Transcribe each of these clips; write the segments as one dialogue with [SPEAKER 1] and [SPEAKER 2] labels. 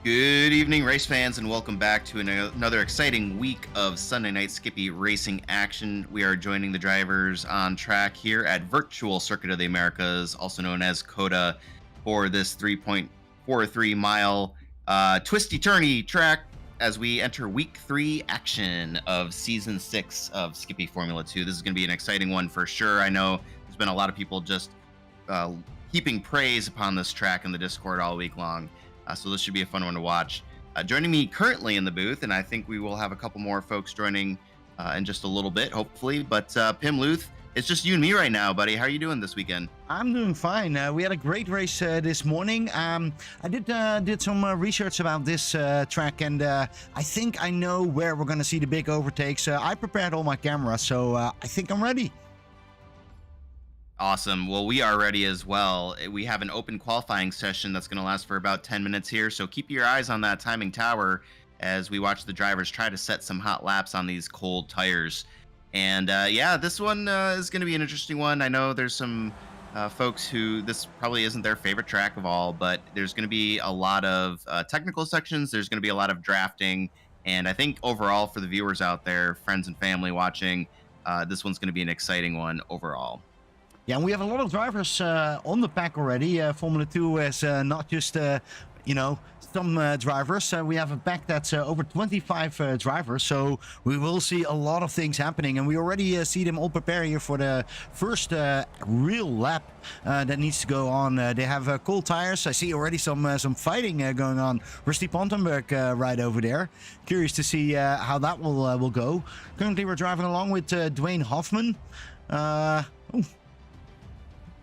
[SPEAKER 1] Good evening, race fans, and welcome back to another exciting week of Sunday Night Skippy racing action. We are joining the drivers on track here at Virtual Circuit of the Americas, also known as COTA, for this 3.43 mile twisty turny track as we enter week 3 action of season 6 of Skippy Formula 2. This is going to be an exciting one for sure. I know there's been a lot of people just uh, heaping praise upon this track in the Discord all week long. So this should be a fun one to watch. Joining me currently in the booth, and I think we will have a couple more folks joining in just a little bit, hopefully. But Pim Luth, it's just you and me right now, buddy. How are you doing this weekend?
[SPEAKER 2] I'm doing fine. We had a great race this morning. I did some research about this track, and I think I know where we're going to see the big overtakes. I prepared all my cameras, so I think I'm ready.
[SPEAKER 1] Awesome. Well, we are ready as well. We have an open qualifying session that's going to last for about 10 minutes here. So keep your eyes on that timing tower as we watch the drivers try to set some hot laps on these cold tires. And yeah, this one is going to be an interesting one. I know there's some folks who this probably isn't their favorite track of all, but there's going to be a lot of technical sections. There's going to be a lot of drafting. And I think overall for the viewers out there, friends and family watching, this one's going to be an exciting one overall.
[SPEAKER 2] Yeah, and we have a lot of drivers on the pack already. Formula 2 is not just, some drivers. We have a pack that's over 25 drivers, so we will see a lot of things happening. And we already see them all prepare here for the first real lap that needs to go on. They have cold tires. I see already some fighting going on. Rusty Pontenberg right over there. Curious to see how that will go. Currently, we're driving along with Dwayne Hoffman.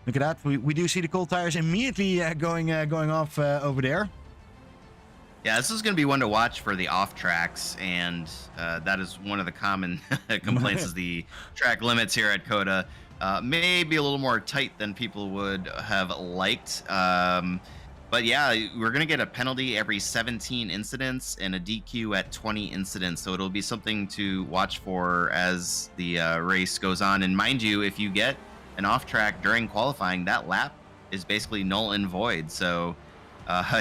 [SPEAKER 2] Look at that. We do see the cold tires immediately going off over there.
[SPEAKER 1] Yeah, this is going to be one to watch for the off tracks, and that is one of the common complaints is the track limits here at COTA. Maybe a little more tight than people would have liked. But yeah, we're going to get a penalty every 17 incidents and a DQ at 20 incidents. So it'll be something to watch for as the race goes on. And mind you, if you get an off track during qualifying, that lap is basically null and void. So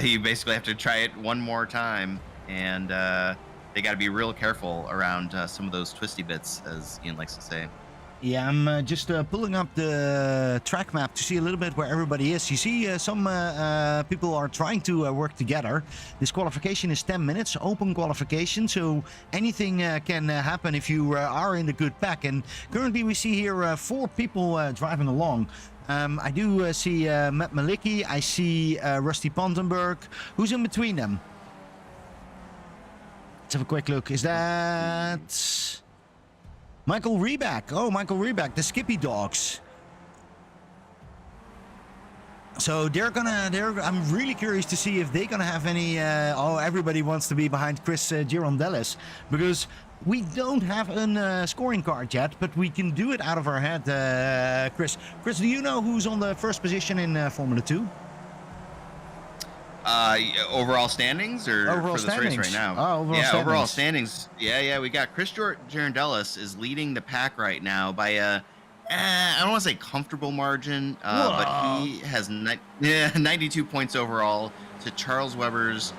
[SPEAKER 1] you basically have to try it one more time, and they got to be real careful around some of those twisty bits, as Ian likes to say.
[SPEAKER 2] Yeah, I'm just pulling up the track map to see a little bit where everybody is. You see some people are trying to work together. This qualification is 10 minutes, open qualification, so anything can happen if you are in the good pack. And currently we see here 4 people driving along. I do see Matt Malicki, I see Rusty Pontenberg. Who's in between them? Let's have a quick look. Is that Michael Reback? Oh, Michael Reback, the Skippy Dogs. So I'm really curious to see if they're gonna have any. Everybody wants to be behind Chris Girondellis, because we don't have a scoring card yet, but we can do it out of our head. Chris, do you know who's on the first position in Formula 2?
[SPEAKER 1] Overall standings or
[SPEAKER 2] overall
[SPEAKER 1] for this
[SPEAKER 2] standings.
[SPEAKER 1] Race right now?
[SPEAKER 2] Oh,
[SPEAKER 1] overall standings. Yeah. We got Chris Girondellis is leading the pack right now by a, I don't want to say comfortable margin, but he has 92 points overall to Charles Weber's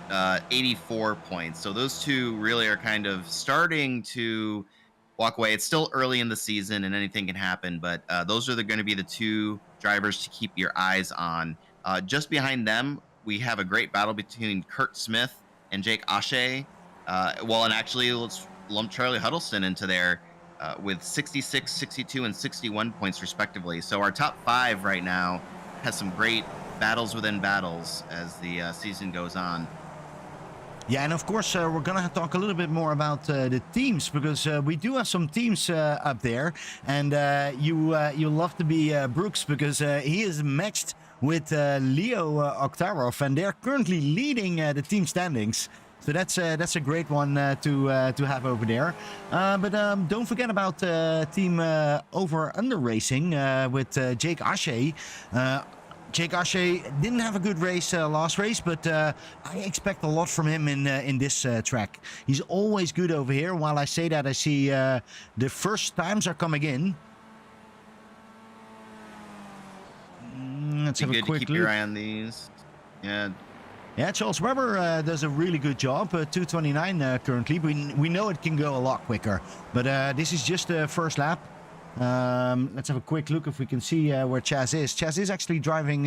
[SPEAKER 1] 84 points. So those two really are kind of starting to walk away. It's still early in the season and anything can happen, but those are going to be the two drivers to keep your eyes on. Just behind them, we have a great battle between Kurt Smith and Jake Ashe. And actually, let's lump Charlie Huddleston into there with 66, 62, and 61 points respectively. So our top 5 right now has some great battles within battles as the season goes on.
[SPEAKER 2] Yeah, and of course, we're going to talk a little bit more about the teams, because we do have some teams up there. And you love to be Brooks, because he is matched with Leo Oktarov, and they're currently leading the team standings. So that's a great one to have over there. But don't forget about team over-under racing with Jake Ashe. Jake Ashe didn't have a good race last race, but I expect a lot from him in this track. He's always good over here. While I say that, I see the first times are coming in. Let's have a quick
[SPEAKER 1] keep
[SPEAKER 2] look.
[SPEAKER 1] your eye on these. Yeah.
[SPEAKER 2] Yeah, Charles Webber does a really good job. 2:29 currently. We know it can go a lot quicker, but this is just the first lap. Let's have a quick look if we can see where Chaz is. Chaz is actually driving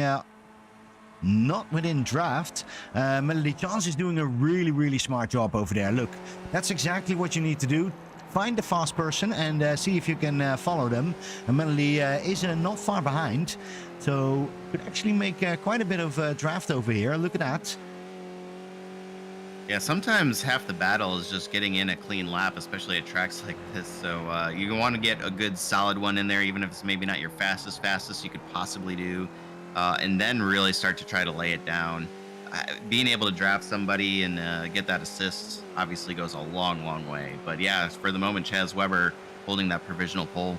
[SPEAKER 2] not within draft. Melody Chance is doing a really, really smart job over there. Look, that's exactly what you need to do. Find the fast person and see if you can follow them. And Melody is not far behind, so could actually make quite a bit of draft over here. Look at that.
[SPEAKER 1] Yeah, sometimes half the battle is just getting in a clean lap, especially at tracks like this. So you want to get a good solid one in there, even if it's maybe not your fastest you could possibly do, and then really start to try to lay it down. Being able to draft somebody and get that assist obviously goes a long, long way. But yeah, for the moment, Chaz Webber holding that provisional pole.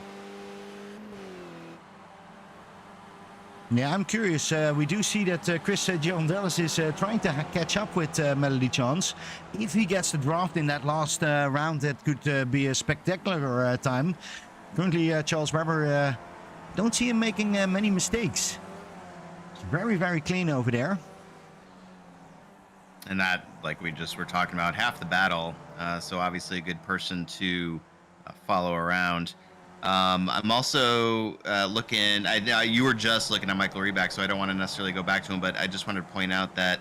[SPEAKER 2] Yeah, I'm curious. We do see that Chris Girondellis is trying to catch up with Melody Chance. If he gets the draft in that last round, that could be a spectacular time. Currently, Charles Webber, don't see him making many mistakes. It's very, very clean over there.
[SPEAKER 1] And that, like we just were talking about, half the battle. So obviously a good person to follow around. I'm also looking. You were just looking at Michael Reback, so I don't want to necessarily go back to him, but I just wanted to point out that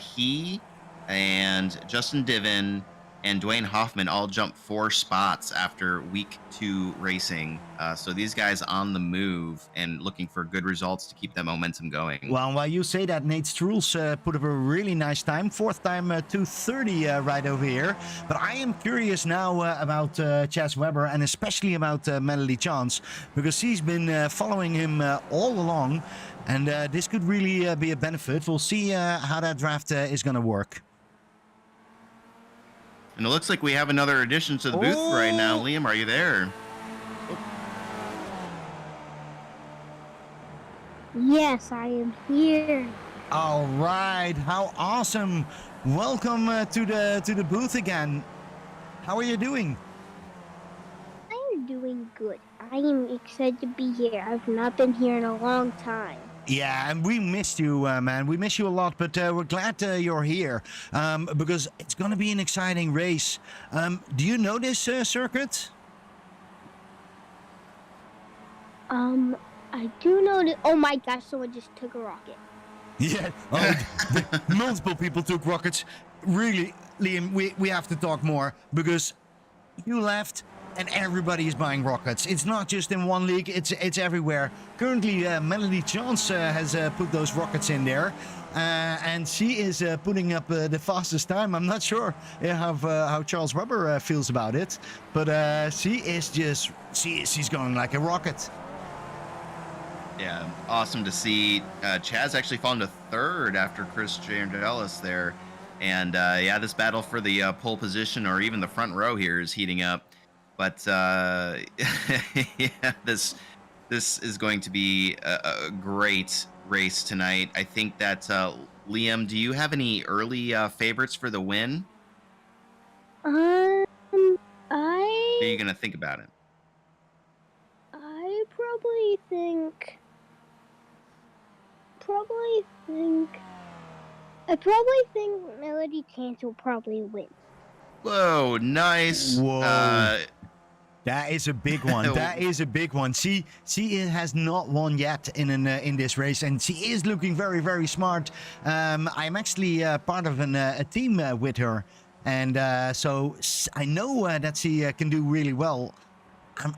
[SPEAKER 1] he and Justin Divin and Dwayne Hoffman all jumped 4 spots after week 2 racing. So these guys on the move and looking for good results to keep that momentum going.
[SPEAKER 2] Well, while you say that, Nate Strules put up a really nice time. 4th time, 2:30 right over here. But I am curious now about Chaz Webber and especially about Melody Chance, because he's been following him all along. And this could really be a benefit. We'll see how that draft is going to work.
[SPEAKER 1] And it looks like we have another addition to the booth right now. Liam, are you there?
[SPEAKER 3] Yes, I am here.
[SPEAKER 2] All right, how awesome! Welcome to the booth again. How are you doing?
[SPEAKER 3] I am doing good. I am excited to be here. I've not been here in a long time.
[SPEAKER 2] Yeah, and we missed you, man. We miss you a lot, but we're glad you're here because it's going to be an exciting race. Do you know this circuit?
[SPEAKER 3] I do know that. Oh my gosh, someone just took a rocket.
[SPEAKER 2] Yeah, multiple people took rockets. Really, Liam, we have to talk more because you left and everybody is buying rockets. It's not just in one league, it's everywhere. Currently, Melody Chance has put those rockets in there. And she is putting up the fastest time. I'm not sure how Charles Webber feels about it. But she's going like a rocket.
[SPEAKER 1] Yeah, awesome to see. Chaz actually fallen to 3rd after Chris Girondellis there. And yeah, this battle for the pole position or even the front row here is heating up. But yeah, this is going to be a great race tonight. I think that Liam, do you have any early favorites for the win?
[SPEAKER 3] I
[SPEAKER 1] Are you gonna think about it?
[SPEAKER 3] I probably think Melody Chance will probably win.
[SPEAKER 1] Whoa, nice.
[SPEAKER 2] Whoa. That is a big one. That is a big one. She has not won yet in this race, and she is looking very, very smart. I'm actually part of a team with her, and so I know that she can do really well.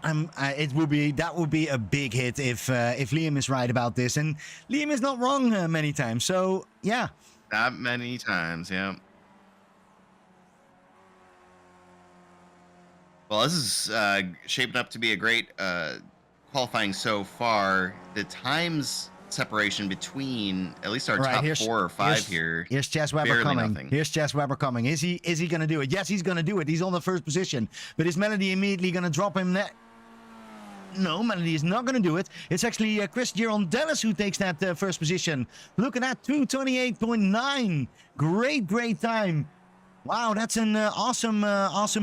[SPEAKER 2] That would be a big hit if Liam is right about this, and Liam is not wrong many times. So yeah,
[SPEAKER 1] not many times. Yeah. Well, this is shaping up to be a great qualifying so far. The times separation between at least our top 4 or 5 here.
[SPEAKER 2] Here's Chaz Webber coming.
[SPEAKER 1] Nothing.
[SPEAKER 2] Here's Chaz Webber coming. Is he going to do it? Yes, he's going to do it. He's on the 1st position. But is Melody immediately going to drop him there? No, Melody is not going to do it. It's actually Chris Girondellis who takes that 1st position. Look at that, 2:28.9. Great time. Wow, that's an awesome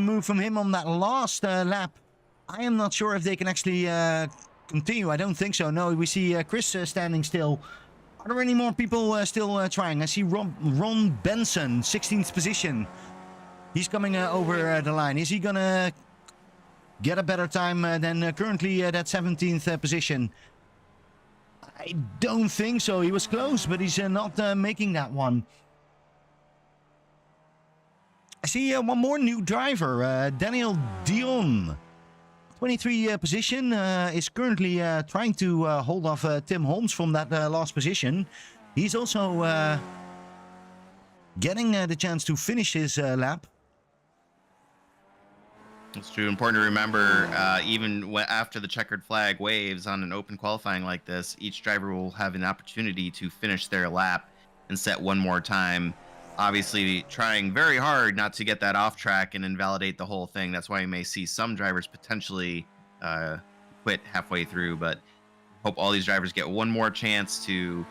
[SPEAKER 2] move from him on that last lap. I am not sure if they can actually continue. I don't think so. No, we see Chris standing still. Are there any more people still trying? I see Ron Benson, 16th position. He's coming over the line. Is he gonna get a better time than currently that 17th position? I don't think so. He was close, but he's not making that one. I see one more new driver, Daniel Dion. 23 position, is currently trying to hold off Tim Holmes from that last position. He's also getting the chance to finish his lap.
[SPEAKER 1] It's true. Important to remember, even after the checkered flag waves on an open qualifying like this, each driver will have an opportunity to finish their lap and set one more time. Obviously, trying very hard not to get that off track and invalidate the whole thing. That's why you may see some drivers potentially quit halfway through. But hope all these drivers get one more chance to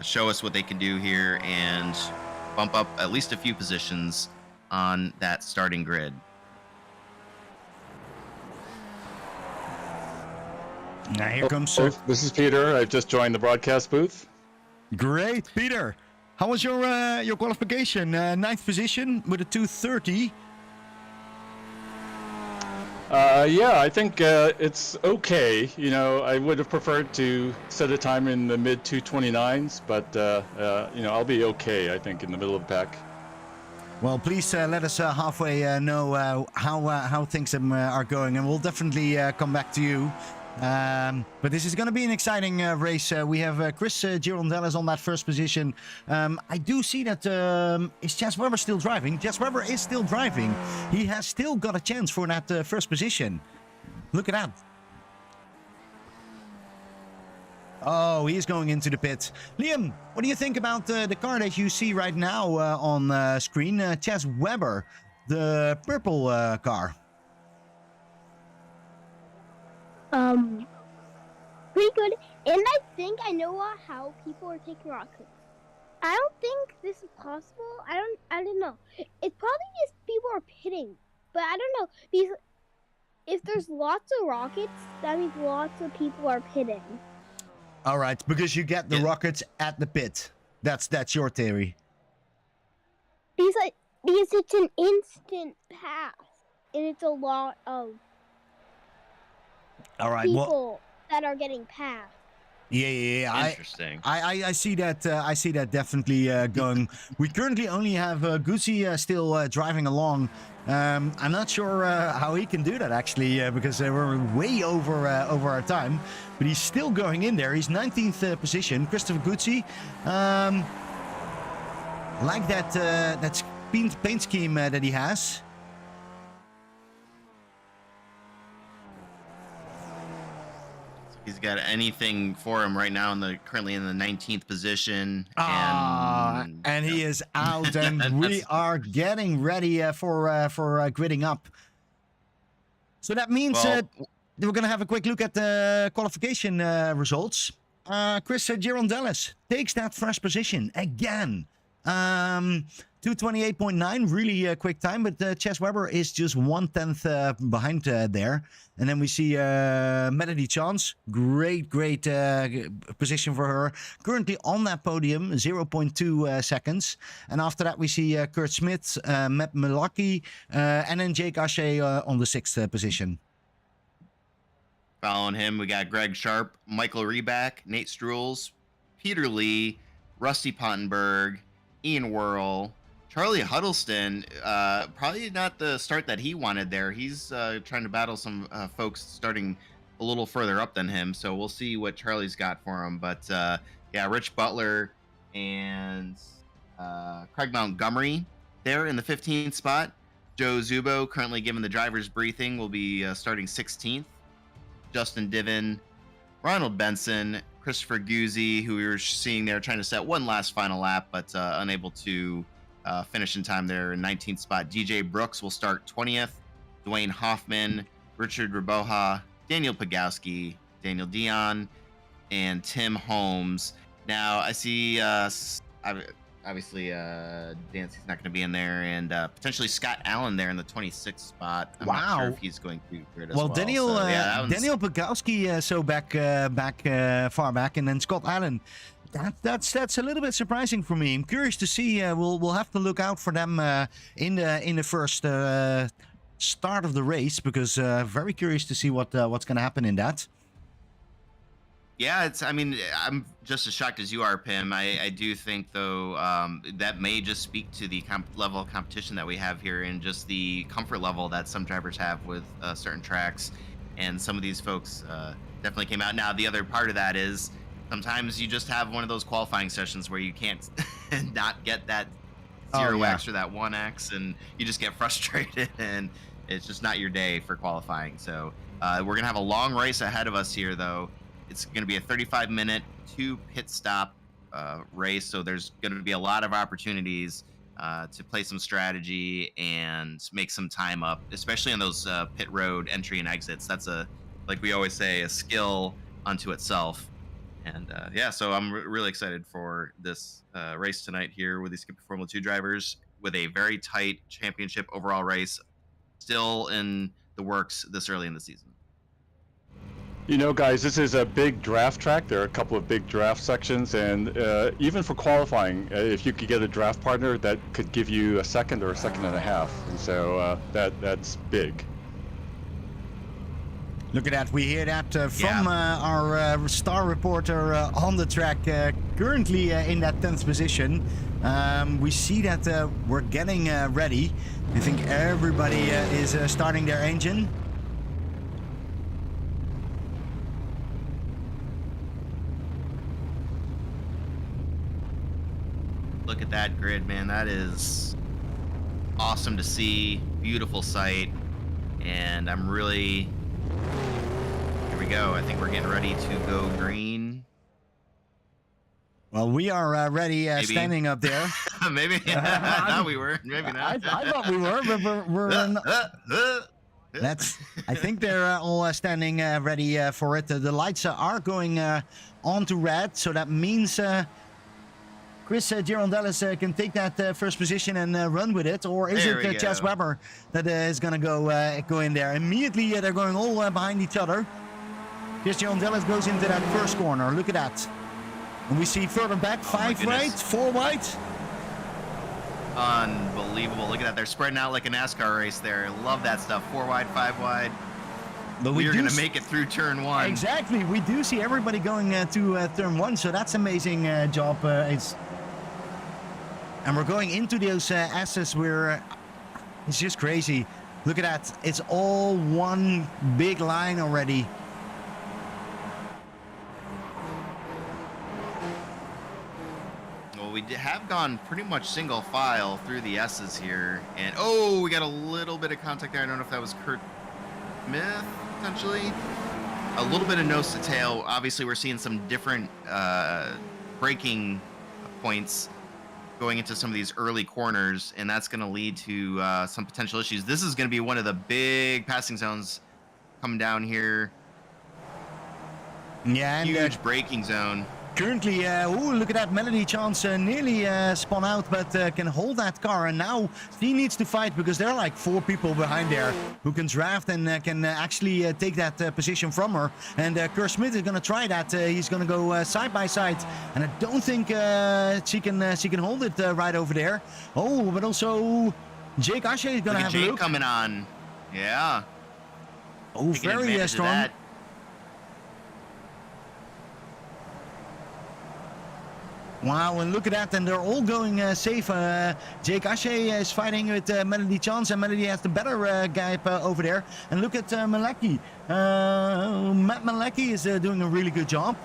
[SPEAKER 1] show us what they can do here and bump up at least a few positions on that starting grid.
[SPEAKER 2] Now here comes...
[SPEAKER 4] This is Peter. I've just joined the broadcast booth.
[SPEAKER 2] Great, Peter. How was your qualification? 9th position with a 2:30.
[SPEAKER 4] Yeah, I think it's okay. You know, I would have preferred to set a time in the mid 2:29s, but you know, I'll be okay. I think in the middle of the pack.
[SPEAKER 2] Well, please let us halfway know how things are going, and we'll definitely come back to you. But this is going to be an exciting race. We have Chris Girondellis on that first position. I do see that is Chas Webber still driving? Chas Webber is still driving. He has still got a chance for that first position. Look at that. Oh, he is going into the pit. Liam, what do you think about the car that you see right now on screen? Chas Webber, the purple car.
[SPEAKER 3] Pretty good. And I think I know how people are taking rockets. I don't think this is possible. I don't know. It's probably just people are pitting. But I don't know. Because if there's lots of rockets, that means lots of people are pitting.
[SPEAKER 2] All right, because you get the rockets at the pit. That's your theory.
[SPEAKER 3] Because it's an instant pass. And it's a lot of people that are getting passed.
[SPEAKER 2] Yeah.
[SPEAKER 1] Interesting.
[SPEAKER 2] I see that. I see that definitely going. We currently only have Guzzi still driving along. I'm not sure how he can do that actually, because we're way over our time. But he's still going in there. He's 19th position. Christopher Guzzi, like that paint scheme that he has.
[SPEAKER 1] He's got anything for him right now currently in the 19th position.
[SPEAKER 2] And he is out, and we are getting ready for gridding up. So that means we're going to have a quick look at the qualification results. Chris Girondellis takes that first position again. 2:28.9, really quick time, but Chas Webber is just 1/10 behind there. And then we see Melody Chance, great position for her. Currently on that podium, 0.2 seconds. And after that, we see Kurt Smith, Matt Milwaukee, and then Jake Ashe on the 6th position.
[SPEAKER 1] Following him, we got Greg Sharp, Michael Reback, Nate Struhls, Peter Lee, Rusty Pottenberg, Ian Worrell, Charlie Huddleston. Probably not the start that he wanted there. He's trying to battle some folks starting a little further up than him. So we'll see what Charlie's got for him. But yeah, Rich Butler and Craig Montgomery there in the 15th spot. Joe Zubo, currently given the driver's briefing, will be starting 16th. Justin Diven, Ronald Benson, Christopher Guzzi, who we were seeing there trying to set one last final lap, but unable to finish in time there in 19th spot. DJ Brooks will start 20th. Dwayne Hoffman, Richard Raboha, Daniel Pagowski, Daniel Dion, and Tim Holmes. Now, I see, obviously, Dancy's not going to be in there, and potentially Scott Allen there in the 26th spot. I'm not sure if he's going to grid as well.
[SPEAKER 2] Daniel Pagowski, so back far back, and then Scott Allen That's a little bit surprising for me. I'm curious to see. We'll have to look out for them in the first start of the race, because very curious to see what's going to happen in that.
[SPEAKER 1] Yeah, I mean, I'm just as shocked as you are, Pim. I do think, though, that may just speak to the level of competition that we have here, and just the comfort level that some drivers have with certain tracks. And some of these folks definitely came out. Now, the other part of that is sometimes you just have one of those qualifying sessions where you can't not get that 0x or that 1x, and you just get frustrated, and it's just not your day for qualifying. So we're going to have a long race ahead of us here, though. It's going to be a 35-minute 2 pit stop race, so there's going to be a lot of opportunities to play some strategy and make some time up, especially on those pit road entry and exits. That's like we always say, a skill unto itself. And yeah, so I'm really excited for this race tonight here with these Skippy Formula 2 drivers, with a very tight championship overall race still in the works this early in the season.
[SPEAKER 4] You know, guys, this is a big draft track. There are a couple of big draft sections, and even for qualifying, if you could get a draft partner, that could give you a second or a second and a half. And so that's big.
[SPEAKER 2] Look at that. We hear that from our star reporter on the track, currently in that 10th position. We see that we're getting ready. I think everybody is starting their engine.
[SPEAKER 1] Look at that grid, man. That is awesome to see. Beautiful sight. And I'm really... Here we go. I think we're getting ready to go green.
[SPEAKER 2] Well, we are ready, standing up there.
[SPEAKER 1] Maybe. I thought we were. Maybe not.
[SPEAKER 2] I thought we were, but we're not. I think they're all standing ready for it. The lights are going on to red, so that means... Chris Girondellis can take that first position and run with it, or is it Chaz Webber that is going to go in there? Immediately, they're going all behind each other. Chris Girondellis goes into that first corner. Look at that. And we see further back, 5 right, 4 wide.
[SPEAKER 1] Unbelievable. Look at that. They're spreading out like a NASCAR race there. Love that stuff. 4 wide, 5 wide.
[SPEAKER 2] But
[SPEAKER 1] we're going to make it through turn 1.
[SPEAKER 2] Exactly. We do see everybody going to turn 1, so that's amazing job. And we're going into those S's where it's just crazy. Look at that. It's all one big line already.
[SPEAKER 1] Well, we have gone pretty much single file through the S's here. And, oh, we got a little bit of contact there. I don't know if that was Kurt Smith, potentially. A little bit of nose to tail. Obviously, we're seeing some different braking points going into some of these early corners, and that's going to lead to some potential issues. This is going to be one of the big passing zones coming down here.
[SPEAKER 2] Yeah, and
[SPEAKER 1] huge braking zone.
[SPEAKER 2] Currently, look at that. Melody Chance nearly spun out, but can hold that car. And now he needs to fight, because there are like 4 people behind there who can draft and can actually take that position from her. And Kurt Smith is going to try that. He's going to go side by side. And I don't think she can hold it right over there. Oh, but also Jake Ashe is going to have a look.
[SPEAKER 1] Coming on. Yeah.
[SPEAKER 2] Oh, very strong. Wow, and look at that, and they're all going safe. Jake Ashe is fighting with Melody Chance, and Melody has the better gap over there. And look at Malecki. Matt Malecki is doing a really good job.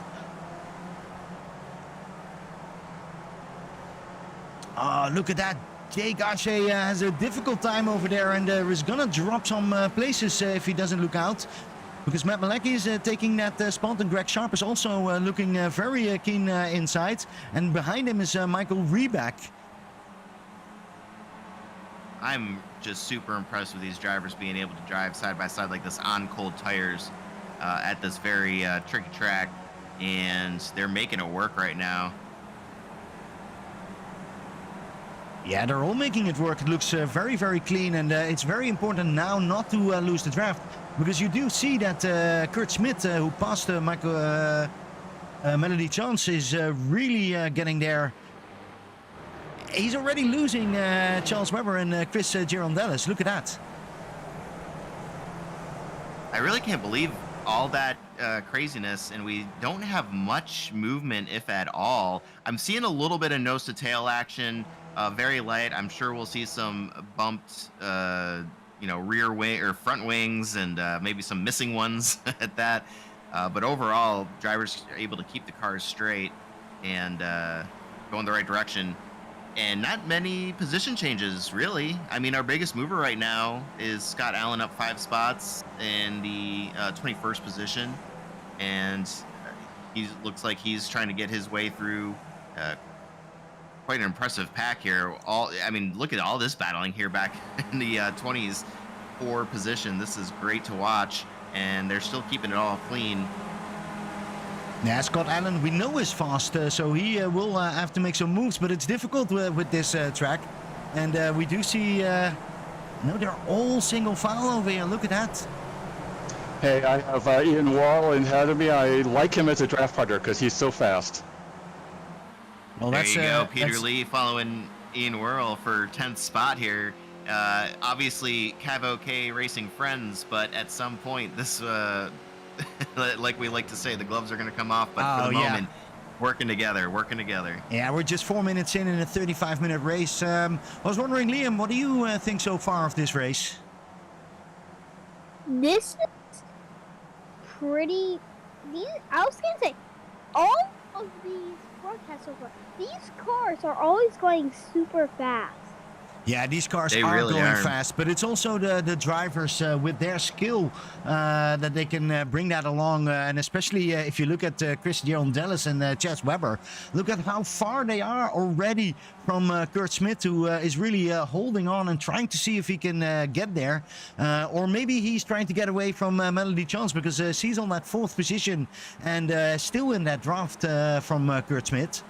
[SPEAKER 2] Look at that. Jake Ashe has a difficult time over there, and is gonna drop some places if he doesn't look out. Because Matt Malecki is taking that spot, and Greg Sharp is also looking very keen inside. And behind him is Michael Reback.
[SPEAKER 1] I'm just super impressed with these drivers being able to drive side by side like this on cold tires at this very tricky track. And they're making it work right now.
[SPEAKER 2] Yeah, they're all making it work. It looks very, very clean, and it's very important now not to lose the draft. Because you do see that Kurt Smith, who passed Michael Melody Chance is really getting there. He's already losing Charles Webber and Chris Girondellis. Look at that.
[SPEAKER 1] I really can't believe all that craziness, and we don't have much movement, if at all. I'm seeing a little bit of nose to tail action, very light. I'm sure we'll see some bumped, rear wing or front wings, and maybe some missing ones at that. But overall, drivers are able to keep the cars straight and go in the right direction. And not many position changes, really. I mean, our biggest mover right now is Scott Allen up 5 spots in the 21st position. And he looks like he's trying to get his way through quite an impressive pack here. Look at all this battling here back in the 20s for position. This is great to watch. And they're still keeping it all clean.
[SPEAKER 2] Yeah, Scott Allen, we know is fast, so he will have to make some moves, but it's difficult with this track. And we do see, they're all single file over here. Look at that.
[SPEAKER 4] Hey, I have Ian Wall ahead of me. I like him as a draft partner because he's so fast.
[SPEAKER 2] Well,
[SPEAKER 1] there you go, Peter Lee following Ian Whirl for 10th spot here. Obviously, Cav OK racing friends, but at some point, this... like we like to say, the gloves are going to come off, but for the moment, working together.
[SPEAKER 2] Yeah, we're just 4 minutes in a 35-minute race. I was wondering, Liam, what do you think so far of this race?
[SPEAKER 3] This is pretty... I was going to say, all of these broadcasts so far, these cars are always going super fast.
[SPEAKER 2] Yeah, these cars
[SPEAKER 1] they
[SPEAKER 2] are
[SPEAKER 1] really
[SPEAKER 2] going
[SPEAKER 1] are
[SPEAKER 2] fast, but it's also the drivers with their skill that they can bring that along. And especially if you look at Chris Girondellis and Chas Webber, look at how far they are already from Kurt Smith, who is really holding on and trying to see if he can get there. Or maybe he's trying to get away from Melody Chance because she's on that 4th position and still in that draft from Kurt Smith.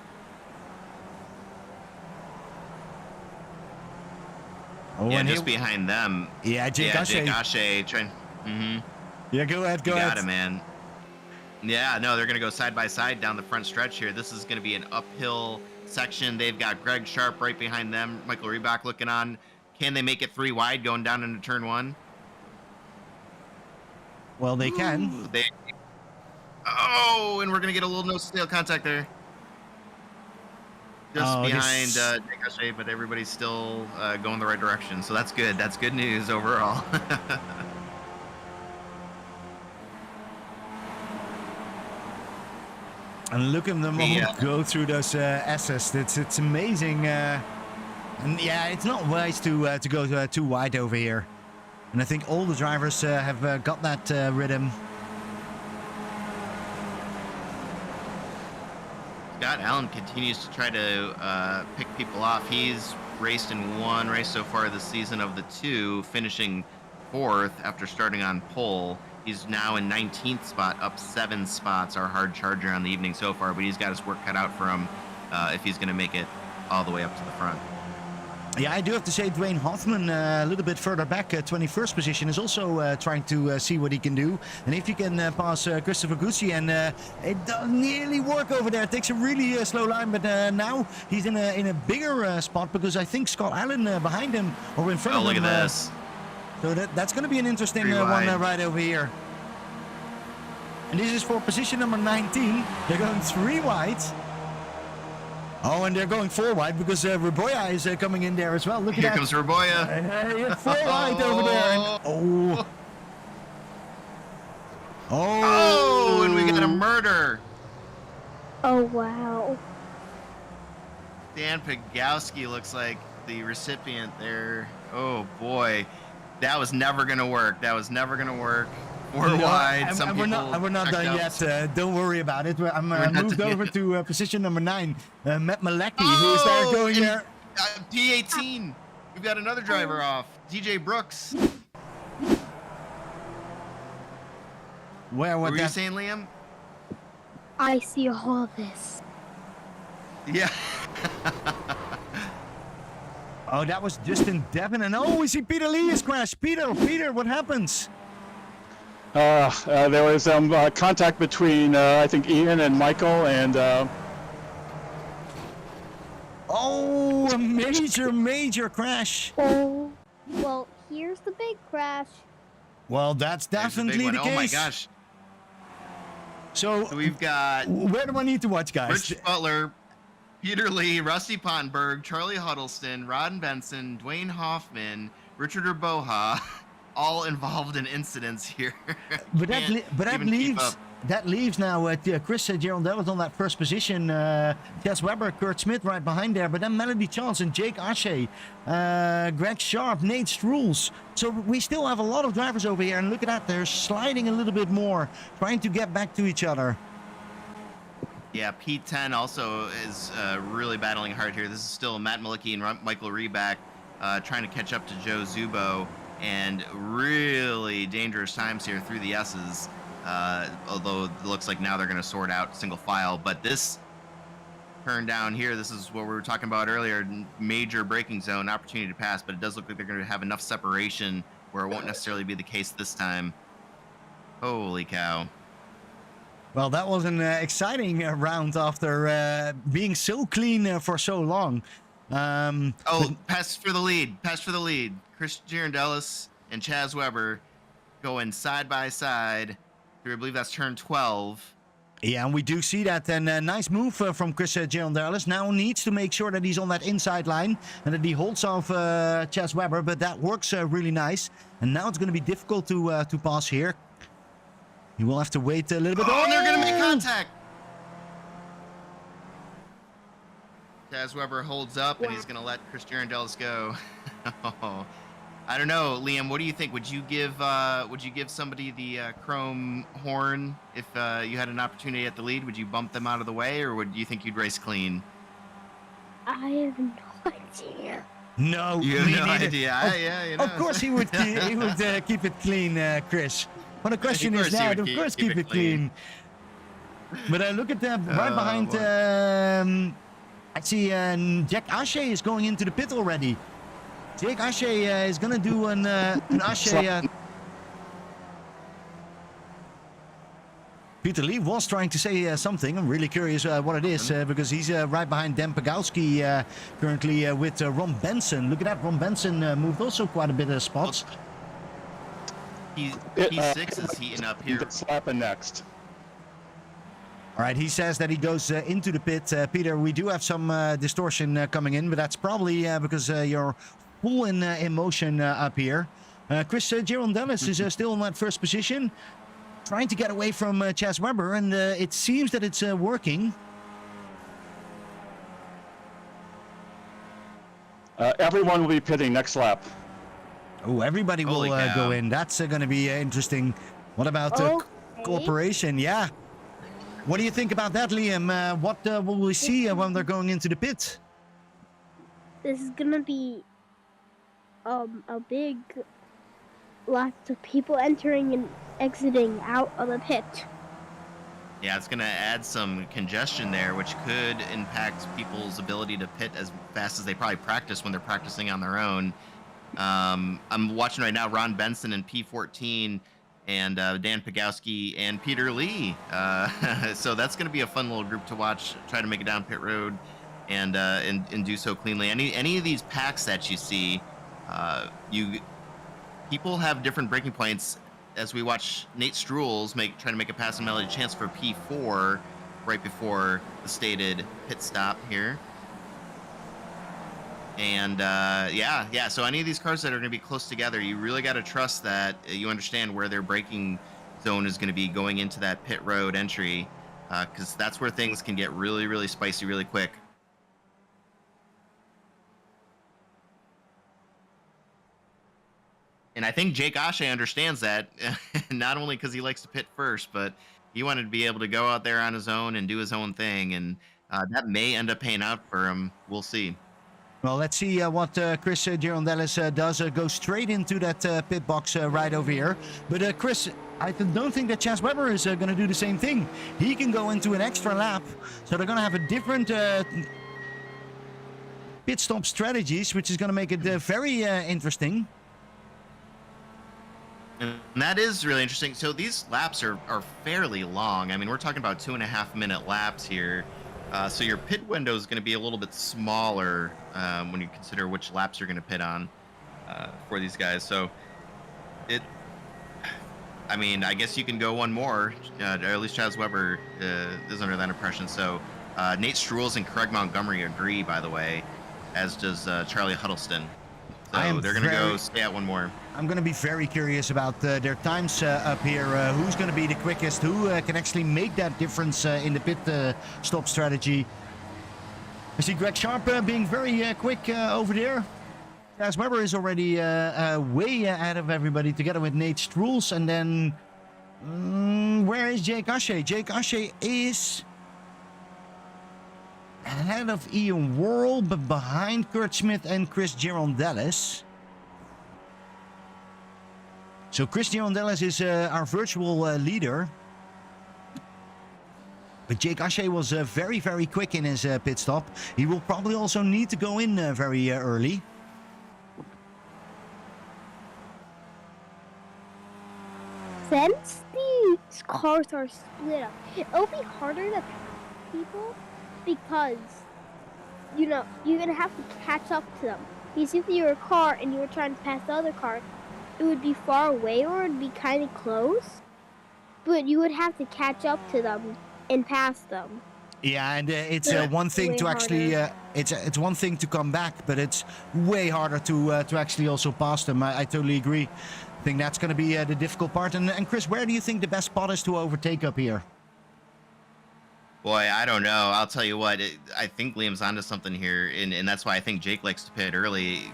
[SPEAKER 1] Oh, and just behind them.
[SPEAKER 2] Yeah, Jake
[SPEAKER 1] Ashe trying.
[SPEAKER 2] Yeah, go ahead.
[SPEAKER 1] Got it, man. Yeah, no, they're going to go side by side down the front stretch here. This is going to be an uphill section. They've got Greg Sharp right behind them. Michael Reebok looking on. Can they make it 3 wide going down into turn 1?
[SPEAKER 2] Well, they can.
[SPEAKER 1] And we're going to get a little nose-to-tail contact there. Just behind Jake Ashe, but everybody's still going the right direction. So that's good. That's good news overall.
[SPEAKER 2] And look at them all go through those S's. It's amazing. And yeah, it's not wise to go too wide over here. And I think all the drivers have got that rhythm.
[SPEAKER 1] Scott Allen continues to try to pick people off. He's raced in 1 race so far this season of the 2, finishing 4th after starting on pole. He's now in 19th spot, up 7 spots, our hard charger on the evening so far, but he's got his work cut out for him if he's going to make it all the way up to the front.
[SPEAKER 2] Yeah, I do have to say Dwayne Hoffman, a little bit further back, 21st position, is also trying to see what he can do. And if he can pass Christopher Guzzi, and it doesn't nearly work over there. It takes a really slow line, but now he's in a bigger spot because I think Scott Allen behind him or in front of him.
[SPEAKER 1] Oh, look at this.
[SPEAKER 2] So that's going to be an interesting one right over here. And this is for position number 19. They're going 3 wide. Oh, and they're going 4 wide because Raboya is coming in there as well. Look at that.
[SPEAKER 1] Here comes Raboya.
[SPEAKER 2] 4 wide over there. And,
[SPEAKER 1] Oh, and we got a murder.
[SPEAKER 3] Oh, wow.
[SPEAKER 1] Dan Pagowski looks like the recipient there. Oh, boy. That was never going to work. 4 wide.
[SPEAKER 2] And we're not done yet. Don't worry about it. I'm moved over to position number 9. Matt Malecki, who is there going there.
[SPEAKER 1] P18. We've got another driver off. DJ Brooks.
[SPEAKER 2] What
[SPEAKER 1] were you saying, Liam?
[SPEAKER 3] I see all this.
[SPEAKER 1] Yeah.
[SPEAKER 2] Oh, that was Justin Devon. And oh, we see Peter Lee has crashed. Peter, what happens?
[SPEAKER 4] There was some contact between, I think, Ian and Michael, and
[SPEAKER 2] Oh, a major crash.
[SPEAKER 3] Oh, well, here's the big crash.
[SPEAKER 2] Well, that's
[SPEAKER 1] There's a big
[SPEAKER 2] definitely
[SPEAKER 1] one.
[SPEAKER 2] the
[SPEAKER 1] Oh my
[SPEAKER 2] case.
[SPEAKER 1] gosh.
[SPEAKER 2] So
[SPEAKER 1] So we've got
[SPEAKER 2] where do I need to watch, guys?
[SPEAKER 1] Rich Butler, Peter Lee, Rusty Pottenberg, Charlie Huddleston, Rodden Benson, Dwayne Hoffman, Richard Urboha, all involved in incidents here.
[SPEAKER 2] But
[SPEAKER 1] Can't
[SPEAKER 2] that
[SPEAKER 1] even keep
[SPEAKER 2] leaves
[SPEAKER 1] up.
[SPEAKER 2] Chris Girondellis on that first position. Tess Weber, Kurt Smith right behind there. But then Melody Johnson, Jake Ashe, Greg Sharp, Nate Strules. So we still have a lot of drivers over here. And look at that, they're sliding a little bit more, trying to get back to each other.
[SPEAKER 1] Yeah, P10 also is really battling hard here. This is still Matt Malicki and Michael Reback trying to catch up to Joe Zubo, and really dangerous times here through the S's. Although it looks like now they're going to sort out single file. But this turn down here, this is what we were talking about earlier, major braking zone, opportunity to pass, but it does look like they're going to have enough separation where it won't necessarily be the case this time. Holy cow.
[SPEAKER 2] Well, that was an exciting round after being so clean for so long.
[SPEAKER 1] Pass for the lead. Chris Girondellis and Chaz Weber going side by side through, I believe that's turn 12.
[SPEAKER 2] Yeah, and we do see that. And a nice move from Chris Girondellis. Now needs to make sure that he's on that inside line and that he holds off Chaz Weber, but that works really nice. And now it's going to be difficult to pass here. He will have to wait a little bit.
[SPEAKER 1] Oh, and they're going to make contact. Chaz Weber holds up, and he's going to let Chris Girondellis go. I don't know, Liam. What do you think? Would you give somebody the chrome horn if you had an opportunity at the lead? Would you bump them out of the way, or would you think you'd race clean?
[SPEAKER 3] I have no idea.
[SPEAKER 2] No,
[SPEAKER 1] You have
[SPEAKER 2] me
[SPEAKER 1] no
[SPEAKER 2] neither.
[SPEAKER 1] idea. You know.
[SPEAKER 2] Of course he would. He would keep it clean, Chris. But the question
[SPEAKER 1] Of
[SPEAKER 2] is
[SPEAKER 1] course he
[SPEAKER 2] that,
[SPEAKER 1] would
[SPEAKER 2] of course, keep it clean. But look at that right
[SPEAKER 1] Oh,
[SPEAKER 2] behind.
[SPEAKER 1] boy.
[SPEAKER 2] I see Jack Ashe is going into the pit already. Jake Ashe is going to do an Ashe. Peter Lee was trying to say something. I'm really curious what it is because he's right behind Dan Pagowski currently with Ron Benson. Look at that. Ron Benson moved also quite a bit of spots.
[SPEAKER 1] P6 is heating up here.
[SPEAKER 4] Slapping next.
[SPEAKER 2] All right, he says that he goes into the pit. Peter, we do have some distortion coming in, but that's probably because you're full in motion up here. Chris Girondellis is still in that first position, trying to get away from Chaz Weber, and it seems that it's working.
[SPEAKER 4] Everyone will be pitting next lap.
[SPEAKER 2] Oh, everybody will
[SPEAKER 1] Holy
[SPEAKER 2] go
[SPEAKER 1] cow.
[SPEAKER 2] in. That's going to be interesting. What about
[SPEAKER 3] Okay.
[SPEAKER 2] cooperation? Yeah. What do you think about that, Liam? What will we see when they're going into the pit?
[SPEAKER 3] This is gonna be a big lots of people entering and exiting out of the pit.
[SPEAKER 1] Yeah, it's going to add some congestion there, which could impact people's ability to pit as fast as they probably practice when they're practicing on their own. I'm watching right now Ron Benson in P14 and Dan Pagowski and Peter Lee. So that's going to be a fun little group to watch, try to make it down pit road and do so cleanly. Any of these packs that you see, people have different breaking points. As we watch Nate Strules trying to make a pass on Melody Chance for P4 right before the stated pit stop here. And yeah. So any of these cars that are going to be close together, you really got to trust that you understand where their braking zone is going to be going into that pit road entry, because that's where things can get really, really spicy really quick. And I think Jake Ashe understands that, not only because he likes to pit first, but he wanted to be able to go out there on his own and do his own thing, and that may end up paying out for him. We'll see.
[SPEAKER 2] Well, let's see what Chris Girondellis does. Go straight into that pit box right over here. But Chris, I don't think that Chaz Weber is going to do the same thing. He can go into an extra lap. So they're going to have a different pit stop strategies, which is going to make it very interesting.
[SPEAKER 1] And that is really interesting. So these laps are fairly long. I mean, we're talking about 2.5 minute laps here. So your pit window is going to be a little bit smaller when you consider which laps you're going to pit on for these guys. So it, I mean, I guess you can go one more. Or at least Chaz Weber is under that impression. So Nate Strules and Craig Montgomery agree, by the way, as does Charlie Huddleston. So they're going to go stay at one more.
[SPEAKER 2] I'm going to be very curious about their times up here. Who's going to be the quickest? Who can actually make that difference in the pit stop strategy? I see Greg Sharp being very quick over there. Chaz Weber is already way ahead of everybody together with Nate Strules. And then, where is Jake Ashe? Jake Ashe is ahead of Ian Worrell, but behind Kurt Smith and Chris Girondellis. So Chris Girondellis is our virtual leader. But Jake Ashe was very, very quick in his pit stop. He will probably also need to go in very early.
[SPEAKER 3] Since these cars are split up, it'll be harder to pass people because, you know, you're going to have to catch up to them. Because if you were a car and you were trying to pass the other car, it would be far away or it would be kind of close. But you would have to catch up to them and pass them.
[SPEAKER 2] Yeah, and it's one thing to actually it's one thing to come back, but it's way harder to actually also pass them. I totally agree. I think that's going to be the difficult part. And Chris, where do you think the best spot is to overtake up here?
[SPEAKER 1] Boy, I don't know. I'll tell you what. I think Liam's onto something here, and that's why I think Jake likes to pit early.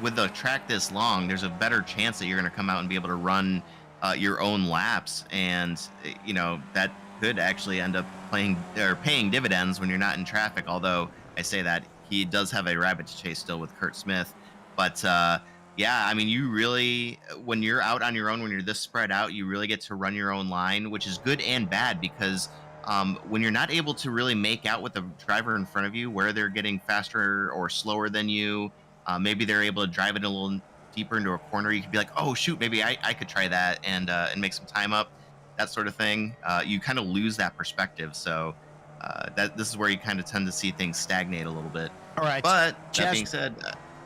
[SPEAKER 1] With the track this long, there's a better chance that you're going to come out and be able to run your own laps, and you know that could actually end up paying dividends when you're not in traffic. Although I say that he does have a rabbit to chase still with Kurt Smith, but yeah, I mean, you really, when you're out on your own, when you're this spread out, you really get to run your own line, which is good and bad because when you're not able to really make out with the driver in front of you, where they're getting faster or slower than you, maybe they're able to drive it a little deeper into a corner. You could be like, oh shoot, maybe I could try that and make some time up, that sort of thing. You kind of lose that perspective. So this is where you kind of tend to see things stagnate a little bit.
[SPEAKER 2] All right.
[SPEAKER 1] But that being said,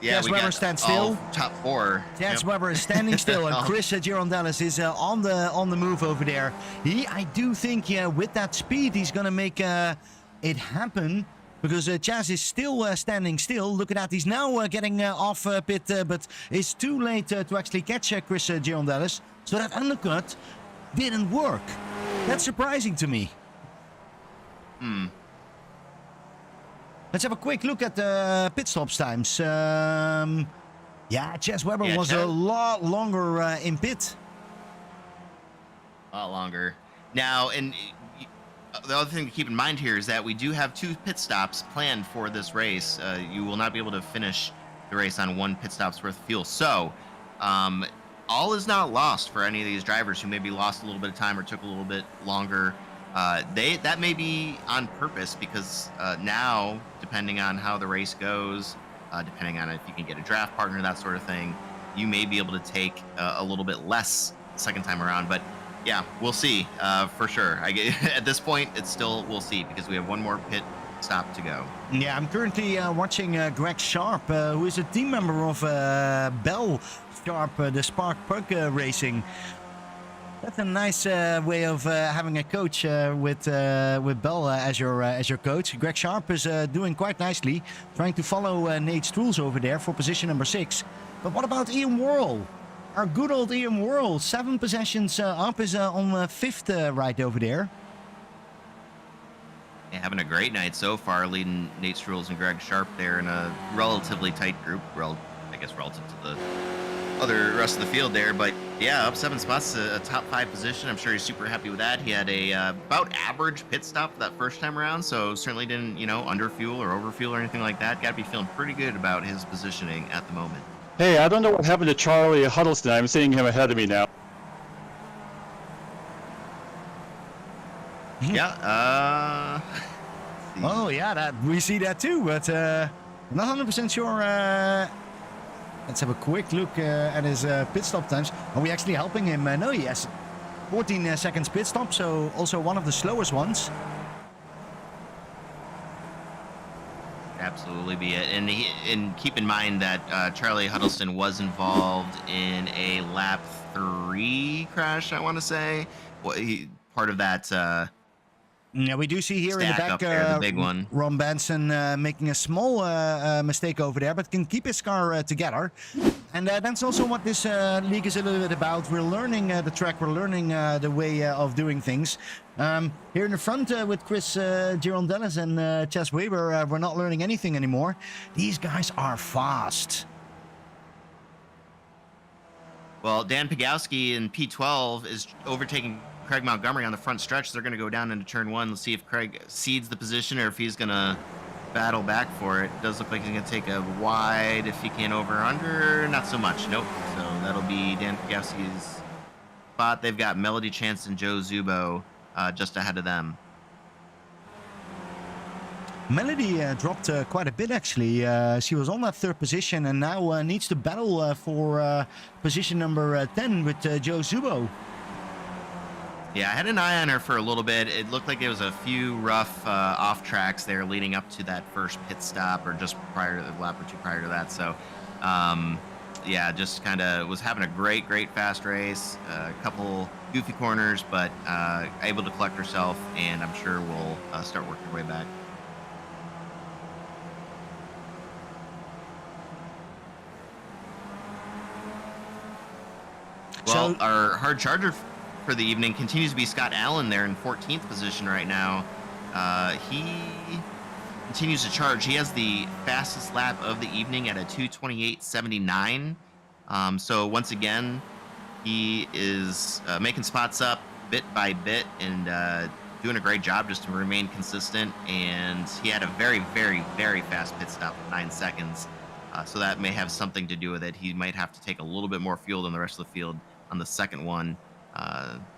[SPEAKER 1] yeah,
[SPEAKER 2] Chaz Weber stands still.
[SPEAKER 1] Top four.
[SPEAKER 2] Chaz Weber is standing still, and Chris Girondellis is on the move over there. I do think, with that speed, he's gonna make it happen because Chaz is still standing still. Look at that, he's now getting off pit, but it's too late to actually catch Chris Girondellis. So that undercut didn't work. That's surprising to me. Let's have a quick look at the pit stops times. Yeah, Chaz Weber was a lot longer in pit.
[SPEAKER 1] A lot longer. Now, and the other thing to keep in mind here is that we do have 2 pit stops planned for this race. You will not be able to finish the race on 1 pit stop's worth of fuel. So, all is not lost for any of these drivers who maybe lost a little bit of time or took a little bit longer. That may be on purpose because now, depending on how the race goes, depending on if you can get a draft partner, that sort of thing, you may be able to take a little bit less the second time around. But yeah, we'll see for sure. At this point, it's still we'll see because we have 1 more pit stop to go.
[SPEAKER 2] Yeah, I'm currently watching Greg Sharp, who is a team member of Bell Sharp, the Spark Puck Racing. That's a nice way of having a coach with Bell as your coach. Greg Sharp is doing quite nicely, trying to follow Nate Strules over there for position number 6. But what about Ian Worrell? Our good old Ian Worrell, 7 possessions up, is on 5th right over there.
[SPEAKER 1] Yeah, having a great night so far, leading Nate Strules and Greg Sharp there in a relatively tight group. I guess relative to the rest of the field there, but yeah, up 7 spots, a top 5 position. I'm sure he's super happy with that. He had a about average pit stop that first time around, so certainly didn't under fuel or over fuel or anything like that. Got to be feeling pretty good about his positioning at the moment.
[SPEAKER 4] Hey, I don't know what happened to Charlie Huddleston. I'm seeing him ahead of me now.
[SPEAKER 1] Yeah.
[SPEAKER 2] Oh yeah, we see that too, but not 100% sure Let's have a quick look at his pit stop times. Are we actually helping him? No, he has 14 seconds pit stop, so also one of the slowest ones.
[SPEAKER 1] Absolutely be it. And keep in mind that Charlie Huddleston was involved in a lap 3 crash, I want to say. Part of that.
[SPEAKER 2] Yeah, we do see here in the back
[SPEAKER 1] there, the big one.
[SPEAKER 2] Ron Benson making a small mistake over there, but can keep his car together. And that's also what this league is a little bit about. We're learning the track, we're learning the way of doing things. Here in the front with Chris Girondellis and Chas Weber, we're not learning anything anymore. These guys are fast.
[SPEAKER 1] Well, Dan Pagowski in P12 is overtaking Craig Montgomery on the front stretch. They're going to go down into turn 1. Let's see if Craig cedes the position or if he's going to battle back for it. Does look like he's going to take a wide if he can over under. Not so much. Nope. So that'll be Dan Pagowski's spot. They've got Melody Chance and Joe Zubo just ahead of them.
[SPEAKER 2] Melody dropped quite a bit, actually. She was on that 3rd position and now needs to battle for position number 10 with Joe Zubo.
[SPEAKER 1] Yeah, I had an eye on her for a little bit. It looked like there was a few rough off tracks there leading up to that first pit stop or just prior to the lap or two prior to that. So, yeah, just kind of was having a great fast race. A couple goofy corners, but able to collect herself, and I'm sure we'll start working our way back. Well,
[SPEAKER 2] So-
[SPEAKER 1] our hard charger for the evening continues to be Scott Allen there in 14th position right now. He continues to charge. He has the fastest lap of the evening at a 2:28.79. So once again, he is making spots up bit by bit and doing a great job just to remain consistent. And he had a very fast pit stop of 9 seconds. So that may have something to do with it. He might have to take a little bit more fuel than the rest of the field on the second one.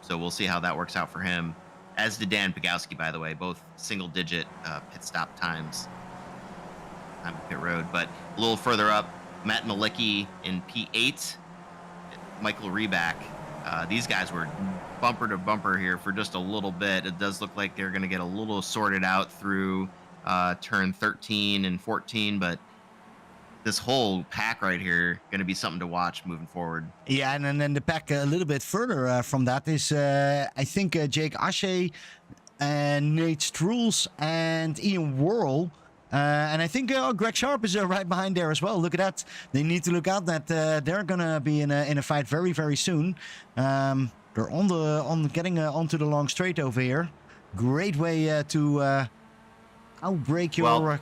[SPEAKER 1] So we'll see how that works out for him. As did Dan Pagowski, by the way, both single-digit pit stop times on pit road. But a little further up, Matt Malicki in P8, Michael Reback. These guys were bumper to bumper here for just a little bit. It does look like they're going to get a little sorted out through turn 13 and 14, but this whole pack right here going to be something to watch moving forward.
[SPEAKER 2] Yeah, and then the pack a little bit further from that is, I think, Jake Ashe and Nate Strules and Ian Worrell. And I think Greg Sharp is right behind there as well. Look at that. They need to look out that they're going to be in a fight very soon. They're getting onto the long straight over here. Great way to outbreak your...
[SPEAKER 1] Well,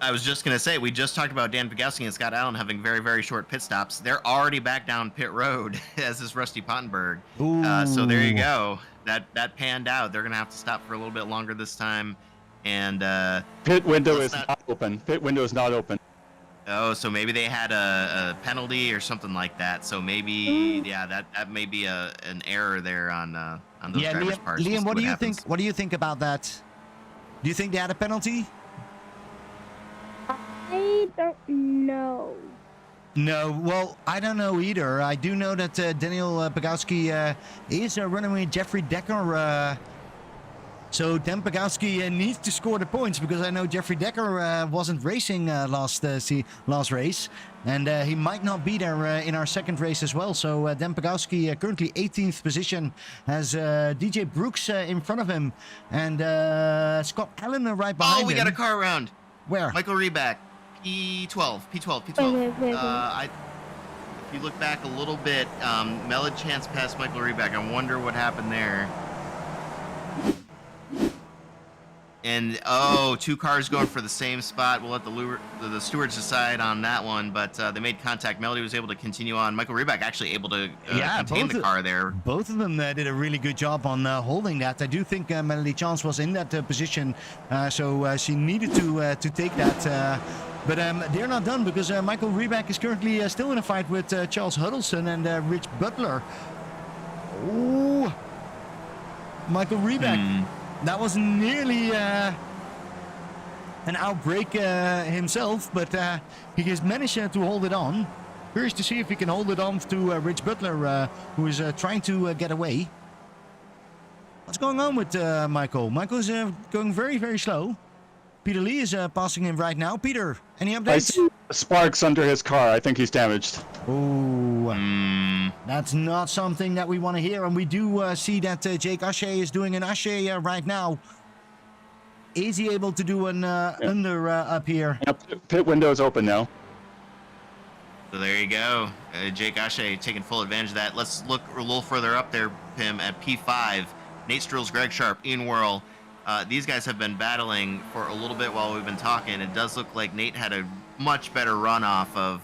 [SPEAKER 1] I was just going to say, we just talked about Dan Pagowski and Scott Allen having very short pit stops. They're already back down pit road, as is Rusty Pottenberg. So there you go. That panned out. They're going to have to stop for a little bit longer this time. And
[SPEAKER 4] pit window is not open. Pit window is not open.
[SPEAKER 1] Oh, so maybe they had a penalty or something like that. So maybe, yeah, that may be an error there on those drivers' parts.
[SPEAKER 2] Liam, what do you think? What do you think about that? Do you think they had a penalty?
[SPEAKER 3] I don't know.
[SPEAKER 2] No, well, I don't know either. I do know that Daniel Pagowski is running with Jeffrey Decker. So Dan Pagowski needs to score the points because I know Jeffrey Decker wasn't racing last race. And he might not be there in our second race as well. So Dan Pagowski currently 18th position has DJ Brooks in front of him. And Scott Allen right behind him.
[SPEAKER 1] Oh, we got a car around.
[SPEAKER 2] Where?
[SPEAKER 1] Michael Reback. P12.
[SPEAKER 3] Wait.
[SPEAKER 1] If you look back a little bit, Melod Chance passed Michael Reback. I wonder what happened there. And, two cars going for the same spot. We'll let the stewards decide on that one, but they made contact. Melody was able to continue on. Michael Reback actually able to contain the car there.
[SPEAKER 2] Both of them did a really good job on holding that. I do think Melody Chance was in that position, so she needed to take that. But they're not done because Michael Reback is currently still in a fight with Charles Huddleston and Rich Butler. Oh, Michael Reback. That was nearly an outbreak himself, but he has managed to hold it on. Curious to see if he can hold it on to Rich Butler, who is trying to get away. What's going on with Michael? Michael's going very, very slow. Peter Lee is passing him right now. Peter, any
[SPEAKER 4] I
[SPEAKER 2] updates?
[SPEAKER 4] see sparks under his car. I think he's damaged.
[SPEAKER 2] Oh, that's not something that we want to hear. And we do see that Jake Ashe is doing an Ashe right now. Is he able to do an under up here?
[SPEAKER 4] Yep, pit window's open now.
[SPEAKER 1] So there you go. Jake Ashe taking full advantage of that. Let's look a little further up there, Pim, at P5. Nate Strules, Greg Sharp, Ian Worrell. These guys have been battling for a little bit while we've been talking. It does look like Nate had a much better run off of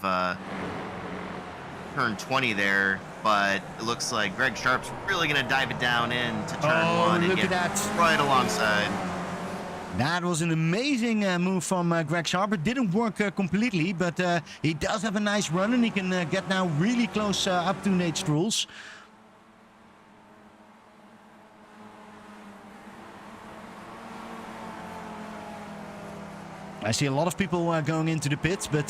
[SPEAKER 1] turn 20 there, but it looks like Greg Sharp's really going to dive it down into turn 1 and
[SPEAKER 2] look
[SPEAKER 1] get
[SPEAKER 2] at that.
[SPEAKER 1] right alongside.
[SPEAKER 2] That was an amazing move from Greg Sharp. It didn't work completely, but he does have a nice run, and he can get now really close up to Nate Strules. I see a lot of people going into the pits, but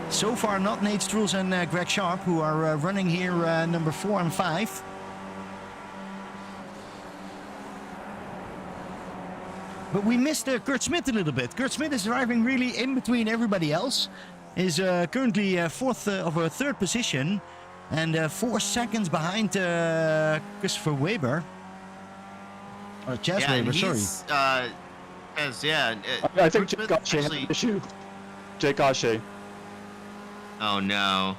[SPEAKER 2] so far not Nate Strules and Greg Sharp, who are running here number 4 and 5. But we missed Kurt Smith a little bit. Kurt Smith is driving really in between everybody else. Is currently third position, and 4 seconds behind Christopher Weber. Or Chaz
[SPEAKER 1] Yeah, and
[SPEAKER 2] Weber,
[SPEAKER 1] he's,
[SPEAKER 2] sorry.
[SPEAKER 4] I think
[SPEAKER 1] Kurt
[SPEAKER 4] Jake
[SPEAKER 1] Smith
[SPEAKER 4] Ashe had
[SPEAKER 1] actually-
[SPEAKER 4] an issue. Jake Ashe.
[SPEAKER 1] Oh, no.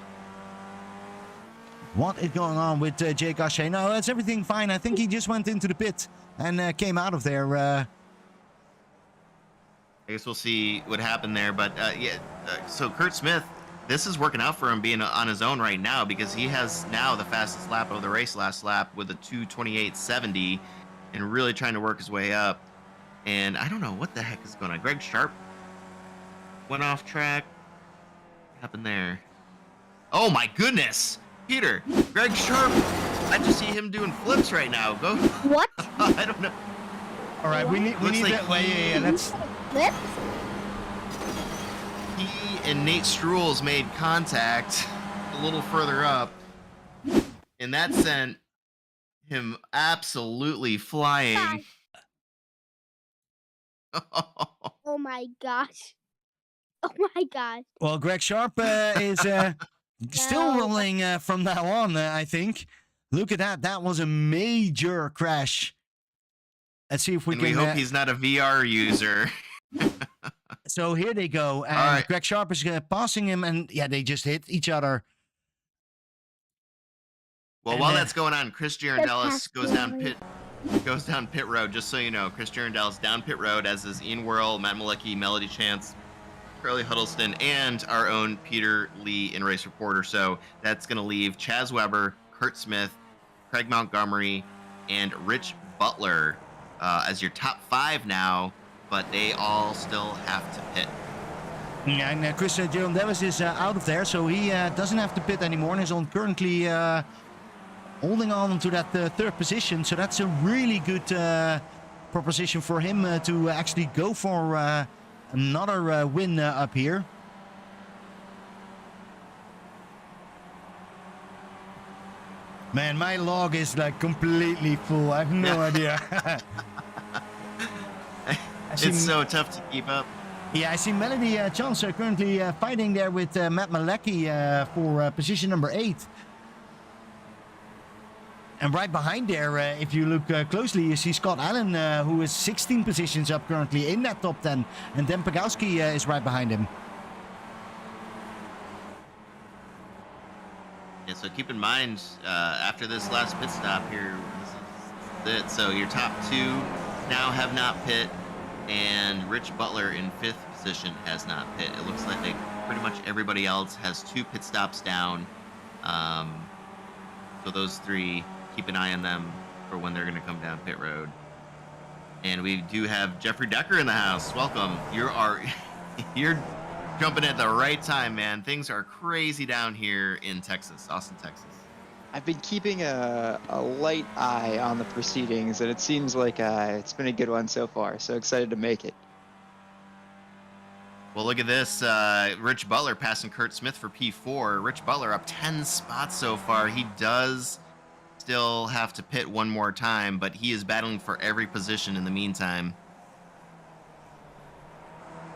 [SPEAKER 2] What is going on with Jake Ashe? No, it's everything fine. I think he just went into the pit and came out of there.
[SPEAKER 1] I guess we'll see what happened there. But, so Kurt Smith, this is working out for him being on his own right now because he has now the fastest lap of the race last lap with a 2:28.70 and really trying to work his way up. And I don't know what the heck is going on. Greg Sharp went off track. What happened there? Oh my goodness, Peter! Greg Sharp. I just see him doing flips right now. Go.
[SPEAKER 3] What?
[SPEAKER 1] I don't know.
[SPEAKER 2] All right, we need
[SPEAKER 1] Looks like
[SPEAKER 2] that. Yeah, that's.
[SPEAKER 3] Flips?
[SPEAKER 1] He and Nate Strules made contact a little further up, and that sent him absolutely flying.
[SPEAKER 3] Oh my gosh. Oh my gosh.
[SPEAKER 2] Well, Greg Sharp is still
[SPEAKER 3] No.
[SPEAKER 2] rolling from now on, I think. Look at that. That was a major crash. Let's see if we
[SPEAKER 1] And
[SPEAKER 2] can.
[SPEAKER 1] we hope he's not a VR user.
[SPEAKER 2] So here they go. And
[SPEAKER 1] All right.
[SPEAKER 2] Greg Sharp is passing him, and yeah, they just hit each other.
[SPEAKER 1] Well,
[SPEAKER 2] And
[SPEAKER 1] while
[SPEAKER 2] then-
[SPEAKER 1] that's going on, Chris Girondellis goes down pit road. Just so you know, Chris Girondellis down pit road, as is Ian Worrell, Matt Malecki, Melody Chance, Charlie Huddleston, and our own Peter Lee in race reporter. So that's going to leave Chaz Weber, Kurt Smith, Craig Montgomery, and Rich Butler as your top 5 now, but they all still have to pit.
[SPEAKER 2] Yeah, and Chris Girondellis is out of there, so he doesn't have to pit anymore, and is currently holding on to that third position. So that's a really good proposition for him to actually go for another win up here. Man, my log is like completely full. I have no idea.
[SPEAKER 1] It's so tough to keep up.
[SPEAKER 2] Yeah, I see Melody Chance currently fighting there with Matt Malecki for position number 8. And right behind there, if you look closely, you see Scott Allen, who is 16 positions up currently in that top 10. And Dan Pagowski is right behind him.
[SPEAKER 1] Yeah, so keep in mind, after this last pit stop here, this is it. So your top 2 now have not pit, and Rich Butler in 5th position has not pit. It looks like pretty much everybody else has 2 pit stops down. So those 3, keep an eye on them for when they're going to come down pit road. And we do have Jeffrey Decker in the house. Welcome. You're jumping at the right time, man. Things are crazy down here in Texas, Austin, Texas.
[SPEAKER 5] I've been keeping a light eye on the proceedings, and it seems like it's been a good one so far. So excited to make it.
[SPEAKER 1] Well, look at this. Rich Butler passing Kurt Smith for P4. Rich Butler up 10 spots so far. He does still have to pit one more time, but he is battling for every position in the meantime.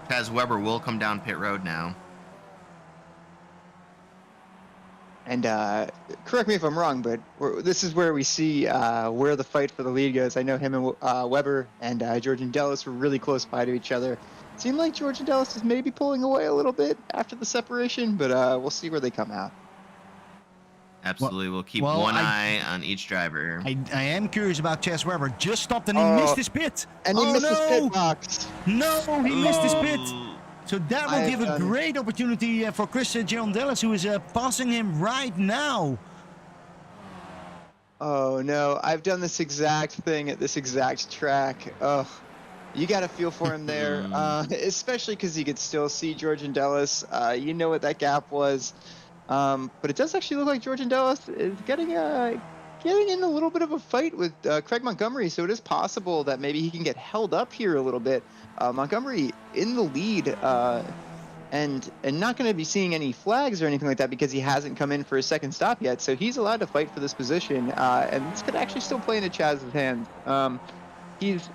[SPEAKER 1] Chaz Weber will come down pit road now.
[SPEAKER 5] And correct me if I'm wrong, but this is where we see where the fight for the lead goes. I know him and Weber and George and Dallas were really close by to each other. It seemed like George and Dallas is maybe pulling away a little bit after the separation, but we'll see where they come out.
[SPEAKER 1] Absolutely. We'll keep one eye on each driver.
[SPEAKER 2] I am curious about Chaz Weber. Just stopped and he missed his pit.
[SPEAKER 5] And he missed his pit box.
[SPEAKER 2] No, he missed his pit.
[SPEAKER 1] Ooh.
[SPEAKER 2] So that will give a great opportunity for Chris Girondellis, who is passing him right now.
[SPEAKER 5] Oh no, I've done this exact thing at this exact track. Ugh. You got to feel for him there, especially because you could still see George and Dallas. You know what that gap was. But it does actually look like George and Dallas is getting in a little bit of a fight with Craig Montgomery. So it is possible that maybe he can get held up here a little bit. Montgomery in the lead and not going to be seeing any flags or anything like that because he hasn't come in for a second stop yet. So he's allowed to fight for this position. And this could actually still play into Chaz's hands. He's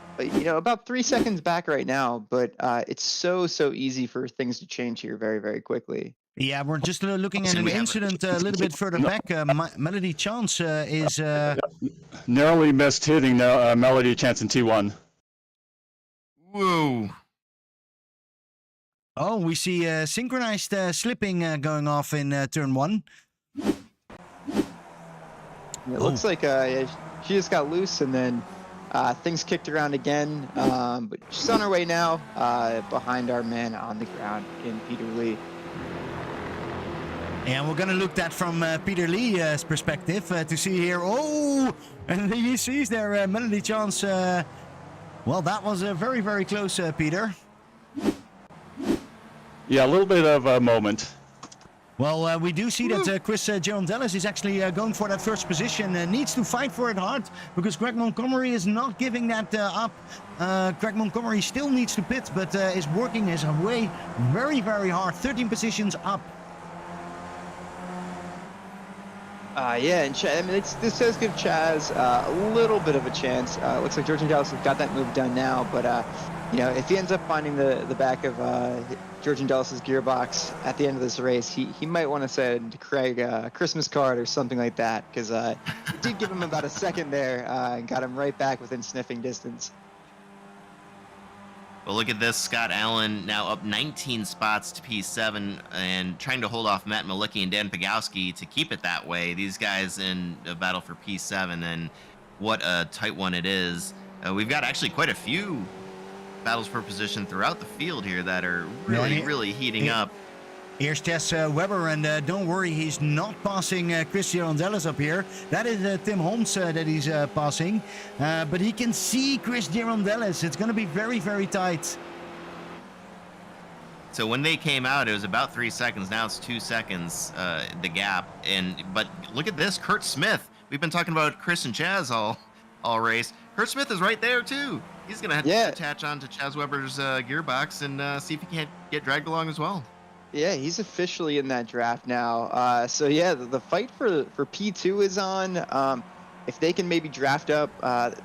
[SPEAKER 5] about 3 seconds back right now, but it's so easy for things to change here very, very quickly.
[SPEAKER 2] Yeah, we're just looking at an incident a little bit further back. Melody Chance is...
[SPEAKER 4] Narrowly missed hitting Melody Chance in T1.
[SPEAKER 1] Whoa.
[SPEAKER 2] Oh, we see synchronized slipping going off in turn 1.
[SPEAKER 5] It looks like she just got loose and then things kicked around again. But she's on her way now behind our man on the ground in Peter Lee.
[SPEAKER 2] And we're going to look at from Peter Lee's perspective to see here. Oh, and he sees there Melody Chance. Well, that was very, very close, Peter.
[SPEAKER 4] Yeah, a little bit of a moment.
[SPEAKER 2] Well, we do see that Chris Girondellis is actually going for that first position. Needs to fight for it hard because Greg Montgomery is not giving that up. Greg Montgomery still needs to pit, but is working his way very, very hard. 13 positions up.
[SPEAKER 5] Yeah, and this does give Chaz a little bit of a chance. Looks like George and Dallas has got that move done now, but if he ends up finding the back of George and Dallas's gearbox at the end of this race, he might want to send Craig a Christmas card or something like that, because it did give him about a second there and got him right back within sniffing distance.
[SPEAKER 1] Well, look at this. Scott Allen now up 19 spots to P7 and trying to hold off Matt Malicki and Dan Pagowski to keep it that way. These guys in a battle for P7, and what a tight one it is. We've got actually quite a few battles for position throughout the field here that are really heating up.
[SPEAKER 2] Here's Chaz Weber, and don't worry, he's not passing Chris Girondellis up here. That is Tim Holmes that he's passing. But he can see Chris Girondellis. It's going to be very, very tight.
[SPEAKER 1] So when they came out, it was about 3 seconds. Now it's 2 seconds, the gap. But look at this, Kurt Smith. We've been talking about Chris and Chaz all race. Kurt Smith is right there, too. He's going to have to attach on to Chaz Weber's gearbox and see if he can't get dragged along as well.
[SPEAKER 5] Yeah, he's officially in that draft now. So yeah, the fight for P2 is on. If they can maybe draft up,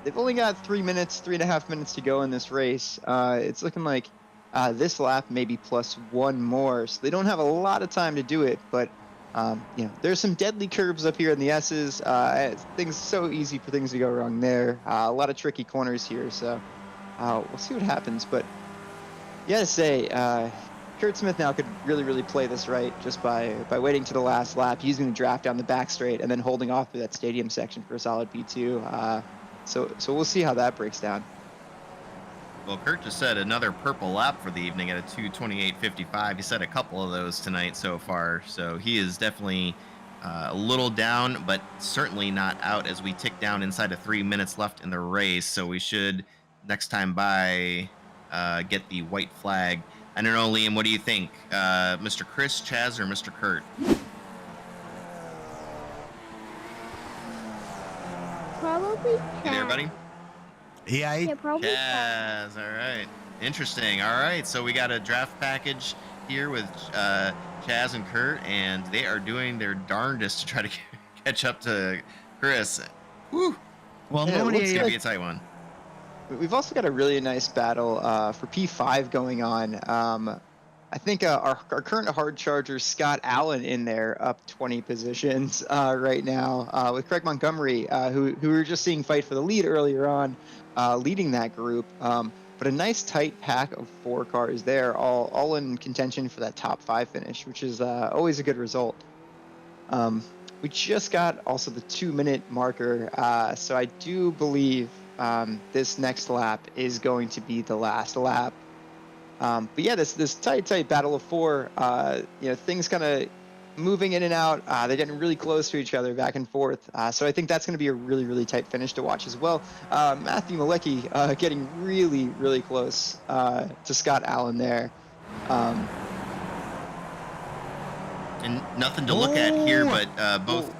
[SPEAKER 5] they've only got 3.5 minutes to go in this race. It's looking like this lap maybe plus one more, so they don't have a lot of time to do it. But there's some deadly curves up here in the S's. Things so easy for things to go wrong there. A lot of tricky corners here, so we'll see what happens. But you gotta say, Kurt Smith now could really play this right just by waiting to the last lap, using the draft down the back straight, and then holding off through that stadium section for a solid P2. So we'll see how that breaks down.
[SPEAKER 1] Well, Kurt just said another purple lap for the evening at a 2:28.55. He said a couple of those tonight so far, so he is definitely a little down, but certainly not out as we tick down inside of 3 minutes left in the race. So we should, next time by, get the white flag. I don't know, Liam, what do you think? Mr. Chris, Chaz, or Mr. Kurt?
[SPEAKER 3] Probably Chaz.
[SPEAKER 1] You there, buddy?
[SPEAKER 2] Yeah,
[SPEAKER 3] Probably Chaz.
[SPEAKER 1] Chaz, all right. Interesting. All right, so we got a draft package here with Chaz and Kurt, and they are doing their darndest to try to catch up to Chris. Whew.
[SPEAKER 2] Well,
[SPEAKER 5] Yeah, it
[SPEAKER 2] normally,
[SPEAKER 1] It's gonna be a tight one.
[SPEAKER 5] We've also got a really nice battle for P5 going on. I think our current hard charger, Scott Allen, in there, up 20 positions right now, with Craig Montgomery, who we were just seeing fight for the lead earlier on, leading that group. But a nice tight pack of 4 cars there, all in contention for that top 5 finish, which is always a good result. We just got also the 2-minute marker, so I do believe this next lap is going to be the last lap. But yeah, this tight battle of 4, things kind of moving in and out. They're getting really close to each other, back and forth. So I think that's going to be a really, really tight finish to watch as well. Matthew Mckenzie getting really, really close to Scott Allen there.
[SPEAKER 1] And nothing to look at here, but both.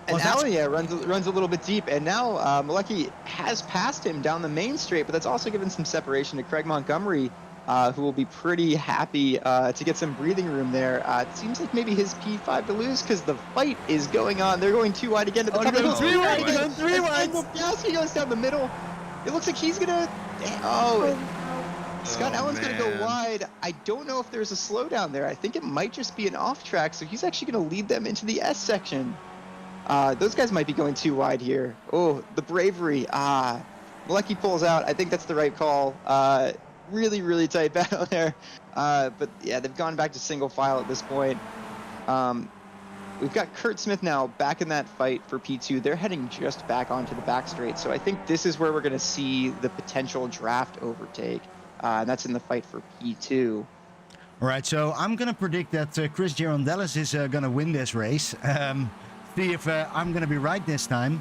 [SPEAKER 5] And
[SPEAKER 2] Well,
[SPEAKER 5] Allen, yeah, runs a little bit deep, and now Mckenzie has passed him down the main straight, but that's also given some separation to Craig Montgomery, who will be pretty happy to get some breathing room there. It seems like maybe his P5 to lose because the fight is going on. They're going 2 wide again at the top of the hill.
[SPEAKER 2] 3 wide again, 3 wide.
[SPEAKER 5] He goes down the middle. It looks like he's gonna. Scott Allen's going to go wide. I don't know if there's a slowdown there. I think it might just be an off track, so he's actually going to lead them into the S section. Those guys might be going 2 wide here. Oh, the bravery. Mckenzie pulls out. I think that's the right call. Really, really tight battle there. But yeah, they've gone back to single file at this point. We've got Kurt Smith now back in that fight for P2. They're heading just back onto the back straight. So I think this is where we're going to see the potential draft overtake. And that's in the fight for P2.
[SPEAKER 2] All right, so I'm going to predict that Chris Girondellis is going to win this race. See if I'm going to be right this time.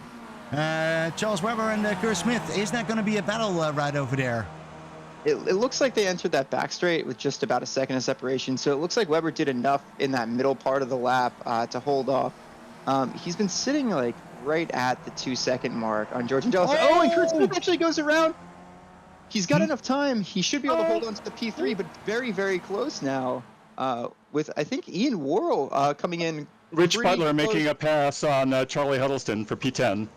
[SPEAKER 2] Charles Webber and Kurt Smith, is that going to be a battle right over there?
[SPEAKER 5] It looks like they entered that back straight with just about a second of separation. So it looks like Webber did enough in that middle part of the lap to hold off. He's been sitting like right at the 2-second mark on George and Dallas. Oh, and Kurt Smith actually goes around. He's got enough time. He should be able to hold on to the P3, but very, very close now. With, I think, Ian Worrell coming in.
[SPEAKER 4] Rich Butler
[SPEAKER 5] close.
[SPEAKER 4] making a pass on Charlie Huddleston for P10.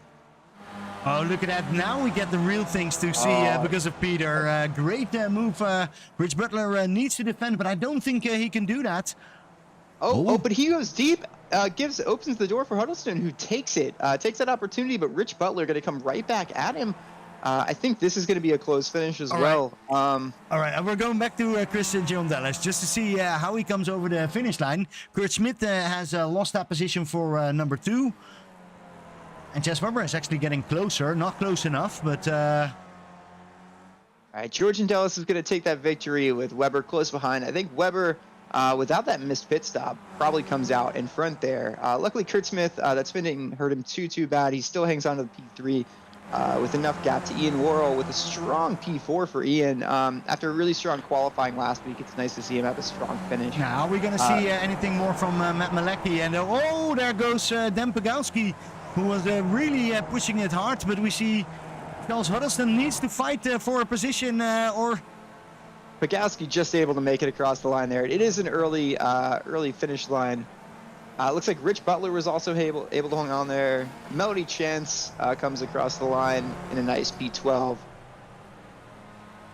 [SPEAKER 2] Oh, look at that. Now we get the real things to see because of Peter. Great move. Rich Butler needs to defend, but I don't think he can do that.
[SPEAKER 5] Oh, but he goes deep. Opens the door for Huddleston, who takes that opportunity, but Rich Butler going to come right back at him. I think this is going to be a close finish as well.
[SPEAKER 2] All right, we're going back to Chris Girondellis just to see how he comes over the finish line. Kurt Smith has lost that position for number 2. And Jess Webber is actually getting closer. Not close enough, but...
[SPEAKER 5] All right, George and Dallas is going to take that victory with Webber close behind. I think Webber, without that missed pit stop, probably comes out in front there. Luckily, Kurt Smith, that spin didn't hurt him too bad. He still hangs on to the P3. With enough gap to Ian Worrell with a strong P4 for Ian. After a really strong qualifying last week, it's nice to see him have a strong finish.
[SPEAKER 2] Now, are we going to see anything more from Matt Mckenzie? And there goes Dan Pagowski, who was really pushing it hard. But we see Charles Huddleston needs to fight for a position or...
[SPEAKER 5] Pagowski just able to make it across the line there. It is an early finish line. Looks like Rich Butler was also able to hang on there. Melody Chance comes across the line in a nice P12.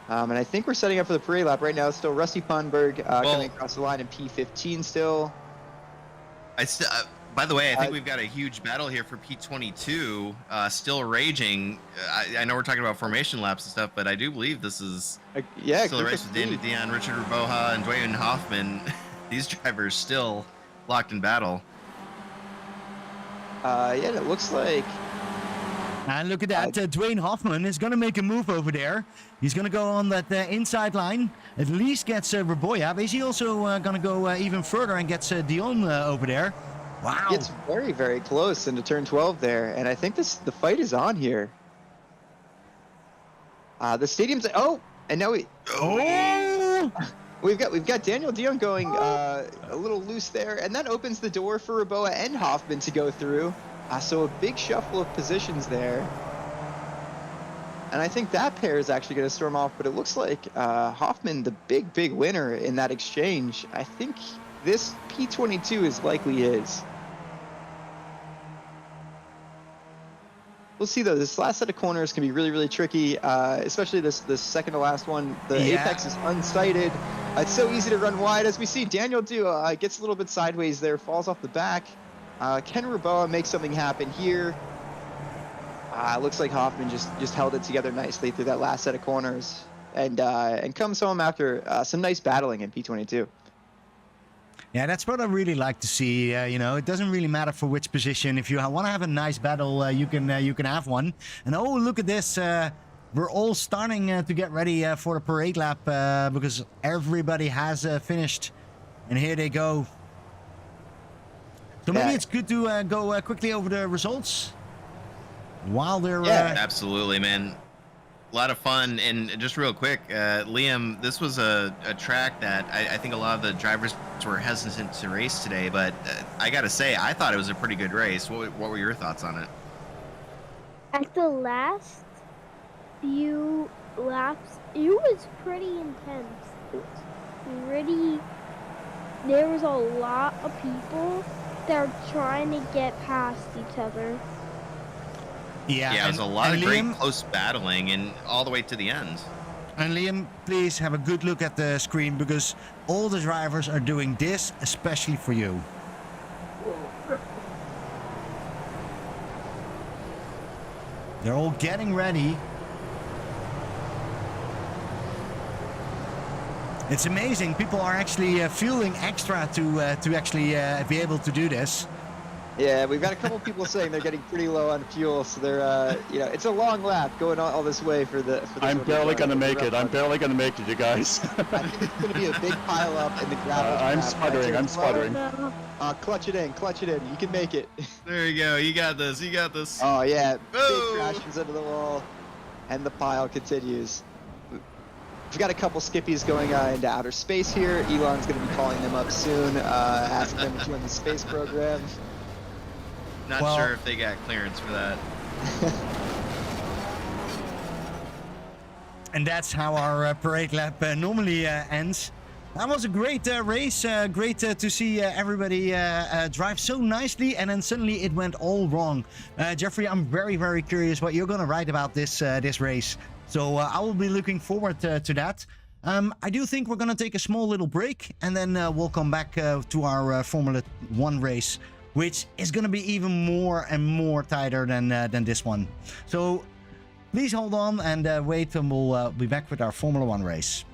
[SPEAKER 5] And I think we're setting up for the parade lap right now. It's still Rusty Pundberg coming across the line in P15 still.
[SPEAKER 1] By the way, I think we've got a huge battle here for P22 still raging. I know we're talking about formation laps and stuff, but I do believe this is still a race with Danny Dion, Richard Raboha, and Dwayne Hoffman. These drivers still locked in battle.
[SPEAKER 5] Yeah, it looks like.
[SPEAKER 2] And look at that, Dwayne Hoffman is going to make a move over there. He's going to go on that inside line, at least gets Raboya. Is he also going to go even further and gets Dion over there? Wow.
[SPEAKER 5] It's very, very close into turn 12 there, and I think the fight is on here. The stadium's and now we've got Daniel Dion going a little loose there, and that opens the door for Raboa and Hoffman to go through. So a big shuffle of positions there. And I think this the fight is on here. The stadium's oh, and now we got Daniel Dion going a little loose there, and that opens the door for Raboa and Hoffman to go through. So a big shuffle of positions there. And I think this the fight is on here. The stadium's oh, and now we got Daniel Dion going a little loose there, and that opens the door for Raboa and Hoffman to go through. So a big shuffle of positions there. And I think that pair is actually going to storm off, but it looks like Hoffman, the big winner in that exchange. I think this P22 is likely his. We'll see though. This last set of corners can be really tricky, especially this second to last one. The apex is unsighted. It's so easy to run wide, as we see Daniel do. Gets a little bit sideways there, falls off the back. Can Robelo make something happen here? Looks like Hoffman just held it together nicely through that last set of corners, and comes home after some nice battling in P22.
[SPEAKER 2] Yeah, that's what I really like to see. It doesn't really matter for which position. If you want to have a nice battle, you can have one. And oh, look at this. We're all starting to get ready for the parade lap because everybody has finished. And here they go. So maybe it's good to go quickly over the results while they're...
[SPEAKER 1] Absolutely, man. A lot of fun. And just real quick, Liam, this was a track that I think a lot of the drivers were hesitant to race today, but I got to say, I thought it was a pretty good race. What were your thoughts on it?
[SPEAKER 3] At the last few laps, it was pretty intense. There was a lot of people that are trying to get past each other.
[SPEAKER 1] Yeah, it was a lot of great close battling and all the way to the end.
[SPEAKER 2] And Liam, please have a good look at the screen because all the drivers are doing this especially for you. They're all getting ready. It's amazing. People are actually fueling extra to actually be able to do this.
[SPEAKER 5] Yeah, we've got a couple people saying they're getting pretty low on fuel, so they're, it's a long lap going all this way for the.
[SPEAKER 4] I'm barely gonna make it. I'm barely gonna make it, you guys.
[SPEAKER 5] I think it's gonna be a big pile up in the gravel.
[SPEAKER 4] I'm sputtering. I'm sputtering.
[SPEAKER 5] Clutch it in. You can make it.
[SPEAKER 1] There you go. You got this. You got this.
[SPEAKER 5] Oh yeah, big
[SPEAKER 1] Boom.
[SPEAKER 5] crashes into the wall, and the pile continues. We've got a couple skippies going into outer space here. Elon's gonna be calling them up soon, asking them to join the space program.
[SPEAKER 1] Not sure if they got clearance for that.
[SPEAKER 2] And that's how our parade lap normally ends. That was a great race. Great to see everybody drive so nicely, and then suddenly it went all wrong. Jeffrey, I'm very curious what you're going to write about this race. So I will be looking forward to that. I do think we're going to take a small little break, and then we'll come back to our Formula 1 race, which is going to be even more and more tighter than this one. So please hold on and wait, and we'll be back with our Formula 1 race.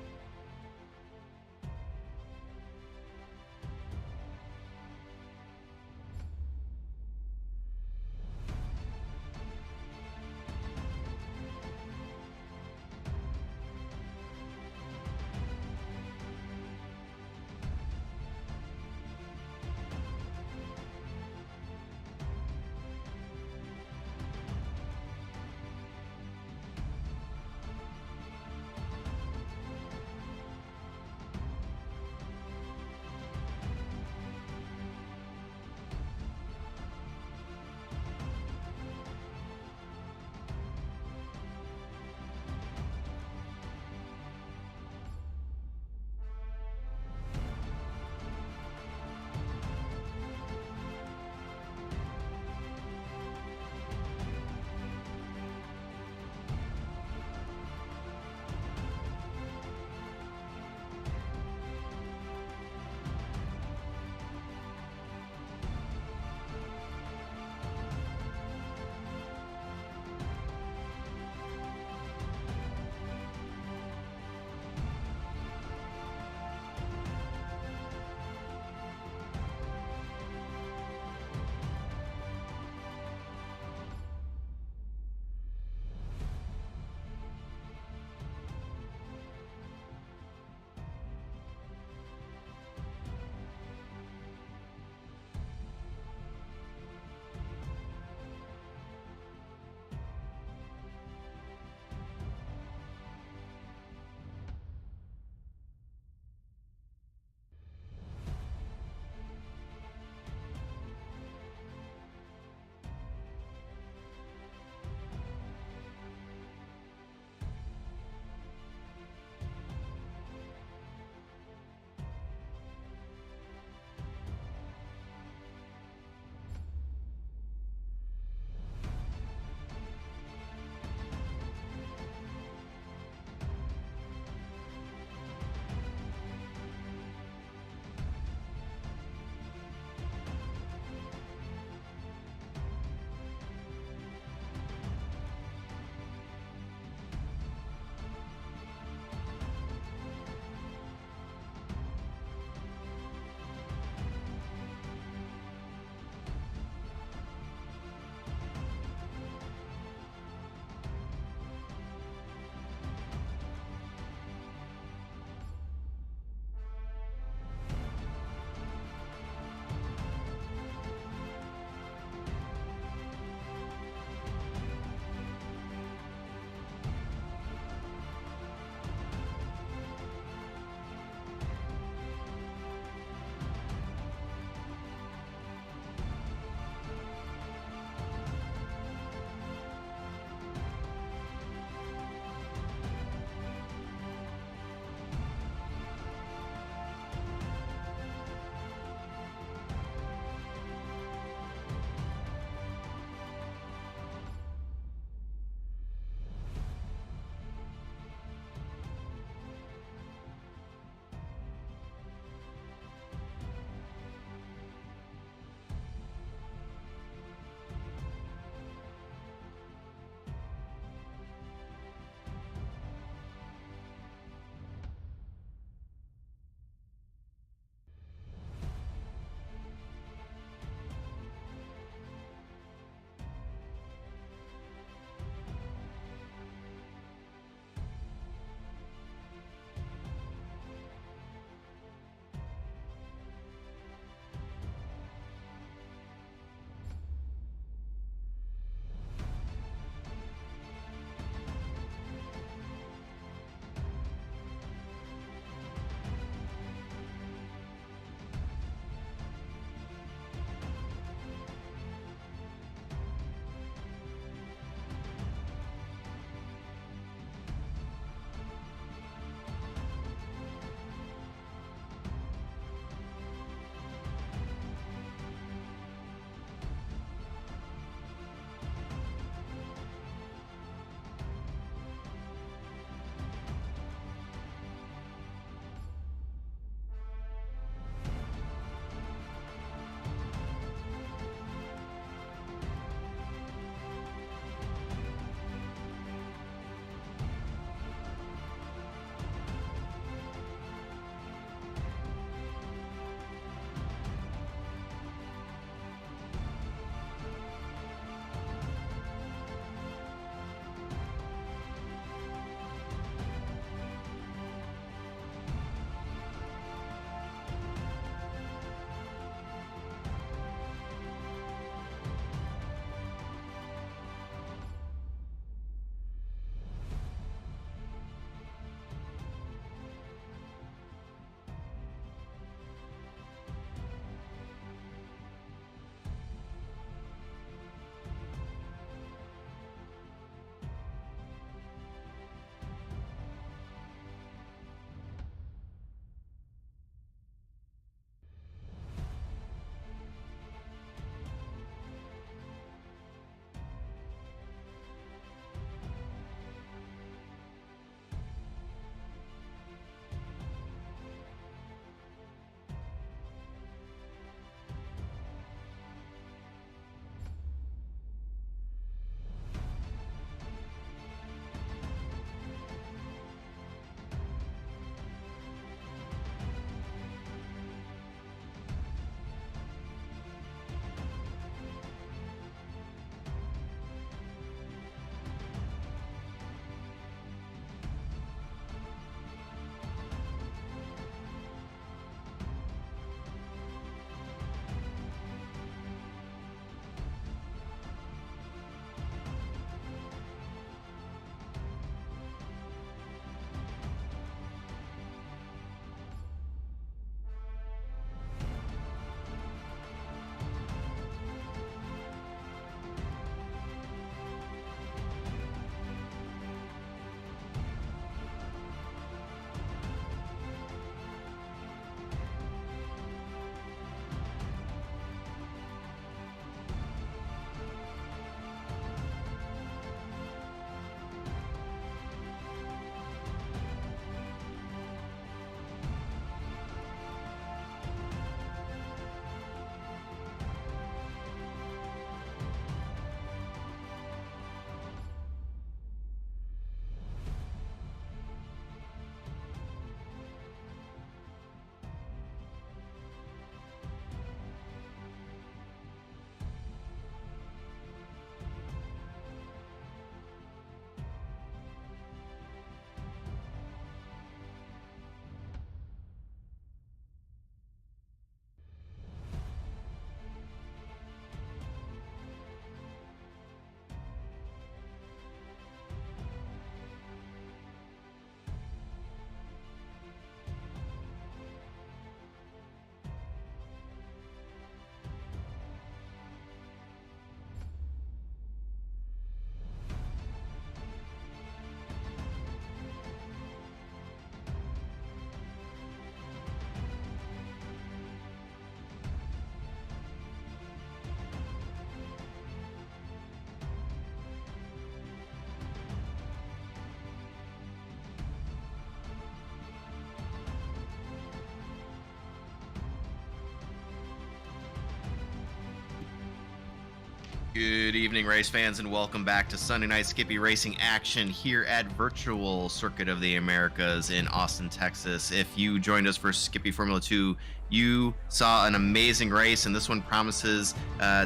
[SPEAKER 1] Good evening, race fans, and welcome back to Sunday Night Skippy Racing action here at Virtual Circuit of the Americas in Austin, Texas. If you joined us for Skippy Formula 2, you saw an amazing race, and this one promises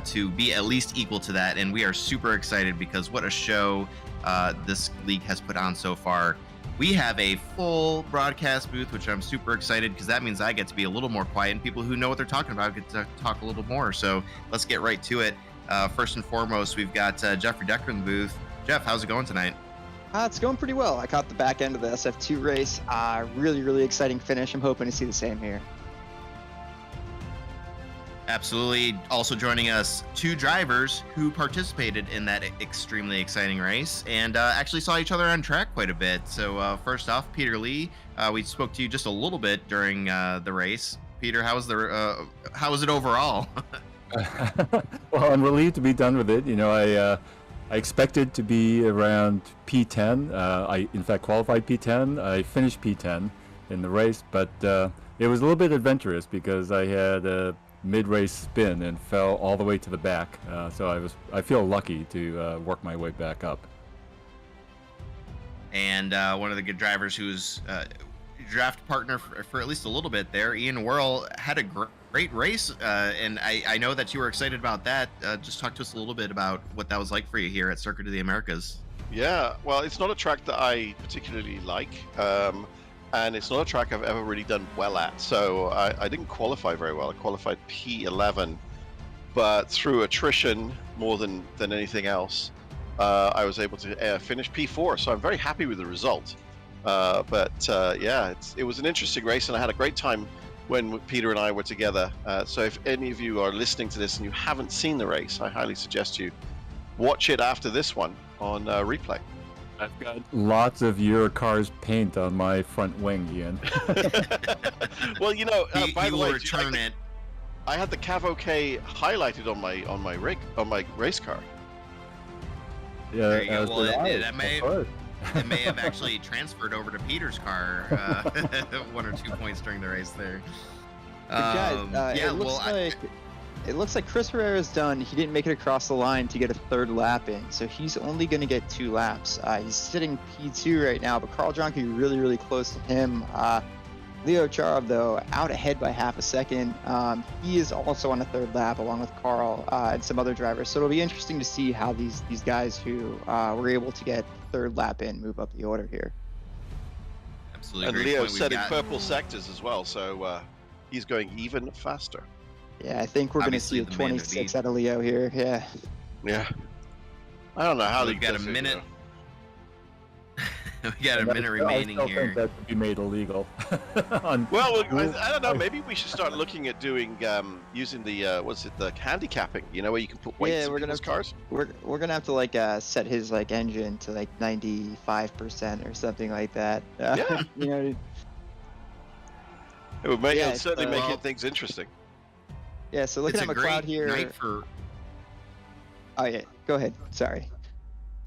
[SPEAKER 1] to be at least equal to that, and we are super excited because what a show this league has put on so far. We have a full broadcast booth, which I'm super excited because that means I get to be a little more quiet, and people who know what they're talking about get to talk a little more. So let's get right to it. First and foremost, we've got Jeffrey Decker in the booth. Jeff, how's it going tonight?
[SPEAKER 5] It's going pretty well. I caught the back end of the SF2 race. Really exciting finish. I'm hoping to see the same here.
[SPEAKER 1] Absolutely. Also joining us, two drivers who participated in that extremely exciting race and actually saw each other on track quite a bit. So first off, Peter Lee, we spoke to you just a little bit during the race. Peter, how was it overall?
[SPEAKER 4] Well, I'm relieved to be done with it. You know, I expected to be around P10. I, in fact, qualified P10. I finished P10 in the race, but it was a little bit adventurous because I had a mid-race spin and fell all the way to the back. So I feel lucky to work my way back up.
[SPEAKER 1] And one of the good drivers who's draft partner for at least a little bit there, Ian Worrell, had a great race, and I know that you were excited about that. Just talk to us a little bit about what that was like for you here at Circuit of the Americas.
[SPEAKER 6] Yeah, well, it's not a track that I particularly like, and it's not a track I've ever really done well at. So I didn't qualify very well. I qualified P11, but through attrition more than anything else, I was able to finish P4. So I'm very happy with the result. Yeah, it was an interesting race, and I had a great time when Peter and I were together. So if any of you are listening to this and you haven't seen the race, I highly suggest you watch it after this one on replay.
[SPEAKER 4] I've got lots of your car's paint on my front wing, Ian.
[SPEAKER 6] Well, you know, by
[SPEAKER 1] you
[SPEAKER 6] the
[SPEAKER 1] will
[SPEAKER 6] way,
[SPEAKER 1] return it.
[SPEAKER 6] I had the Cav K highlighted on my race car.
[SPEAKER 4] Yeah,
[SPEAKER 1] There you go.
[SPEAKER 4] as
[SPEAKER 1] Well,
[SPEAKER 4] did I,
[SPEAKER 1] that may
[SPEAKER 4] of course.
[SPEAKER 1] it may have actually transferred over to Peter's car 1 or 2 points during the race there.
[SPEAKER 5] Guys, it looks like Chris Herrera's done. He didn't make it across the line to get a third lap in, so he's only going to get 2 laps. He's sitting P2 right now, but Carl Jonke really close to him. Leo Charov, though, out ahead by half a second. He is also on a third lap along with Carl and some other drivers, so it'll be interesting to see how these guys who were able to get third lap in move up the order here.
[SPEAKER 1] Absolutely.
[SPEAKER 6] And
[SPEAKER 1] great
[SPEAKER 6] Leo's
[SPEAKER 1] point. We've
[SPEAKER 6] setting
[SPEAKER 1] got-
[SPEAKER 6] purple sectors as well, so he's going even faster.
[SPEAKER 5] Yeah, I think we're going to see
[SPEAKER 1] Obviously
[SPEAKER 5] a
[SPEAKER 1] the man to
[SPEAKER 5] 26
[SPEAKER 1] beat.
[SPEAKER 5] out of Leo here. Yeah.
[SPEAKER 6] Yeah. I don't know how
[SPEAKER 1] We've
[SPEAKER 6] they
[SPEAKER 1] got a
[SPEAKER 6] does it,
[SPEAKER 1] minute.
[SPEAKER 6] though.
[SPEAKER 1] We got a minute remaining
[SPEAKER 4] I still
[SPEAKER 1] here.
[SPEAKER 4] think that could be made illegal.
[SPEAKER 6] Well, I don't know. Maybe we should start looking at doing using the the handicapping. You know, where you can put weights in people's cars.
[SPEAKER 5] We're gonna have to like set his like engine to like 95% or something like that.
[SPEAKER 6] Yeah.
[SPEAKER 5] You know.
[SPEAKER 6] It would make
[SPEAKER 5] Yeah,
[SPEAKER 6] it'll certainly
[SPEAKER 1] well-
[SPEAKER 6] make things interesting.
[SPEAKER 5] Yeah. So looking
[SPEAKER 1] It's
[SPEAKER 5] at
[SPEAKER 1] a great
[SPEAKER 5] McLeod here.
[SPEAKER 1] night for.
[SPEAKER 5] Oh yeah. Go ahead. Sorry.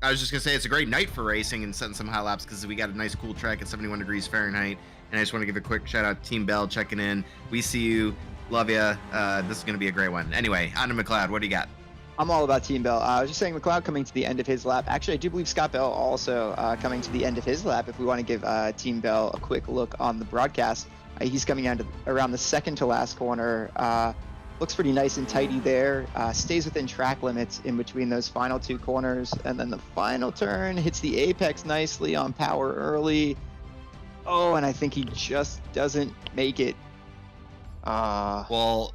[SPEAKER 1] I was just gonna say it's a great night for racing and setting some high laps because we got a nice cool track at 71 degrees Fahrenheit. And I just want to give a quick shout out to Team Bell checking in. We see you, love ya. This is gonna be a great one. Anyway, on to McLeod. What do you got?
[SPEAKER 5] I'm all about Team Bell. I was just saying McLeod coming to the end of his lap. Actually, I do believe Scott Bell also coming to the end of his lap. If we want to give Team Bell a quick look on the broadcast, he's coming out around the second to last corner. Looks pretty nice and tidy there. Stays within track limits in between those final 2 corners. And then the final turn hits the apex nicely on power early. Oh, and I think he just doesn't make it.
[SPEAKER 1] Well,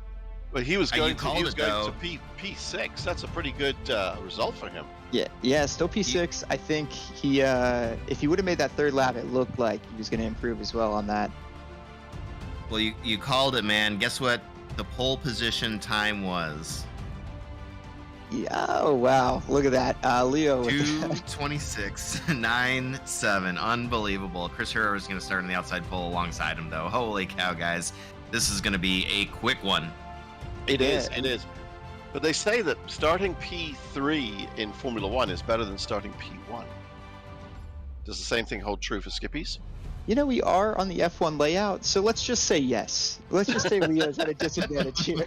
[SPEAKER 6] But he was
[SPEAKER 1] You
[SPEAKER 6] going
[SPEAKER 1] called it,
[SPEAKER 6] to P6. That's a pretty good result for him.
[SPEAKER 5] Yeah, still P6. I think he, if he would have made that third lap, it looked like he was going to improve as well on that.
[SPEAKER 1] well, you called it, man. Guess what? The pole position time was
[SPEAKER 5] Yeah, oh wow, look at that. Leo with
[SPEAKER 1] 2:26.97. Unbelievable. Chris Herrera is going to start on the outside pole alongside him, though. Holy cow, guys! This is going to be a quick one.
[SPEAKER 6] It is.
[SPEAKER 5] Yeah.
[SPEAKER 6] It is. But they say that starting P3 in Formula 1 is better than starting P1. Does the same thing hold true for Skippies?
[SPEAKER 5] You know, we are on the F1 layout, so let's just say yes. Let's just say Leo's at a disadvantage here.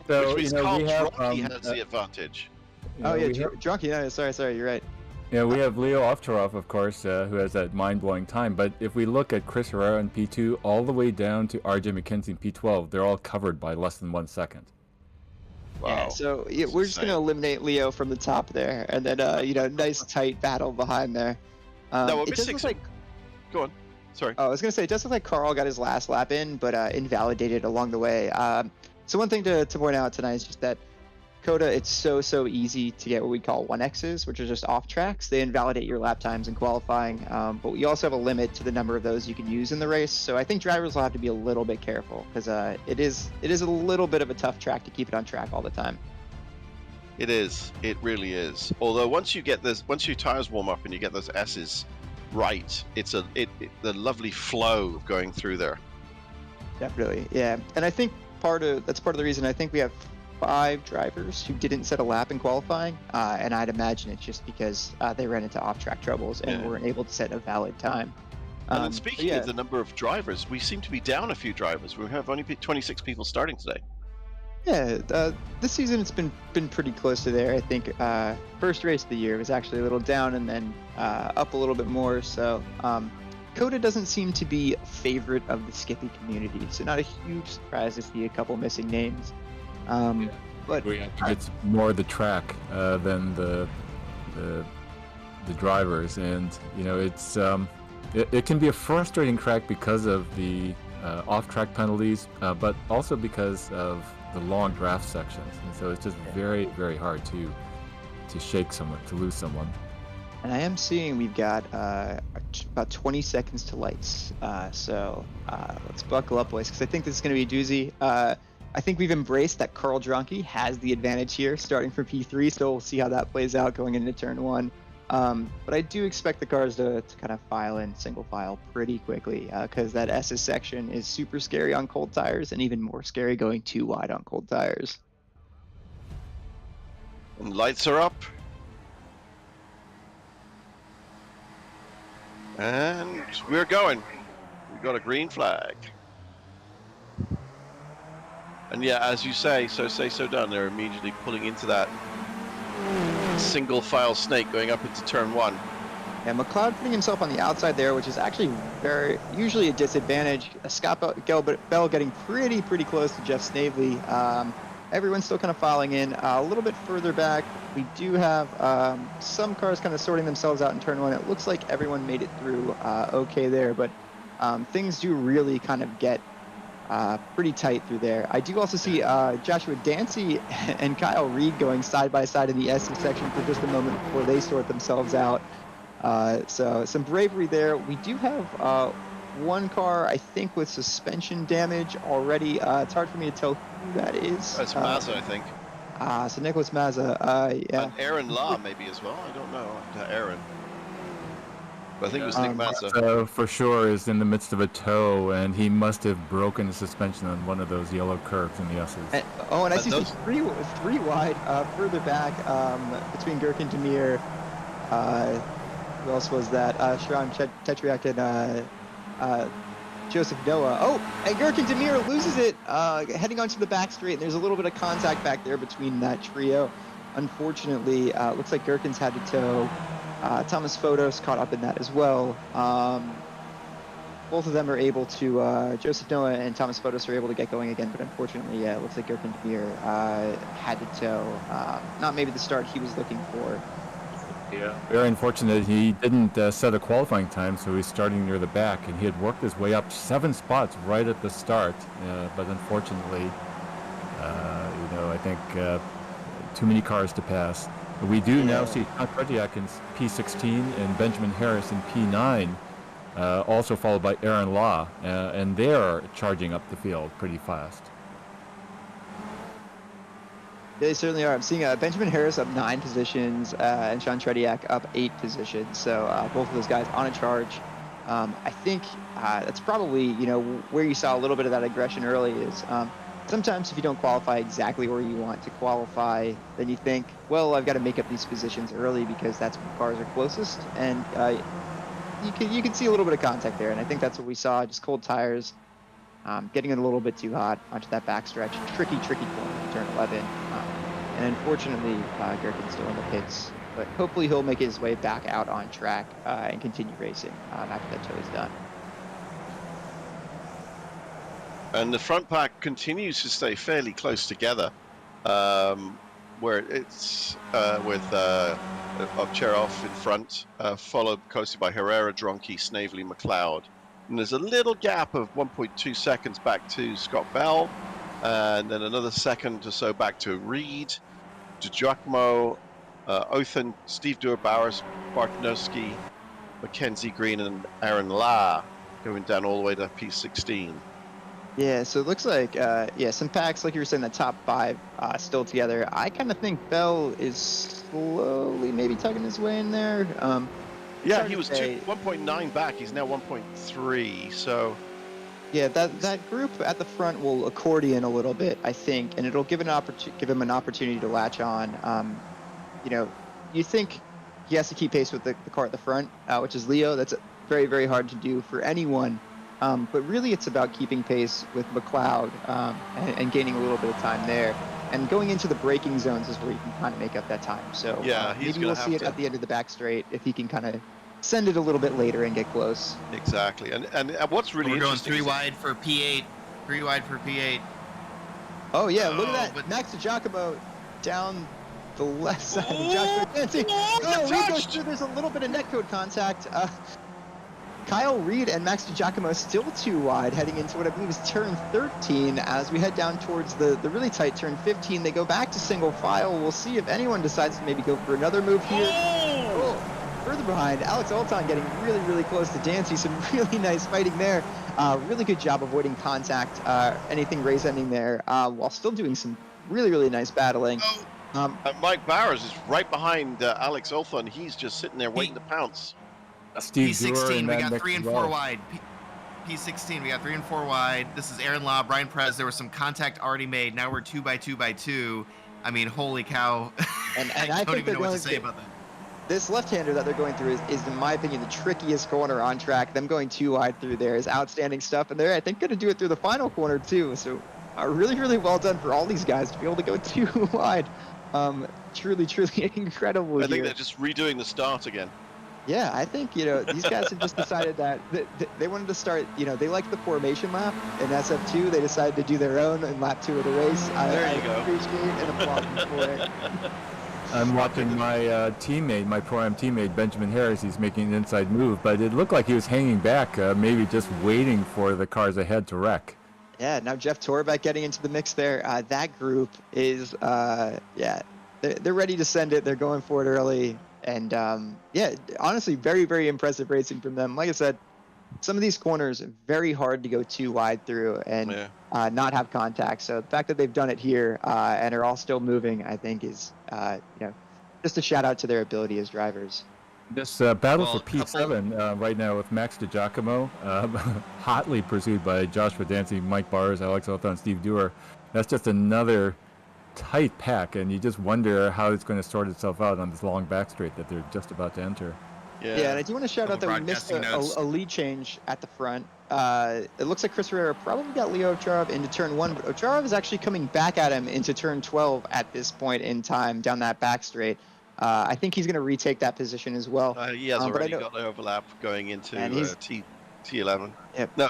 [SPEAKER 4] So,
[SPEAKER 6] Which means
[SPEAKER 4] you know,
[SPEAKER 6] Carl
[SPEAKER 4] we have,
[SPEAKER 6] Trotty has the advantage.
[SPEAKER 5] Oh yeah,
[SPEAKER 4] we have-
[SPEAKER 5] Drunky. No, sorry, you're right.
[SPEAKER 4] Yeah, we have Leo Ovcharov, of course, who has that mind-blowing time. But if we look at Chris Herrera in P2 all the way down to RJ Mckenzie in P12, they're all covered by less than 1 second.
[SPEAKER 6] Wow.
[SPEAKER 5] Yeah, so
[SPEAKER 6] That's
[SPEAKER 5] we're just gonna
[SPEAKER 6] insane.
[SPEAKER 5] eliminate Leo from the top there, and then nice tight battle behind there.
[SPEAKER 6] No, we're
[SPEAKER 5] It does
[SPEAKER 6] missing
[SPEAKER 5] look like
[SPEAKER 6] Go on. Sorry.
[SPEAKER 5] I was gonna say it does look like Carl got his last lap in, but invalidated along the way. So one thing to point out tonight is just that Coda, it's so easy to get what we call 1Xs, which are just off tracks. They invalidate your lap times in qualifying, but we also have a limit to the number of those you can use in the race. So I think drivers will have to be a little bit careful because it is a little bit of a tough track to keep it on track all the time.
[SPEAKER 6] It is. It really is. Although once your tires warm up and you get those S's right, it's the lovely flow of going through there.
[SPEAKER 5] Definitely, yeah. And I think that's part of the reason I think we have 5 drivers who didn't set a lap in qualifying, and I'd imagine it's just because they ran into off-track troubles and weren't able to set a valid time.
[SPEAKER 6] And then speaking of the number of drivers, we seem to be down a few drivers. We have only 26 people starting today.
[SPEAKER 5] Yeah, this season it's been pretty close to there. I think first race of the year was actually a little down and then up a little bit more. So Coda doesn't seem to be a favorite of the Skippy community, so not a huge surprise to see a couple missing names. But
[SPEAKER 4] It's more the track than the drivers, and it's it can be a frustrating track because of the off-track penalties, but also because of the long draft sections, and so it's just very, very hard to shake someone, to lose someone.
[SPEAKER 5] And I am seeing we've got about 20 seconds to lights, so let's buckle up, boys, because I think this is going to be a doozy. I think we've embraced that Carl Drunky has the advantage here, starting from P3, so we'll see how that plays out going into turn 1. But I do expect the cars to kind of file in single file pretty quickly, because that SS section is super scary on cold tires, and even more scary going too wide on cold tires.
[SPEAKER 6] And lights are up. And we're going. We've got a green flag. And yeah, as you say, so done. They're immediately pulling into that single file snake going up into turn 1.
[SPEAKER 5] Yeah, McLeod putting himself on the outside there, which is actually usually a disadvantage. Scott Bell getting pretty close to Jeff Snavely. Everyone's still kind of filing in. A little bit further back, we do have some cars kind of sorting themselves out in turn 1. It looks like everyone made it through okay there, but things do really kind of get pretty tight through there. I do also see Joshua Dancy and Kyle Reed going side by side in the S section for just a moment before they sort themselves out. So some bravery there. We do have one car, I think, with suspension damage already. It's hard for me to tell who that is.
[SPEAKER 6] That's Mazza, I think.
[SPEAKER 5] So Nicholas Mazza, yeah.
[SPEAKER 6] And Aaron Law maybe as well. I don't know. Aaron. But I think it was Nick Mazza.
[SPEAKER 4] So for sure is in the midst of a tow, and he must have broken the suspension on one of those yellow curves in the S's.
[SPEAKER 5] And I see some three wide further back between Gherkin Demir. Who else was that? Shram Tetriak and Joseph Noah. Oh, and Gherkin Demir loses it heading onto the back straight. And there's a little bit of contact back there between that trio. Unfortunately, looks like Gherkin's had to tow. Thomas Fotos caught up in that as well. Both of them are able to, Joseph Noah and Thomas Fotos are able to get going again, but unfortunately, it looks like Gherkin Demir had to tow. Not maybe the start he was looking for.
[SPEAKER 4] Yeah. Very unfortunate. He didn't set a qualifying time, so he's starting near the back, and he had worked his way up 7 spots right at the start. But unfortunately, I think too many cars to pass. We do now see John Tretiak in P16 and Benjamin Harris in P9, also followed by Aaron Law, and they're charging up the field pretty fast.
[SPEAKER 5] They certainly are. I'm seeing Benjamin Harris up 9 positions and Sean Tretiak up 8 positions. So both of those guys on a charge. I think that's probably, where you saw a little bit of that aggression early is sometimes if you don't qualify exactly where you want to qualify, then you think, well, I've got to make up these positions early because that's when cars are closest. And you can see a little bit of contact there. And I think that's what we saw, just cold tires, getting it a little bit too hot onto that backstretch. Tricky corner in turn 11. And unfortunately, Gherkin's still in the pits. But hopefully he'll make his way back out on track and continue racing after that tow is done.
[SPEAKER 6] And the front pack continues to stay fairly close together, where it's with Ovcharov in front, followed closely by Herrera, Dronky, Snavely, McLeod. And there's a little gap of 1.2 seconds back to Scott Bell, and then another second or so back to Reed, to Giacomo, Othan, Steve Bowers, Bartnowski, Mckenzie, Green, and Aaron La, going down all the way to P16.
[SPEAKER 5] Yeah, so it looks like, some packs, like you were saying, the top 5 still together. I kind of think Bell is slowly maybe tugging his way in there.
[SPEAKER 6] Yeah, he was 1.9 back. He's now 1.3, so...
[SPEAKER 5] Yeah, that group at the front will accordion a little bit, I think, and it'll give him an opportunity to latch on. You think he has to keep pace with the car at the front, which is Leo. That's very, very hard to do for anyone. But really, it's about keeping pace with McLeod and gaining a little bit of time there. And going into the braking zones is where you can kind of make up that time. So
[SPEAKER 6] yeah,
[SPEAKER 5] maybe we'll see it at the end of the back straight if he can kind of send it a little bit later and get close.
[SPEAKER 6] Exactly. And what's really interesting...
[SPEAKER 1] We're going 3 wide for P8. 3 wide for P8.
[SPEAKER 5] Oh, yeah, look at that. But... Max Giacomo down the left side. Joshua Dancy. Reed goes through. There's a little bit of netcode contact. Kyle Reed and Max Giacomo still too wide, heading into what I believe is turn 13. As we head down towards the really tight turn 15, they go back to single file. We'll see if anyone decides to maybe go for another move here. Further behind, Alex Alton getting really, really close to Dancy. Some really nice fighting there. Really good job avoiding contact, anything race ending there, while still doing some really, really nice battling.
[SPEAKER 6] Mike Bowers is right behind Alex Alton. He's just sitting there waiting to pounce.
[SPEAKER 1] P16, we got 3 and 4 wide. P16, we got 3 and 4 wide. This is Aaron Law, Brian Perez. There was some contact already made. Now we're 2 by 2 by 2. I mean, holy cow.
[SPEAKER 5] And
[SPEAKER 1] I don't even know what to say about that.
[SPEAKER 5] This left-hander that they're going through is, in my opinion, the trickiest corner on track. Them going 2 wide through there is outstanding stuff. And they're, I think, going to do it through the final corner, too. So really, really well done for all these guys to be able to go 2 wide. Truly, truly incredible
[SPEAKER 6] I think they're just redoing the start again.
[SPEAKER 5] Yeah, I think, these guys have just decided that they wanted to start, they liked the formation lap in SF2. They decided to do their own in lap 2 of the race.
[SPEAKER 6] There you go.
[SPEAKER 5] Appreciate and applaud them for it.
[SPEAKER 4] I'm watching my my Pro-Am teammate, Benjamin Harris. He's making an inside move, but it looked like he was hanging back, maybe just waiting for the cars ahead to wreck.
[SPEAKER 5] Yeah, now Jeff Torbeck getting into the mix there. That group is, they're ready to send it. They're going for it early. And, honestly, very, very impressive racing from them. Like I said, some of these corners are very hard to go 2 wide through and not have contact. So the fact that they've done it here and are all still moving, I think is, just a shout out to their ability as drivers.
[SPEAKER 4] This battle for P7 right now with Max DiGiacomo, hotly pursued by Joshua Dancy, Mike Bars, Alex Alton, Steve Dewar. That's just another tight pack, and you just wonder how it's going to sort itself out on this long back straight that they're just about to enter.
[SPEAKER 5] Yeah, and I do want to shout out that we missed a lead change at the front. It looks like Chris Herrera probably got Leo Ovcharov into turn 1, but Ovcharov is actually coming back at him into turn 12 at this point in time down that back straight. I think he's going to retake that position as well.
[SPEAKER 6] He has already got the overlap going into T11.
[SPEAKER 5] Yep.
[SPEAKER 6] No.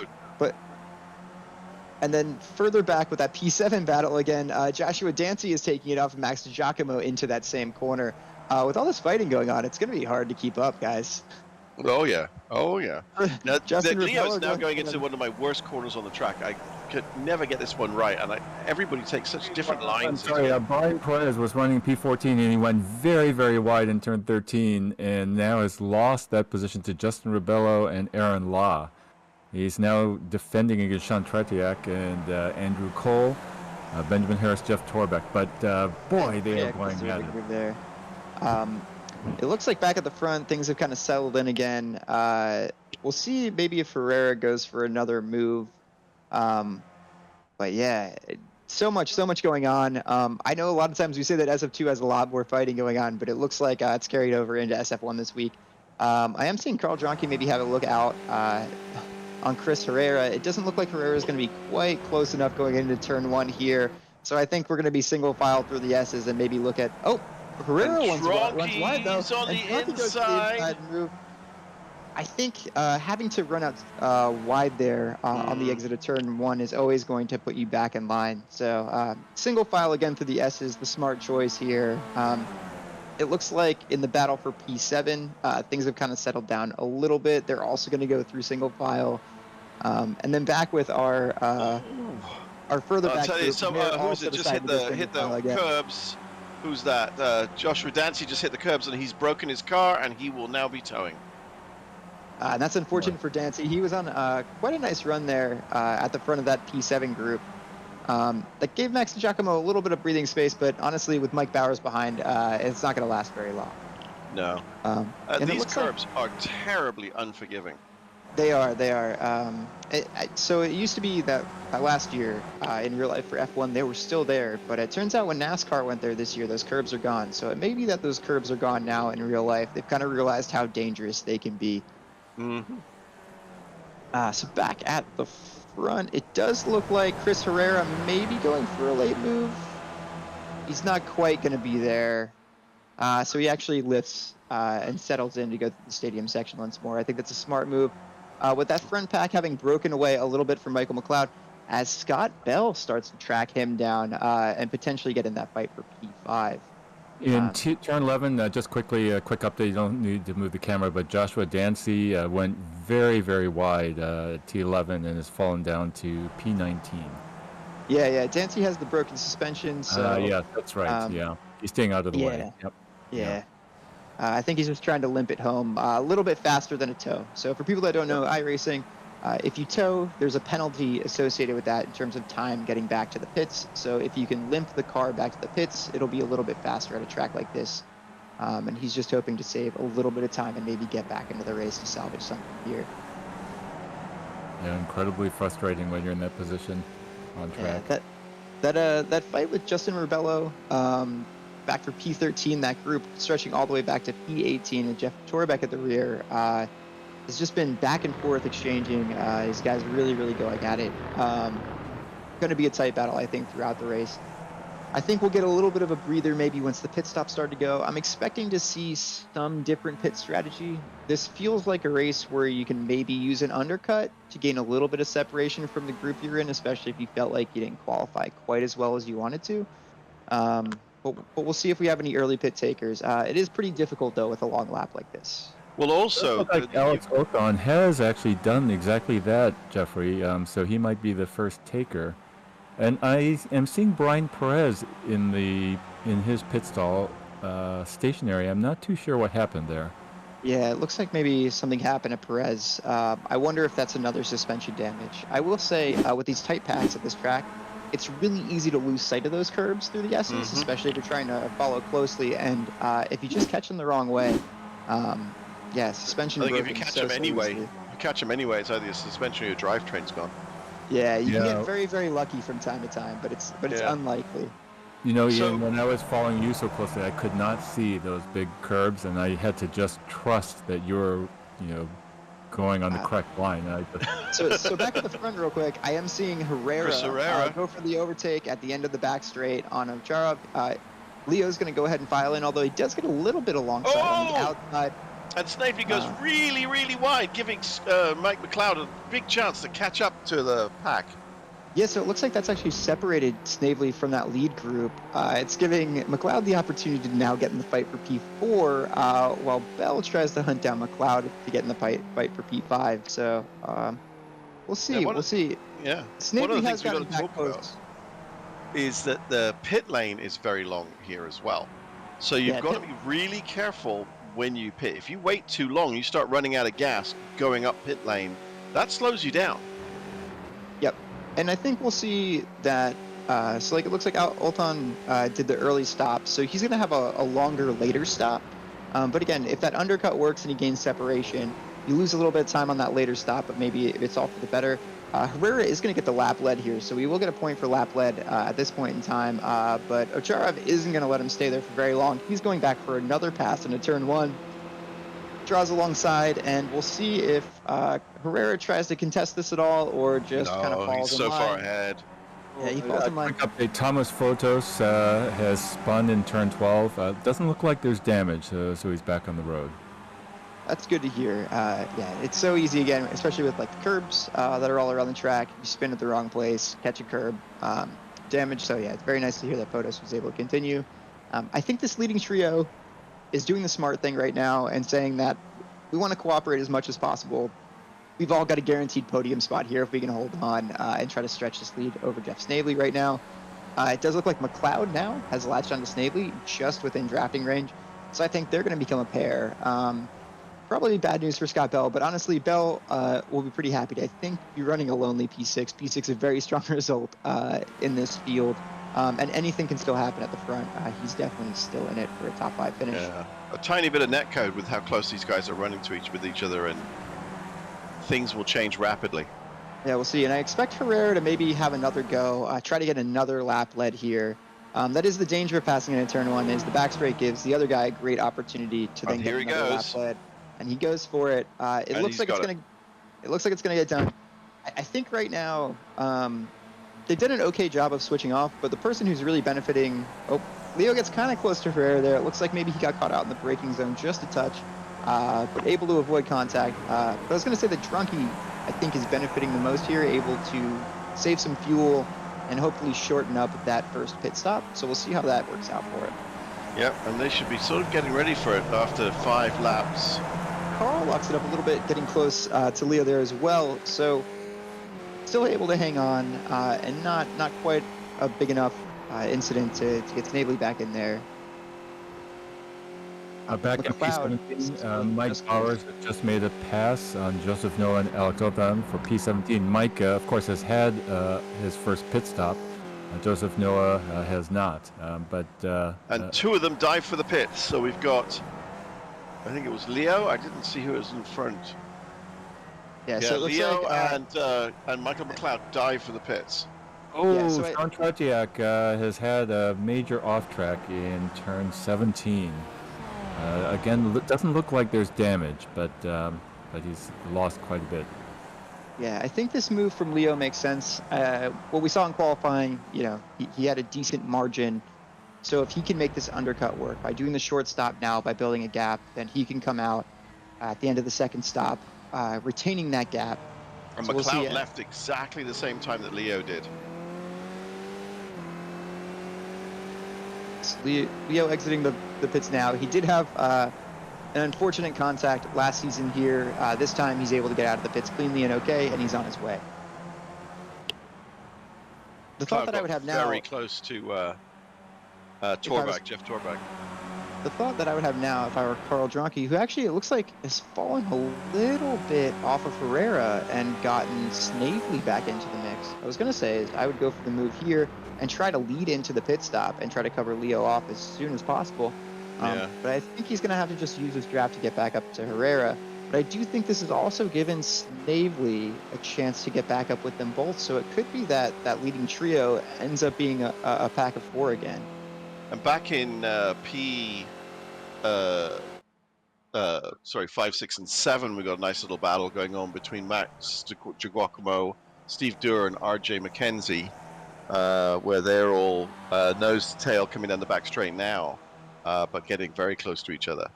[SPEAKER 5] And then further back with that P7 battle again, Joshua Dancy is taking it off of Max DiGiacomo into that same corner. With all this fighting going on, it's going to be hard to keep up, guys.
[SPEAKER 6] Oh, yeah. Now, Leo's now
[SPEAKER 5] Robelo
[SPEAKER 6] going into one of my worst corners on the track. I could never get this one right, and everybody takes such different lines.
[SPEAKER 4] I'm sorry, Brian Perez was running P14, and he went very, very wide in turn 13, and now has lost that position to Justin Robelo and Aaron Law. He's now defending against Sean Tretiak and Andrew Cole, Benjamin Harris, Jeff Torbeck. But boy, they are going at it.
[SPEAKER 5] There. It looks like back at the front, things have kind of settled in again. We'll see maybe if Herrera goes for another move. But yeah, so much going on. I know a lot of times we say that SF2 has a lot more fighting going on, but it looks like it's carried over into SF1 this week. I am seeing Carl Dronke maybe have a look out on Chris Herrera. It doesn't look like Herrera is going to be quite close enough going into turn 1 here. So I think we're going to be single file through the S's and maybe look at, oh, Herrera
[SPEAKER 6] And
[SPEAKER 5] runs wide though.
[SPEAKER 6] Tronky's on
[SPEAKER 5] And
[SPEAKER 6] the
[SPEAKER 5] Tronky goes to the inside move. I think having to run out wide there on the exit of turn 1 is always going to put you back in line. So single file again through the S's, the smart choice here. It looks like in the battle for P7, things have kind of settled down a little bit. They're also going to go through single file. And then back with our further back
[SPEAKER 6] I'll tell you,
[SPEAKER 5] group,
[SPEAKER 6] some,
[SPEAKER 5] Herrera
[SPEAKER 6] who's
[SPEAKER 5] also
[SPEAKER 6] it? Just
[SPEAKER 5] decided to go
[SPEAKER 6] hit
[SPEAKER 5] single file
[SPEAKER 6] the
[SPEAKER 5] again.
[SPEAKER 6] curbs. Who's that? Joshua Dancy just hit the curbs and he's broken his car and he will now be towing.
[SPEAKER 5] And that's unfortunate for Dancy. He was on quite a nice run there at the front of that P7 group. That gave Max Giacomo a little bit of breathing space, but honestly, with Mike Bowers behind, it's not going to last very long.
[SPEAKER 6] No.
[SPEAKER 5] And
[SPEAKER 6] These curbs are terribly unforgiving.
[SPEAKER 5] They are. So it used to be that last year in real life for F1, they were still there. But it turns out when NASCAR went there this year, those curbs are gone. So it may be that those curbs are gone now in real life. They've kind of realized how dangerous they can be. So back at the front, it does look like Chris Herrera may be going for a late move. He's not quite going to be there. So he actually lifts and settles in to go through the stadium section once more. I think that's a smart move. With that front pack having broken away a little bit from Michael McLeod, as Scott Bell starts to track him down and potentially get in that fight for P5.
[SPEAKER 4] In turn 11, just quickly, a quick update. You don't need to move the camera, but Joshua Dancy went very, very wide T11 and has fallen down to P19.
[SPEAKER 5] Yeah. Dancy has the broken suspension. So,
[SPEAKER 4] yeah, that's right. Yeah, he's staying out of the way. Yep.
[SPEAKER 5] Yeah. I think he's just trying to limp it home a little bit faster than a tow. So for people that don't know iRacing, if you tow, there's a penalty associated with that in terms of time getting back to the pits. So if you can limp the car back to the pits, it'll be a little bit faster at a track like this. And he's just hoping to save a little bit of time and maybe get back into the race to salvage something here.
[SPEAKER 4] Yeah, incredibly frustrating when you're in that position on track.
[SPEAKER 5] Yeah, that fight with Justin Robelo, back for P13, that group stretching all the way back to P18, and Jeff Torbeck at the rear, has just been back and forth exchanging. These guys really, really going at it. Going to be a tight battle, I think, throughout the race. I think we'll get a little bit of a breather maybe once the pit stops start to go. I'm expecting to see some different pit strategy. This feels like a race where you can maybe use an undercut to gain a little bit of separation from the group you're in, especially if you felt like you didn't qualify quite as well as you wanted to. But we'll see if we have any early pit takers. It is pretty difficult, though, with a long lap like this.
[SPEAKER 6] Well, also,
[SPEAKER 4] like Alex Ocon has actually done exactly that, Jeffrey. So he might be the first taker. And I am seeing Brian Perez in his pit stall stationary. I'm not too sure what happened there.
[SPEAKER 5] Yeah, it looks like maybe something happened to Perez. I wonder if that's another suspension damage. I will say, with these tight packs at this track, it's really easy to lose sight of those curbs through the S's, especially if you're trying to follow closely. And if you just catch them the wrong way, suspension.
[SPEAKER 6] I think if you catch them anyway, it's either your suspension or your drivetrain's gone.
[SPEAKER 5] Yeah, you can get very, very lucky from time to time, but it's unlikely.
[SPEAKER 4] You know, Ian, when I was following you so closely, I could not see those big curbs, and I had to just trust that you were, going on the correct line.
[SPEAKER 5] So back at the front real quick, I am seeing Herrera go for the overtake at the end of the back straight on Ovcharov. Leo's going to go ahead and file in, although he does get a little bit alongside on the outside.
[SPEAKER 6] And Snavely goes really, really wide, giving Mike McLeod a big chance to catch up to the pack.
[SPEAKER 5] Yeah, so it looks like that's actually separated Snavely from that lead group. It's giving McLeod the opportunity to now get in the fight for P4, while Bell tries to hunt down McLeod to get in the fight for P5. So we'll see. We'll see.
[SPEAKER 6] Yeah.
[SPEAKER 5] Snavely
[SPEAKER 6] one of the
[SPEAKER 5] has
[SPEAKER 6] things we've
[SPEAKER 5] gotten
[SPEAKER 6] got to
[SPEAKER 5] back
[SPEAKER 6] talk about is that the pit lane is very long here as well. So you've got to be really careful when you pit. If you wait too long, you start running out of gas going up pit lane. That slows you down.
[SPEAKER 5] Yep. And I think we'll see that, it looks like Olton did the early stop, so he's going to have a longer later stop. But again, if that undercut works and he gains separation, you lose a little bit of time on that later stop, but maybe it's all for the better. Herrera is going to get the lap lead here, so we will get a point for lap lead at this point in time. But Ovcharov isn't going to let him stay there for very long. He's going back for another pass into turn 1. Draws alongside, and we'll see if Herrera tries to contest this at all or just kind of falls
[SPEAKER 6] he's
[SPEAKER 5] in
[SPEAKER 6] so
[SPEAKER 5] line.
[SPEAKER 6] far ahead.
[SPEAKER 5] Yeah, he falls in line.
[SPEAKER 4] Quick update, Thomas Photos has spun in turn 12. Doesn't look like there's damage, so he's back on the road.
[SPEAKER 5] That's good to hear. Yeah, it's so easy again, especially with like the curbs that are all around the track. You spin at the wrong place, catch a curb, damage. So yeah, it's very nice to hear that Photos was able to continue. I think this leading trio is doing the smart thing right now and saying that we want to cooperate as much as possible. We've all got a guaranteed podium spot here if we can hold on and try to stretch this lead over Jeff Snavely right now. It does look like McLeod now has latched onto Snavely just within drafting range. So I think they're going to become a pair. Probably bad news for Scott Bell, but honestly, Bell will be pretty happy to, I think, be running a lonely P6. P6 a very strong result in this field, and anything can still happen at the front. He's definitely still in it for a top 5 finish.
[SPEAKER 6] Yeah, a tiny bit of netcode with how close these guys are running with each other, and things will change rapidly.
[SPEAKER 5] Yeah, we'll see. And I expect Herrera to maybe have another go, try to get another lap led here. That is the danger of passing in turn 1, is the back straight gives the other guy a great opportunity to then get another lap led. And he goes for it. It looks like it's gonna get done. I think right now they've done an okay job of switching off, but the person who's really benefiting. Oh, Leo gets kind of close to Herrera there. It looks like maybe he got caught out in the braking zone just a touch, but able to avoid contact. But I was gonna say that Drunky, I think, is benefiting the most here, able to save some fuel and hopefully shorten up that first pit stop. So we'll see how that works out for it.
[SPEAKER 6] Yep, and they should be sort of getting ready for it after 5 laps.
[SPEAKER 5] Carl locks it up a little bit, getting close to Leo there as well. So still able to hang on, and not quite a big enough incident to get Snavely back in there.
[SPEAKER 4] Back in P17, Mike Powers just made a pass on Joseph Noah and Alex Otan for P17. Mike, of course, has had his first pit stop. Joseph Noah has not,
[SPEAKER 6] and 2 of them dive for the pits. So we've got, I think it was Leo. I didn't see who was in front.
[SPEAKER 5] Yeah, so it looks
[SPEAKER 6] Leo
[SPEAKER 5] like,
[SPEAKER 6] and Michael McLeod dive for the pits.
[SPEAKER 4] Oh,
[SPEAKER 5] Yeah, so
[SPEAKER 4] Sean Tretiak has had a major off track in turn 17. Again, doesn't look like there's damage, but he's lost quite a bit.
[SPEAKER 5] yeah, I think this move from Leo makes sense. What we saw in qualifying, he had a decent margin. So if he can make this undercut work by doing the short stop now, by building a gap, then he can come out at the end of the second stop, retaining that gap.
[SPEAKER 6] And
[SPEAKER 5] So
[SPEAKER 6] McLeod left exactly the same time that Leo did.
[SPEAKER 5] Leo exiting the pits now. He did have an unfortunate contact last season here. This time he's able to get out of the pits cleanly and okay, and he's on his way. The thought that I would have now,
[SPEAKER 6] very close to Jeff Torbach.
[SPEAKER 5] The thought that I would have now if I were Carl Dronke, who actually it looks like has fallen a little bit off of Herrera and gotten Snavely back into the mix. I was gonna say is I would go for the move here and try to lead into the pit stop and try to cover Leo off as soon as possible. But I think he's gonna have to just use his draft to get back up to Herrera. But I do think this has also given Snavely a chance to get back up with them both. So it could be that that leading trio ends up being a pack of 4 again.
[SPEAKER 6] And back in 5, 6, and 7, we got a nice little battle going on between Max Giacomo, Steve Durr, and RJ Mckenzie, where they're all nose to tail coming down the back straight now, but getting very close to each other.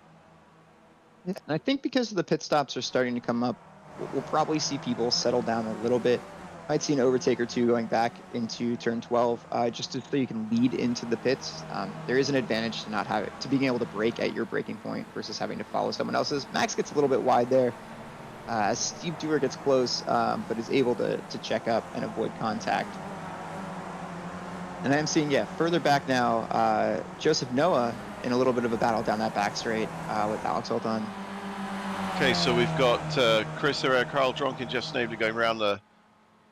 [SPEAKER 5] Yeah, and I think because the pit stops are starting to come up, we'll probably see people settle down a little bit. Might see an overtake or 2 going back into turn 12, just so you can lead into the pits. There is an advantage to not have it, to being able to brake at your braking point versus having to follow someone else's. Max gets a little bit wide there as Steve Dewar gets close, but is able to check up and avoid contact. And I'm seeing, further back now, Joseph Noah in a little bit of a battle down that back straight with Alex Olton.
[SPEAKER 6] Okay, so we've got Chris Herrera, Carl Dronke, and Jeff Snavely going around the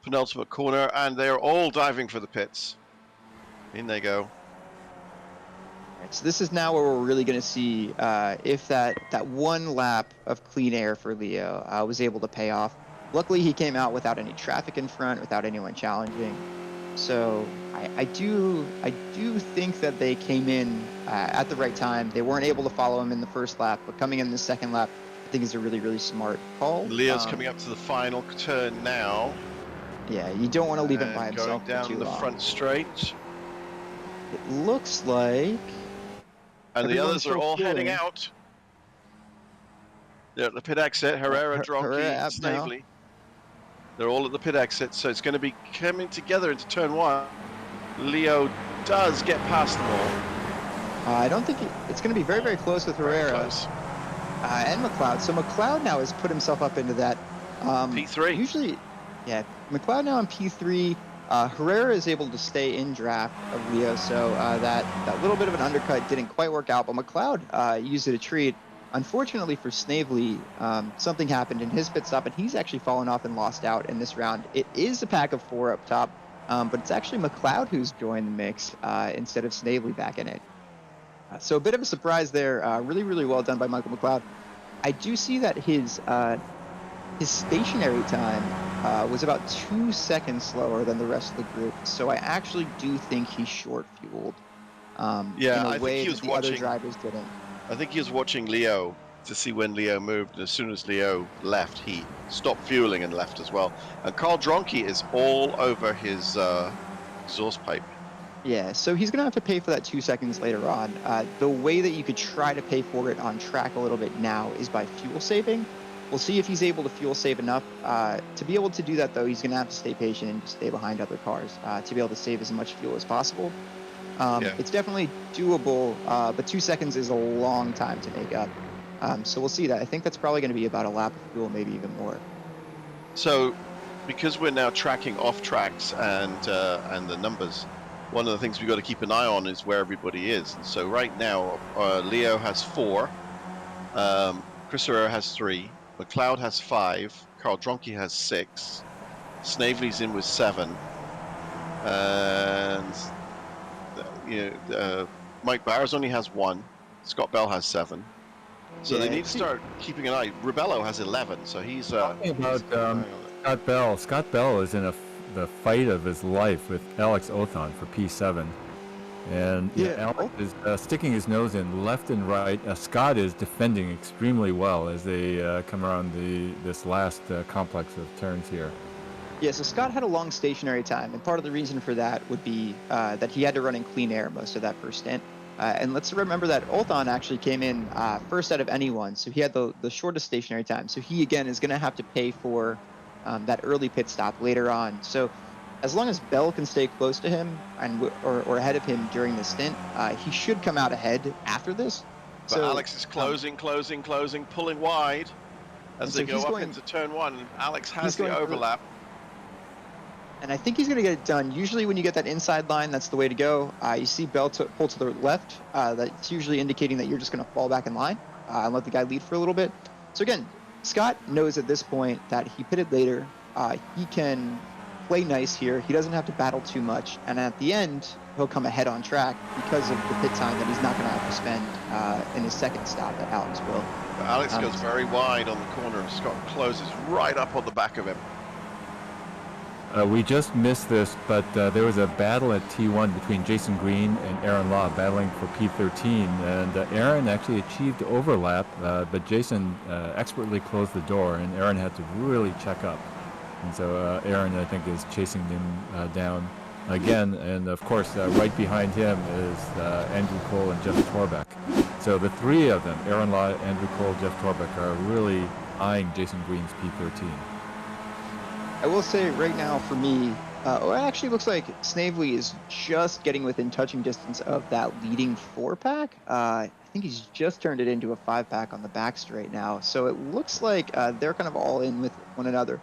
[SPEAKER 6] penultimate corner, and they're all diving for the pits. In they go.
[SPEAKER 5] Right, so this is now where we're really going to see if that one lap of clean air for Leo was able to pay off. Luckily, he came out without any traffic in front, without anyone challenging. So I do think that they came in at the right time. They weren't able to follow him in the first lap, but coming in the second lap, I think is a really, really smart call.
[SPEAKER 6] Leo's coming up to the final turn now.
[SPEAKER 5] Yeah, you don't want to leave him by
[SPEAKER 6] And
[SPEAKER 5] himself
[SPEAKER 6] going
[SPEAKER 5] for
[SPEAKER 6] down
[SPEAKER 5] too
[SPEAKER 6] the
[SPEAKER 5] long.
[SPEAKER 6] front straight.
[SPEAKER 5] It looks like.
[SPEAKER 6] And the
[SPEAKER 5] Everyone's
[SPEAKER 6] others are
[SPEAKER 5] still
[SPEAKER 6] all heading
[SPEAKER 5] fueling.
[SPEAKER 6] out. They're at the pit exit. Herrera,
[SPEAKER 5] Herrera
[SPEAKER 6] Dronky,
[SPEAKER 5] up now.
[SPEAKER 6] Snavely. They're all at the pit exit, so it's going to be coming together into turn 1. Leo does get past them all.
[SPEAKER 5] I don't think it's going to be very, very close with
[SPEAKER 6] Very
[SPEAKER 5] Herrera
[SPEAKER 6] close.
[SPEAKER 5] and McLeod. So McLeod now has put himself up into that.
[SPEAKER 6] P3.
[SPEAKER 5] Usually, yeah, McLeod now on P3. Herrera is able to stay in draft of Leo, so that little bit of an undercut didn't quite work out, but McLeod used it a treat. Unfortunately for Snavely, something happened in his pit stop, and he's actually fallen off and lost out in this round. It is a pack of 4 up top, but it's actually McLeod who's joined the mix instead of Snavely back in it. So a bit of a surprise there. Really, really well done by Michael McLeod. I do see that his stationary time was about 2 seconds slower than the rest of the group. So I actually do think he's short fueled in a way that the other drivers didn't.
[SPEAKER 6] I think he was watching Leo to see when Leo moved, and as soon as Leo left, he stopped fueling and left as well. And Carl Dronky is all over his exhaust pipe.
[SPEAKER 5] Yeah, so he's going to have to pay for that 2 seconds later on. The way that you could try to pay for it on track a little bit now is by fuel saving. We'll see if he's able to fuel save enough. To be able to do that, though, he's going to have to stay patient and stay behind other cars to be able to save as much fuel as possible. It's definitely doable, but 2 seconds is a long time to make up. So we'll see that. I think that's probably going to be about a lap of fuel, maybe even more.
[SPEAKER 6] So, because we're now tracking off tracks and the numbers, one of the things we've got to keep an eye on is where everybody is. And so right now, Leo has 4, Chris Herrera has 3, McLeod has 5, Carl Dronky has 6, Snavely's in with 7, and Mike Bowers only has 1, Scott Bell has 7. So they need to start keeping an eye. Robelo has 11, so he's
[SPEAKER 7] talking about Scott Bell. Scott Bell is in the fight of his life with Alex Othon for P7, and Alex is sticking his nose in left and right. Scott is defending extremely well as they come around this last complex of turns here.
[SPEAKER 5] Yeah, so Scott had a long stationary time, and part of the reason for that would be that he had to run in clean air most of that first stint. And let's remember that Othon actually came in first out of anyone, so he had the shortest stationary time. So he, again, is going to have to pay for that early pit stop later on. So as long as Bell can stay close to him or ahead of him during the stint, he should come out ahead after this.
[SPEAKER 6] But so, Alex is closing, pulling wide as they go up into turn 1. Alex has the overlap.
[SPEAKER 5] And I think he's going to get it done. Usually when you get that inside line, that's the way to go. You see Bell pull to the left. That's usually indicating that you're just going to fall back in line and let the guy lead for a little bit. So again, Scott knows at this point that he pitted later. He can play nice here. He doesn't have to battle too much. And at the end, he'll come ahead on track because of the pit time that he's not going to have to spend in his second stop that Alex will.
[SPEAKER 6] But Alex goes very wide on the corner, and Scott closes right up on the back of him.
[SPEAKER 7] We just missed this, but there was a battle at T1 between Jason Green and Aaron Law battling for P13, and Aaron actually achieved overlap, but Jason expertly closed the door, and Aaron had to really check up. And so Aaron, I think, is chasing him down again, and of course, right behind him is Andrew Cole and Jeff Torbeck. So the 3 of them, Aaron Law, Andrew Cole, Jeff Torbeck, are really eyeing Jason Green's P13.
[SPEAKER 5] I will say right now for me, it actually looks like Snavely is just getting within touching distance of that leading 4-pack. I think he's just turned it into a 5-pack on the back straight now. So it looks like they're kind of all in with one another.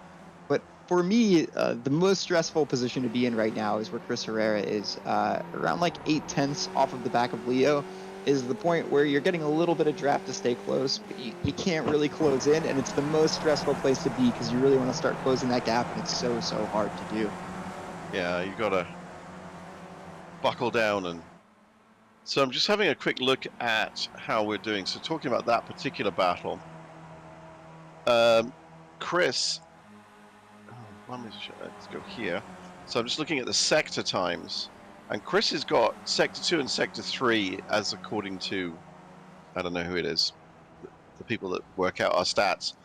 [SPEAKER 5] But for me, the most stressful position to be in right now is where Chris Herrera is, around like 8/10 off of the back of Leo. Is the point where you're getting a little bit of draft to stay close, but you can't really close in, and it's the most stressful place to be because you really want to start closing that gap, and it's so hard to do.
[SPEAKER 6] Yeah, you gotta buckle down. And so I'm just having a quick look at how we're doing. So talking about that particular battle, Chris, let's go here. So I'm just looking at the sector times. And Chris has got Sector 2 and Sector 3 as according to, I don't know who it is, the people that work out our stats.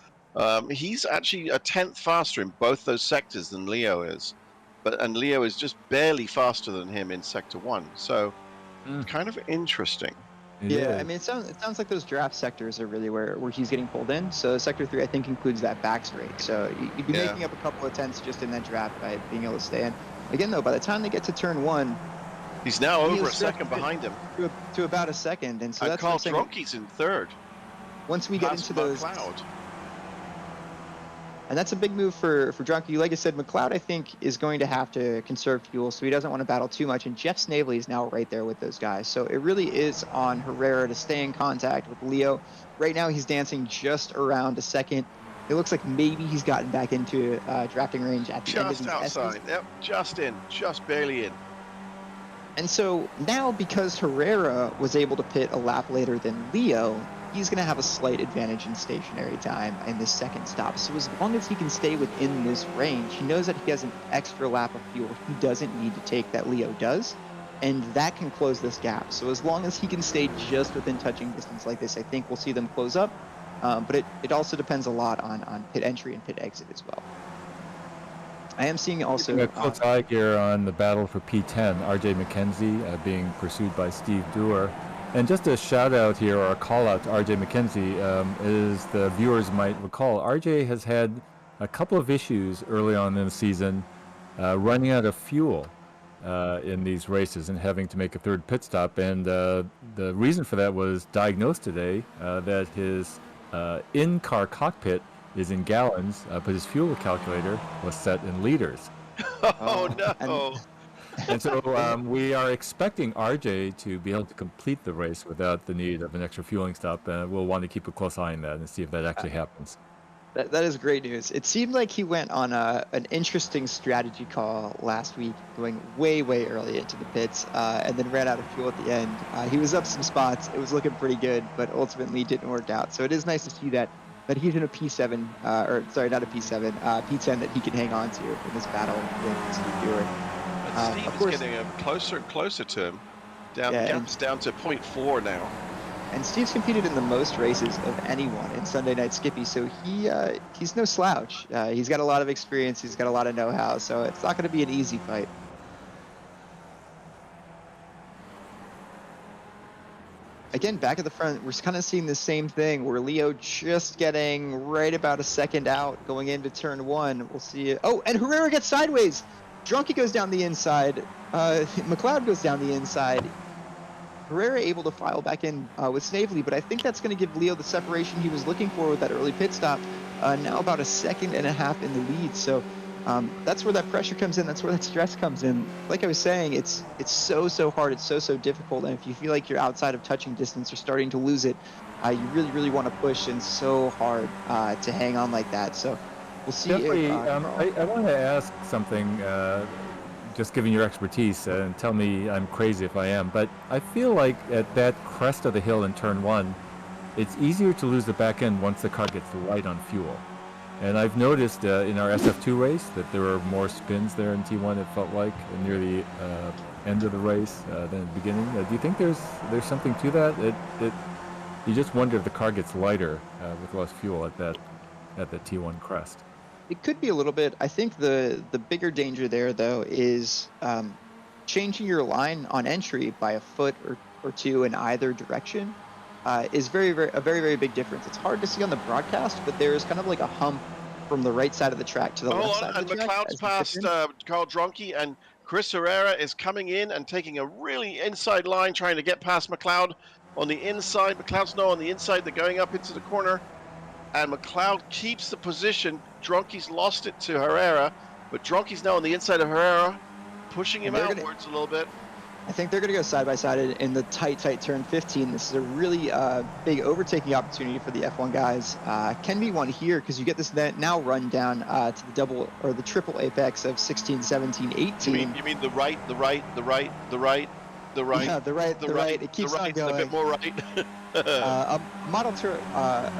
[SPEAKER 6] He's actually a tenth faster in both those sectors than Leo is, and Leo is just barely faster than him in Sector 1. So kind of interesting.
[SPEAKER 7] It
[SPEAKER 5] Yeah, I
[SPEAKER 7] is.
[SPEAKER 5] mean, it sounds like those draft sectors are really where he's getting pulled in. So Sector 3, I think, includes that back straight. So you'd be
[SPEAKER 6] Yeah.
[SPEAKER 5] making up a couple of tenths just in that draft by being able to stay in. Again, though, by the time they get to turn 1,
[SPEAKER 6] He's now over a
[SPEAKER 5] Leo's
[SPEAKER 6] second
[SPEAKER 5] stretched
[SPEAKER 6] behind him.
[SPEAKER 5] to about a second. And so
[SPEAKER 6] And
[SPEAKER 5] that's what
[SPEAKER 6] Carl
[SPEAKER 5] I'm saying.
[SPEAKER 6] Dronkey's in third.
[SPEAKER 5] Once we get
[SPEAKER 6] Past
[SPEAKER 5] into those,
[SPEAKER 6] McLeod.
[SPEAKER 5] and that's a big move for Drunky. Like I said, McLeod, I think, is going to have to conserve fuel, so he doesn't want to battle too much. And Jeff Snavely is now right there with those guys. So it really is on Herrera to stay in contact with Leo. Right now, he's dancing just around a second. It looks like maybe he's gotten back into drafting range at the end of
[SPEAKER 6] Just
[SPEAKER 5] these
[SPEAKER 6] outside.
[SPEAKER 5] S's.
[SPEAKER 6] Yep, just in. Just barely in.
[SPEAKER 5] And so now, because Herrera was able to pit a lap later than Leo, he's going to have a slight advantage in stationary time in this second stop. So as long as he can stay within this range, he knows that he has an extra lap of fuel he doesn't need to take that Leo does, and that can close this gap. So as long as he can stay just within touching distance like this, I think we'll see them close up. But it also depends a lot on pit entry and pit exit as well. I am seeing also
[SPEAKER 7] Keeping a close eye here on the battle for P10, RJ Mckenzie being pursued by Steve Dewar. And just a shout out here, or a call out to RJ Mckenzie, as the viewers might recall, RJ has had a couple of issues early on in the season running out of fuel in these races and having to make a third pit stop. And the reason for that was diagnosed today, that his in-car cockpit is in gallons, but his fuel calculator was set in liters.
[SPEAKER 6] Oh, no.
[SPEAKER 7] And so we are expecting RJ to be able to complete the race without the need of an extra fueling stop. We'll want to keep a close eye on that and see if that actually happens.
[SPEAKER 5] That is great news. It seemed like he went on an interesting strategy call last week, going way early into the pits, and then ran out of fuel at the end. He was up some spots. It was looking pretty good, but ultimately didn't work out. So it is nice to see that he's in a P7, or sorry, not a P7, P10 that he can hang on to in this battle with Steve Dewar.
[SPEAKER 6] And Steve is getting closer and closer to him. Gap's down to 0.4 now.
[SPEAKER 5] And Steve's competed in the most races of anyone in Sunday Night Skippy, so he's no slouch. He's got a lot of experience, he's got a lot of know-how, so it's not going to be an easy fight. Again, back at the front, we're kind of seeing the same thing, where Leo just getting right about a second out going into turn 1. We'll see it. Oh, and Herrera gets sideways! Drunky goes down the inside. McLeod goes down the inside. Herrera able to file back in with Snavely, but I think that's going to give Leo the separation he was looking for with that early pit stop. Now about a second and a half in the lead, so that's where that pressure comes in. That's where that stress comes in. Like I was saying, it's so hard. It's so difficult, and if you feel like you're outside of touching distance or starting to lose it, you really want to push in so hard to hang on like that. So we'll see.
[SPEAKER 7] Jeffrey, I want to ask something. Just given your expertise, and tell me I'm crazy if I am, but I feel like at that crest of the hill in turn 1, it's easier to lose the back end once the car gets light on fuel. And I've noticed in our SF2 race that there are more spins there in T1, it felt like, near the end of the race than the beginning. Do you think there's something to that? You just wonder if the car gets lighter with less fuel at the T1 crest.
[SPEAKER 5] It could be a little bit. I think the bigger danger there, though, is changing your line on entry by a foot or two in either direction is a very big difference. It's hard to see on the broadcast, but there's kind of like a hump from the right side of the track to the left side of the track.
[SPEAKER 6] McLeod's passed Carl Dronkey, and Chris Herrera is coming in and taking a really inside line, trying to get past McLeod on the inside. McLeod's now on the inside. They're going up into the corner, and McLeod keeps the position. Dronkey's lost it to Herrera, but Dronkey's now on the inside of Herrera, pushing him outwards a little bit.
[SPEAKER 5] I think they're going to go side by side in the tight turn 15. This is a really big overtaking opportunity for the F1 guys. Can be one here because you get this now run down to the double or the triple apex of 16, 17, 18.
[SPEAKER 6] You mean the right.
[SPEAKER 5] Yeah, the right. It keeps on going.
[SPEAKER 6] A bit more right.
[SPEAKER 5] A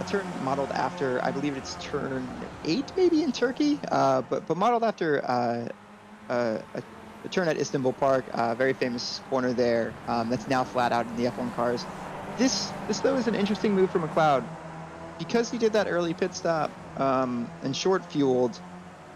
[SPEAKER 5] turn modeled after, I believe it's turn 8 maybe in Turkey, but modeled after a turn at Istanbul Park, very famous corner there that's now flat out in the F1 cars. This though is an interesting move for McLeod. because he did that early pit stop and short fueled,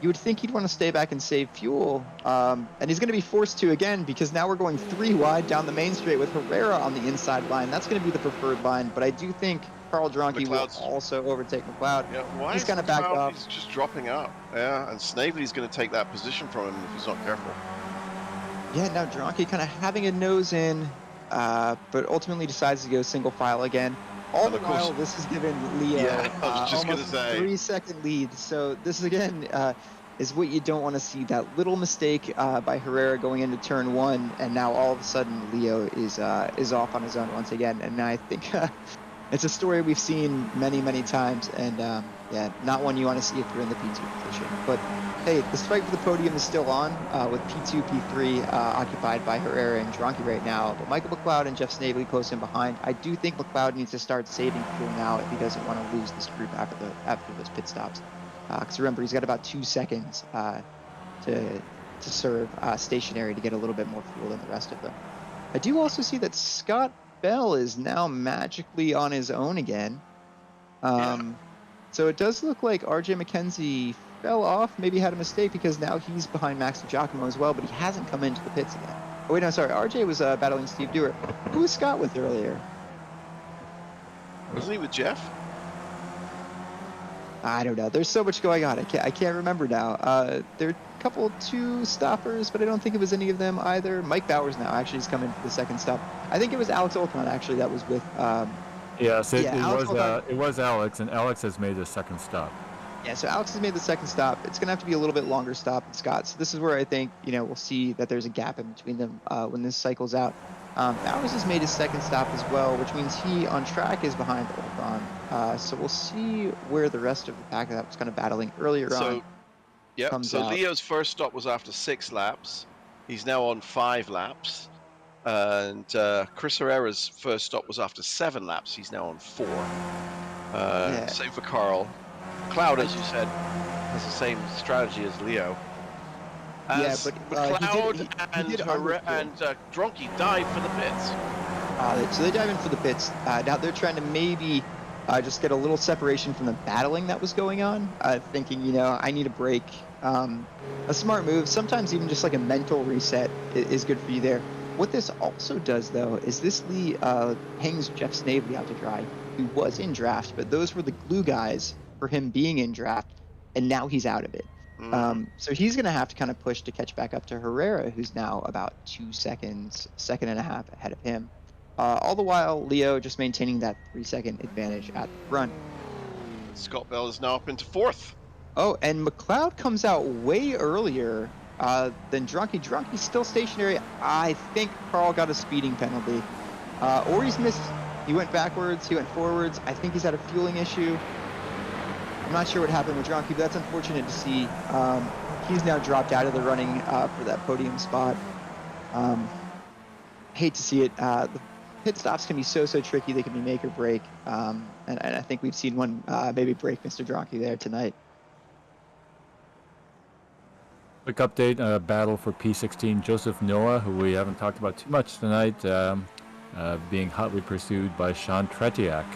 [SPEAKER 5] you would think he'd want to stay back and save fuel. And he's going to be forced to again because now we're going 3 wide down the main straight with Herrera on the inside line. That's going to be the preferred line, but I do think Carl Dronke will also overtake McLeod.
[SPEAKER 6] Yeah, why
[SPEAKER 5] he's
[SPEAKER 6] is
[SPEAKER 5] kind of backed
[SPEAKER 6] McLeod?
[SPEAKER 5] up.
[SPEAKER 6] He's just dropping up. Yeah, and Snavely's going to take that position from him if he's not careful.
[SPEAKER 5] Yeah, now Dronke kind of having a nose in, but ultimately decides to go single file again. All the while, this has given Leo almost a 3-second lead. So this is again is what you don't want to see. That little mistake by Herrera going into turn 1, and now all of a sudden Leo is off on his own once again. And I think it's a story we've seen many, many times, and yeah, not one you want to see if you're in the P2 position. But hey, the fight for the podium is still on with P2, P3 occupied by Herrera and Dronke right now. But Michael McLeod and Jeff Snavely close in behind. I do think McLeod needs to start saving fuel now if he doesn't want to lose this group after those pit stops. Because remember, he's got about 2 seconds to serve stationary to get a little bit more fuel than the rest of them. I do also see that Scott Bell is now magically on his own again. So it does look like RJ Mckenzie fell off, maybe had a mistake because now he's behind Max Giacomo as well, but he hasn't come into the pits again. Oh wait, no, sorry, RJ was battling Steve Dewar. Who was Scott with earlier?
[SPEAKER 6] Wasn't he with Jeff?
[SPEAKER 5] I don't know. There's so much going on. I can't remember now. There are a couple 2 stoppers, but I don't think it was any of them either. Mike Bowers now actually is coming for the second stop. I think it was Alex Oltmann actually that was with.
[SPEAKER 7] Yes, it was Alex, and Alex has made a second stop.
[SPEAKER 5] Yeah, so Alex has made the second stop. It's going to have to be a little bit longer stop than Scott. So this is where I think, we'll see that there's a gap in between them when this cycles out. Bowers has made his second stop as well, which means he on track is behind Oltmann. So we'll see where the rest of the pack that was kind of battling earlier on.
[SPEAKER 6] Yeah, so
[SPEAKER 5] out.
[SPEAKER 6] Leo's first stop was after 6 laps. He's now on 5 laps. And Chris Herrera's first stop was after 7 laps. He's now on 4. Same for Carl. Cloud, as you said, has the same strategy as Leo. But Cloud and Dronke dive for the pits.
[SPEAKER 5] So they dive in for the pits. Now they're trying to maybe just get a little separation from the battling that was going on, thinking, I need a break. A smart move. Sometimes even just like a mental reset is good for you there. What this also does, though, is this hangs Jeff Snavely out to dry, who was in draft, but those were the glue guys for him being in draft, and now he's out of it. So he's going to have to kind of push to catch back up to Herrera, who's now about 2 seconds, 1.5 seconds ahead of him. All the while, Leo just maintaining that 3-second advantage at the front.
[SPEAKER 6] Scott Bell is now up into 4th.
[SPEAKER 5] Oh, and McLeod comes out way earlier than Dronke. Dronke's still stationary. I think Carl got a speeding penalty. Or he's missed. He went backwards, he went forwards. I think he's had a fueling issue. I'm not sure what happened with Dronke, but that's unfortunate to see. He's now dropped out of the running for that podium spot. Hate to see it. The pit stops can be so tricky. They can be make or break. And I think we've seen one maybe break Mr. Dronke there tonight.
[SPEAKER 7] Quick update, battle for P16. Joseph Noah, who we haven't talked about too much tonight, being hotly pursued by Sean Tretiak.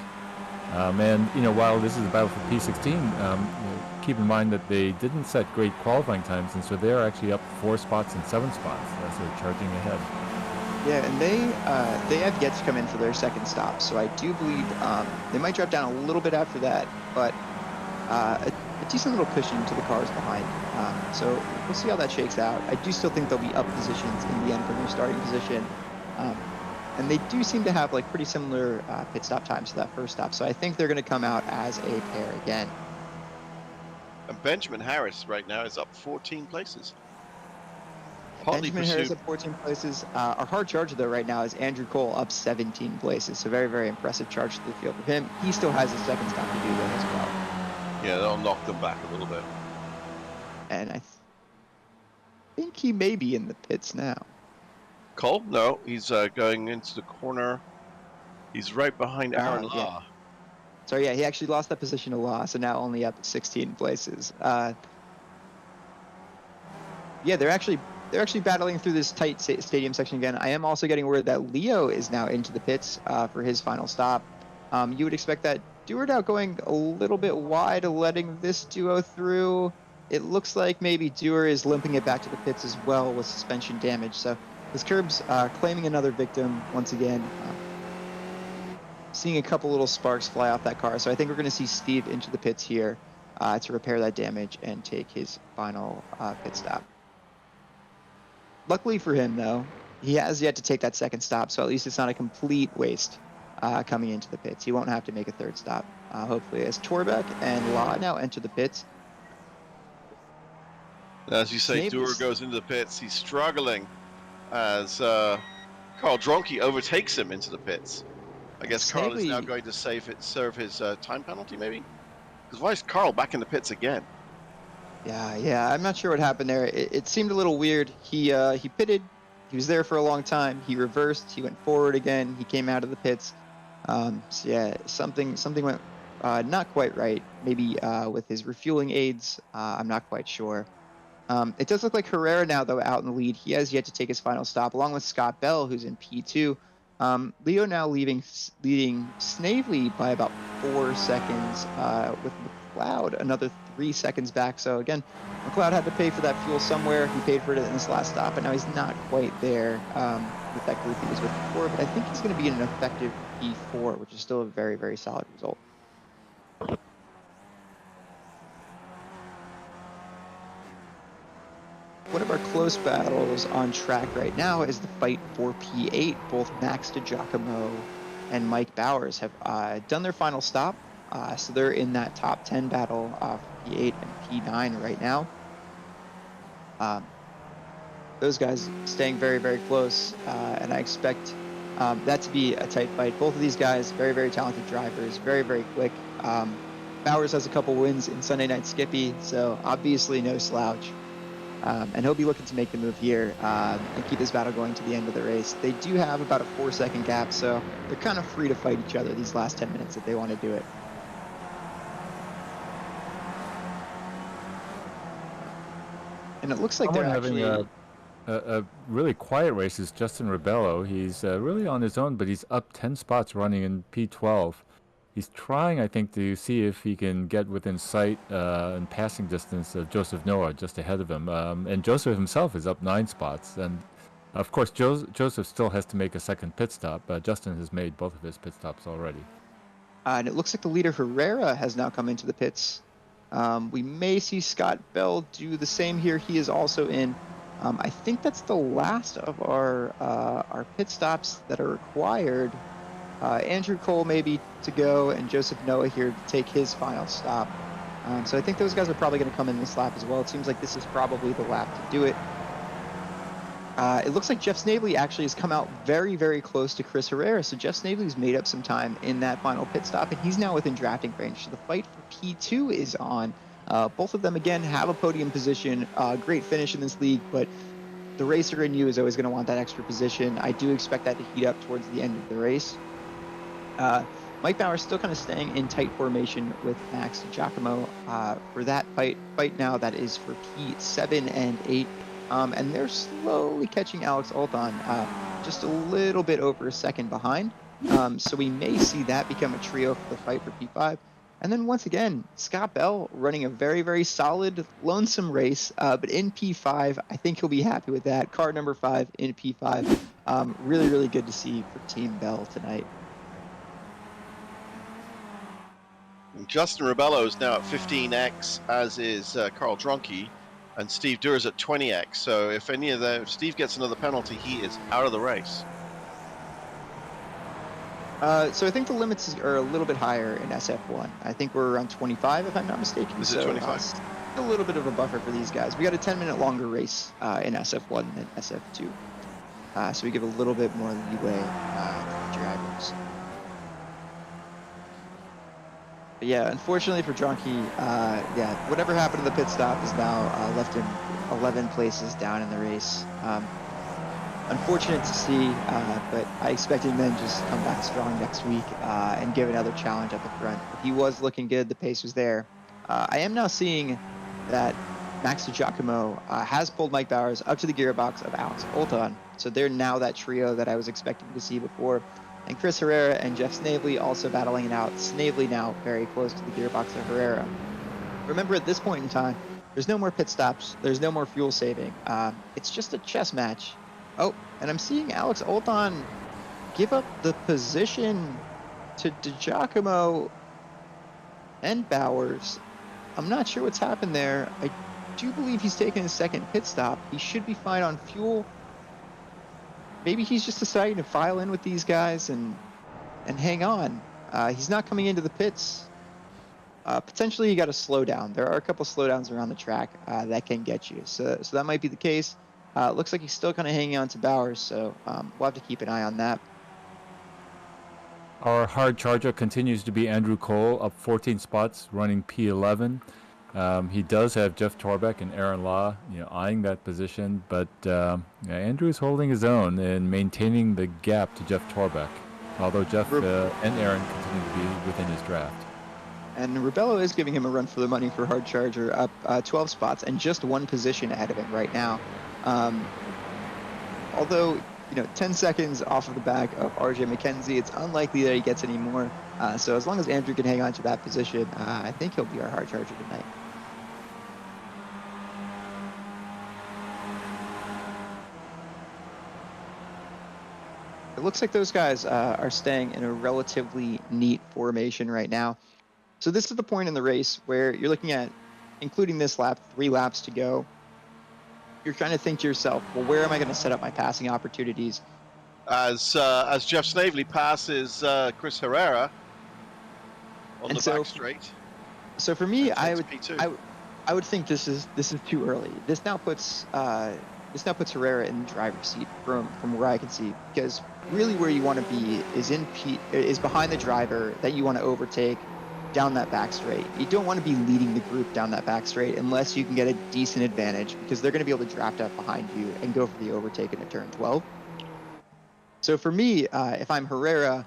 [SPEAKER 7] And, while this is a battle for P16, keep in mind that they didn't set great qualifying times, and so they're actually up 4 spots and 7 spots. So charging ahead.
[SPEAKER 5] Yeah, and they have yet to come in for their second stop, so I do believe they might drop down a little bit after that, but a decent little cushion to the cars behind. So we'll see how that shakes out. I do still think they'll be up positions in the end from their starting position. And they do seem to have pretty similar pit stop times to that first stop. So I think they're going to come out as a pair again.
[SPEAKER 6] And Benjamin Harris right now is up 14 places.
[SPEAKER 5] Benjamin Harris up 14 places. Our hard charger, though, right now is Andrew Cole up 17 places. So very, very impressive charge to the field for him. He still has a second stop to do there as well.
[SPEAKER 6] Yeah, they'll knock them back a little bit.
[SPEAKER 5] And I think he may be in the pits now.
[SPEAKER 6] Cole? No, he's going into the corner. He's right behind Aaron Law.
[SPEAKER 5] Yeah. So yeah, he actually lost that position to Law, so now only up 16 places. Yeah, they're actually battling through this tight stadium section again. I am also getting word that Leo is now into the pits for his final stop. You would expect that Dewar now going a little bit wide, letting this duo through. It looks like maybe Dewar is limping it back to the pits as well with suspension damage. So this curb's claiming another victim once again. Seeing a couple little sparks fly off that car. So I think we're going to see Steve into the pits here to repair that damage and take his final pit stop. Luckily for him, though, he has yet to take that second stop, so at least it's not a complete waste coming into the pits. He won't have to make a third stop, hopefully, as Torbeck and Law now enter the pits.
[SPEAKER 6] As you say,
[SPEAKER 5] Snape
[SPEAKER 6] Dewar
[SPEAKER 5] is-
[SPEAKER 6] goes into the pits. He's struggling as Carl Dronke overtakes him into the pits. I guess Carl is now
[SPEAKER 5] Snavely-
[SPEAKER 6] going to serve his time penalty, maybe? Because why is Carl back in the pits again?
[SPEAKER 5] Yeah, I'm not sure what happened there. It seemed a little weird. He pitted. He was there for a long time. He reversed. He went forward again. He came out of the pits. So yeah, something went not quite right. Maybe with his refueling aids. I'm not quite sure. It does look like Herrera now, though, out in the lead. He has yet to take his final stop, along with Scott Bell, who's in P2. Leo now leading Snavely by about 4 seconds, with McLeod another 3 seconds back. So again, McLeod had to pay for that fuel somewhere. He paid for it in this last stop, and now he's not quite there with that group he was with before. But I think he's going to be in an effective P4, which is still a very, very solid result. One of our close battles on track right now is the fight for P8. Both Max DiGiacomo and Mike Bowers have done their final stop, so they're in that top 10 battle for P8 and P9 right now. Those guys staying very, very close, and I expect that to be a tight fight. Both of these guys, very, very talented drivers, very, very quick. Bowers has a couple wins in Sunday Night Skippy, so obviously no slouch. And he'll be looking to make the move here and keep this battle going to the end of the race. They do have about a 4-second gap, so they're kind of free to fight each other these last 10 minutes if they want to do it. And it looks like they're
[SPEAKER 7] Someone
[SPEAKER 5] actually...
[SPEAKER 7] having a really quiet race is Justin Robelo. He's really on his own, but he's up 10 spots running in P12. He's trying, I think, to see if he can get within sight and passing distance of Joseph Noah just ahead of him. And Joseph himself is up 9 spots. And, of course, Joseph still has to make a second pit stop. Justin has made both of his pit stops already.
[SPEAKER 5] And it looks like the leader, Herrera, has now come into the pits. We may see Scott Bell do the same here. He is also in. I think that's the last of our pit stops that are required. Andrew Cole maybe to go, and Joseph Noah here to take his final stop. So I think those guys are probably going to come in this lap as well. It seems like this is probably the lap to do it. It looks like Jeff Snavely actually has come out very, very close to Chris Herrera. So Jeff Snavely's made up some time in that final pit stop, and he's now within drafting range. So the fight for P2 is on. Both of them, again, have a podium position. Great finish in this league, but the racer in you is always going to want that extra position. I do expect that to heat up towards the end of the race. Mike Bauer still kind of staying in tight formation with Max DiGiacomo for that fight now. That is for P7 and 8. And they're slowly catching Alex Alton just a little bit over a second behind. So we may see that become a trio for the fight for P5. And then once again, Scott Bell running a very, very solid, lonesome race. But in P5, I think he'll be happy with that. Car number 5 in P5. Really, really good to see for Team Bell tonight.
[SPEAKER 6] Justin Robelo is now at 15x, as is Carl Dronke, and Steve Dewar is at 20x. So if Steve gets another penalty, he is out of the race.
[SPEAKER 5] So I think the limits are a little bit higher in SF1. I think we're around 25, if I'm not mistaken.
[SPEAKER 6] Is it 25?
[SPEAKER 5] A little bit of a buffer for these guys. We got a 10-minute longer race in SF1 than SF2. So we give a little bit more leeway to the drivers. But yeah, unfortunately for Dronke, whatever happened to the pit stop is now left him 11 places down in the race. Unfortunate to see, but I expect him then just come back strong next week and give another challenge at the front. He was looking good. The pace was there. I am now seeing that Max DiGiacomo has pulled Mike Bowers up to the gearbox of Alex Alton. So they're now that trio that I was expecting to see before. And Chris Herrera and Jeff Snavely also battling it out. Snavely now very close to the gearbox of Herrera. Remember, at this point in time, there's no more pit stops. There's no more fuel saving. It's just a chess match. Oh, and I'm seeing Alex Olton give up the position to DiGiacomo and Bowers. I'm not sure what's happened there. I do believe he's taken his second pit stop. He should be fine on fuel. Maybe he's just deciding to file in with these guys and hang on. He's not coming into the pits. Potentially you got to slow down. There are a couple slowdowns around the track that can get you. So that might be the case. Looks like he's still kind of hanging on to Bowers, so we'll have to keep an eye on that.
[SPEAKER 7] Our hard charger continues to be Andrew Cole, up 14 spots, running P11. He does have Jeff Torbeck and Aaron Law, eyeing that position, but Andrew's holding his own and maintaining the gap to Jeff Torbeck, although Jeff and Aaron continue to be within his draft.
[SPEAKER 5] And Robelo is giving him a run for the money for hard charger, up 12 spots and just one position ahead of him right now. Although 10 seconds off of the back of RJ Mckenzie, it's unlikely that he gets any more. So as long as Andrew can hang on to that position, I think he'll be our hard charger tonight. It looks like those guys are staying in a relatively neat formation right now. So this is the point in the race where you're looking at, including this lap, 3 laps to go. You're trying to think to yourself, well, where am I going to set up my passing opportunities?
[SPEAKER 6] As Jeff Snavely passes Chris Herrera on the back straight.
[SPEAKER 5] So for me, I would think this is too early. This now puts Herrera in the driver's seat from where I can see, because really where you want to be is behind the driver that you want to overtake down that back straight. You don't want to be leading the group down that back straight unless you can get a decent advantage, because they're going to be able to draft up behind you and go for the overtake into turn 12. So for me, if I'm Herrera,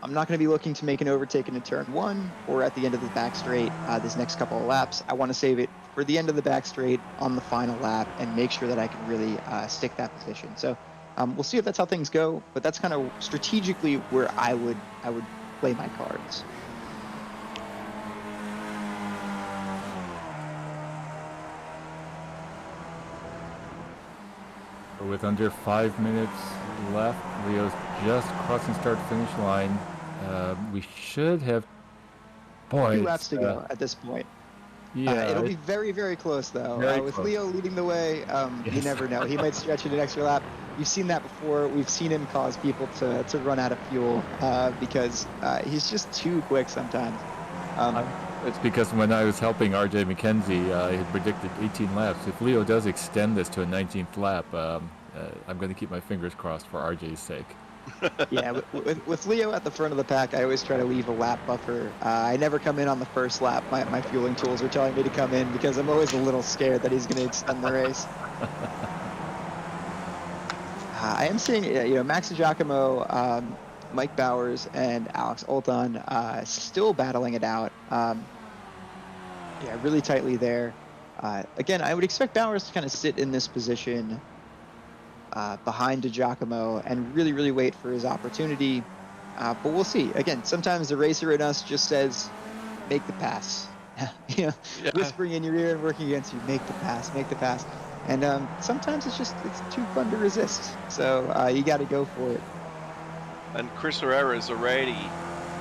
[SPEAKER 5] I'm not going to be looking to make an overtake into turn 1 or at the end of the back straight this next couple of laps. I want to save it for the end of the back straight on the final lap and make sure that I can really stick that position. So we'll see if that's how things go, but that's kind of strategically where I would play my cards.
[SPEAKER 7] With under 5 minutes left, Leo's just crossing start-finish line. We should have...
[SPEAKER 5] 2 laps to go at this point.
[SPEAKER 7] Yeah,
[SPEAKER 5] it'll be very, very close, though. With
[SPEAKER 7] close.
[SPEAKER 5] Leo leading the way,
[SPEAKER 7] Yes.
[SPEAKER 5] You never know. He might stretch it an extra lap. We've seen that before. We've seen him cause people to run out of fuel because he's just too quick sometimes.
[SPEAKER 7] It's because when I was helping RJ Mckenzie, I had predicted 18 laps. If Leo does extend this to a 19th lap, I'm going to keep my fingers crossed for RJ's sake.
[SPEAKER 5] Yeah, with Leo at the front of the pack, I always try to leave a lap buffer. I never come in on the first lap. My fueling tools are telling me to come in because I'm always a little scared that he's going to extend the race. I am seeing, Max DiGiacomo, Mike Bowers, and Alex Olton still battling it out. Really tightly there. Again, I would expect Bowers to kind of sit in this position behind DiGiacomo and really, really wait for his opportunity. But we'll see. Again, sometimes the racer in us just says, make the pass. Whispering in your ear and working against you, make the pass, make the pass. And sometimes it's too fun to resist. So you got to go for it.
[SPEAKER 6] And Chris Herrera is already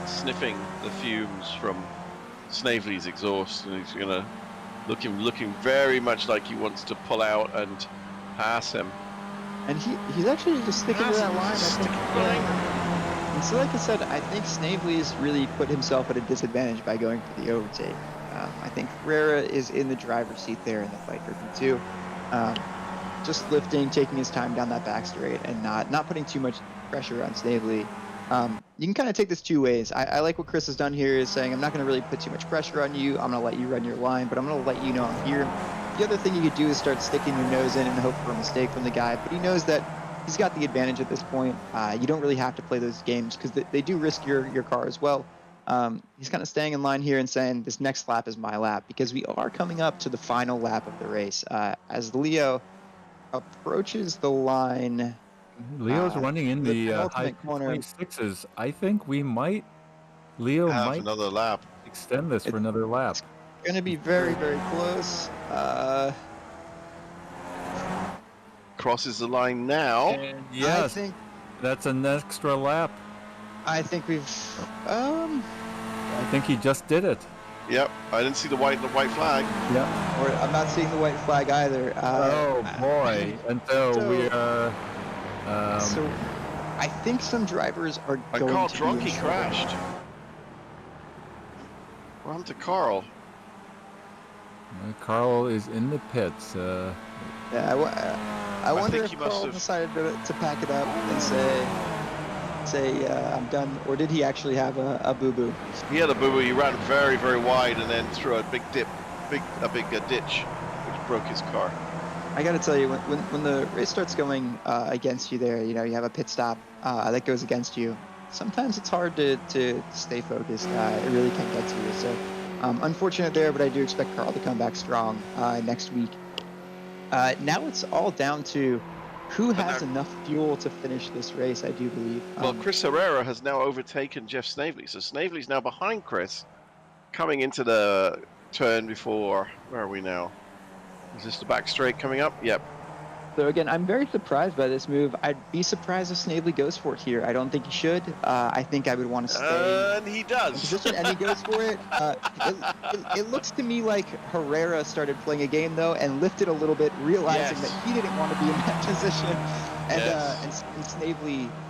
[SPEAKER 6] sniffing the fumes from Snavely's exhaust, and he's gonna looking very much like he wants to pull out and pass him.
[SPEAKER 5] And he's actually just sticking to that line. I think. And so, like I said, I think Snavely's really put himself at a disadvantage by going for the overtake. I think Herrera is in the driver's seat there in the fight for P2. Just lifting, taking his time down that back straight, and not putting too much pressure on Snavely. You can kind of take this 2 ways. I like what Chris has done here, is saying, I'm not going to really put too much pressure on you. I'm going to let you run your line, but I'm going to let you know I'm here. The other thing you could do is start sticking your nose in and hope for a mistake from the guy, but he knows that he's got the advantage at this point. You don't really have to play those games because they do risk your car as well. He's kind of staying in line here and saying, this next lap is my lap, because we are coming up to the final lap of the race. As Leo approaches the line,
[SPEAKER 7] Leo's running in the high
[SPEAKER 5] penultimate corner.
[SPEAKER 7] 26s. I think Leo
[SPEAKER 6] Have
[SPEAKER 7] might
[SPEAKER 6] another lap.
[SPEAKER 7] extend this for another lap.
[SPEAKER 5] Going to be very, very close.
[SPEAKER 6] Crosses the line now.
[SPEAKER 7] And yes, that's an extra lap.
[SPEAKER 5] I think we've.
[SPEAKER 7] I think he just did it.
[SPEAKER 6] Yep, I didn't see the white flag.
[SPEAKER 7] Yeah.
[SPEAKER 5] Or I'm not seeing the white flag either.
[SPEAKER 7] Oh boy! And so we are.
[SPEAKER 5] So I think some drivers are
[SPEAKER 6] And
[SPEAKER 5] going
[SPEAKER 6] Carl
[SPEAKER 5] to be in
[SPEAKER 6] Drunky
[SPEAKER 5] trouble.
[SPEAKER 6] crashed. What happened to Carl?
[SPEAKER 7] Carl is in the pits.
[SPEAKER 5] Yeah, I wonder
[SPEAKER 6] think
[SPEAKER 5] if
[SPEAKER 6] he must
[SPEAKER 5] Carl
[SPEAKER 6] have-
[SPEAKER 5] decided to pack it up and say I'm done, or did he actually have a boo-boo?
[SPEAKER 6] He had a boo-boo. He ran very, very wide and then threw a big ditch, which broke his car.
[SPEAKER 5] I got to tell you, when the race starts going against you there, you have a pit stop that goes against you. Sometimes it's hard to stay focused. It really can get to you. So unfortunate there, but I do expect Carl to come back strong next week. Now it's all down to who has enough fuel to finish this race, I do believe.
[SPEAKER 6] Well, Chris Herrera has now overtaken Jeff Snavely. So Snavely's now behind Chris, coming into the turn before. Where are we now? Is this the back straight coming up? Yep.
[SPEAKER 5] So again, I'm very surprised by this move. I'd be surprised if Snavely goes for it here. I don't think he should. I think I would want to stay
[SPEAKER 6] And he
[SPEAKER 5] in
[SPEAKER 6] does.
[SPEAKER 5] position, and he goes for it. It looks to me like Herrera started playing a game though, and lifted a little bit, realizing
[SPEAKER 6] Yes.
[SPEAKER 5] that he didn't want to be in that position, and
[SPEAKER 6] Yes.
[SPEAKER 5] and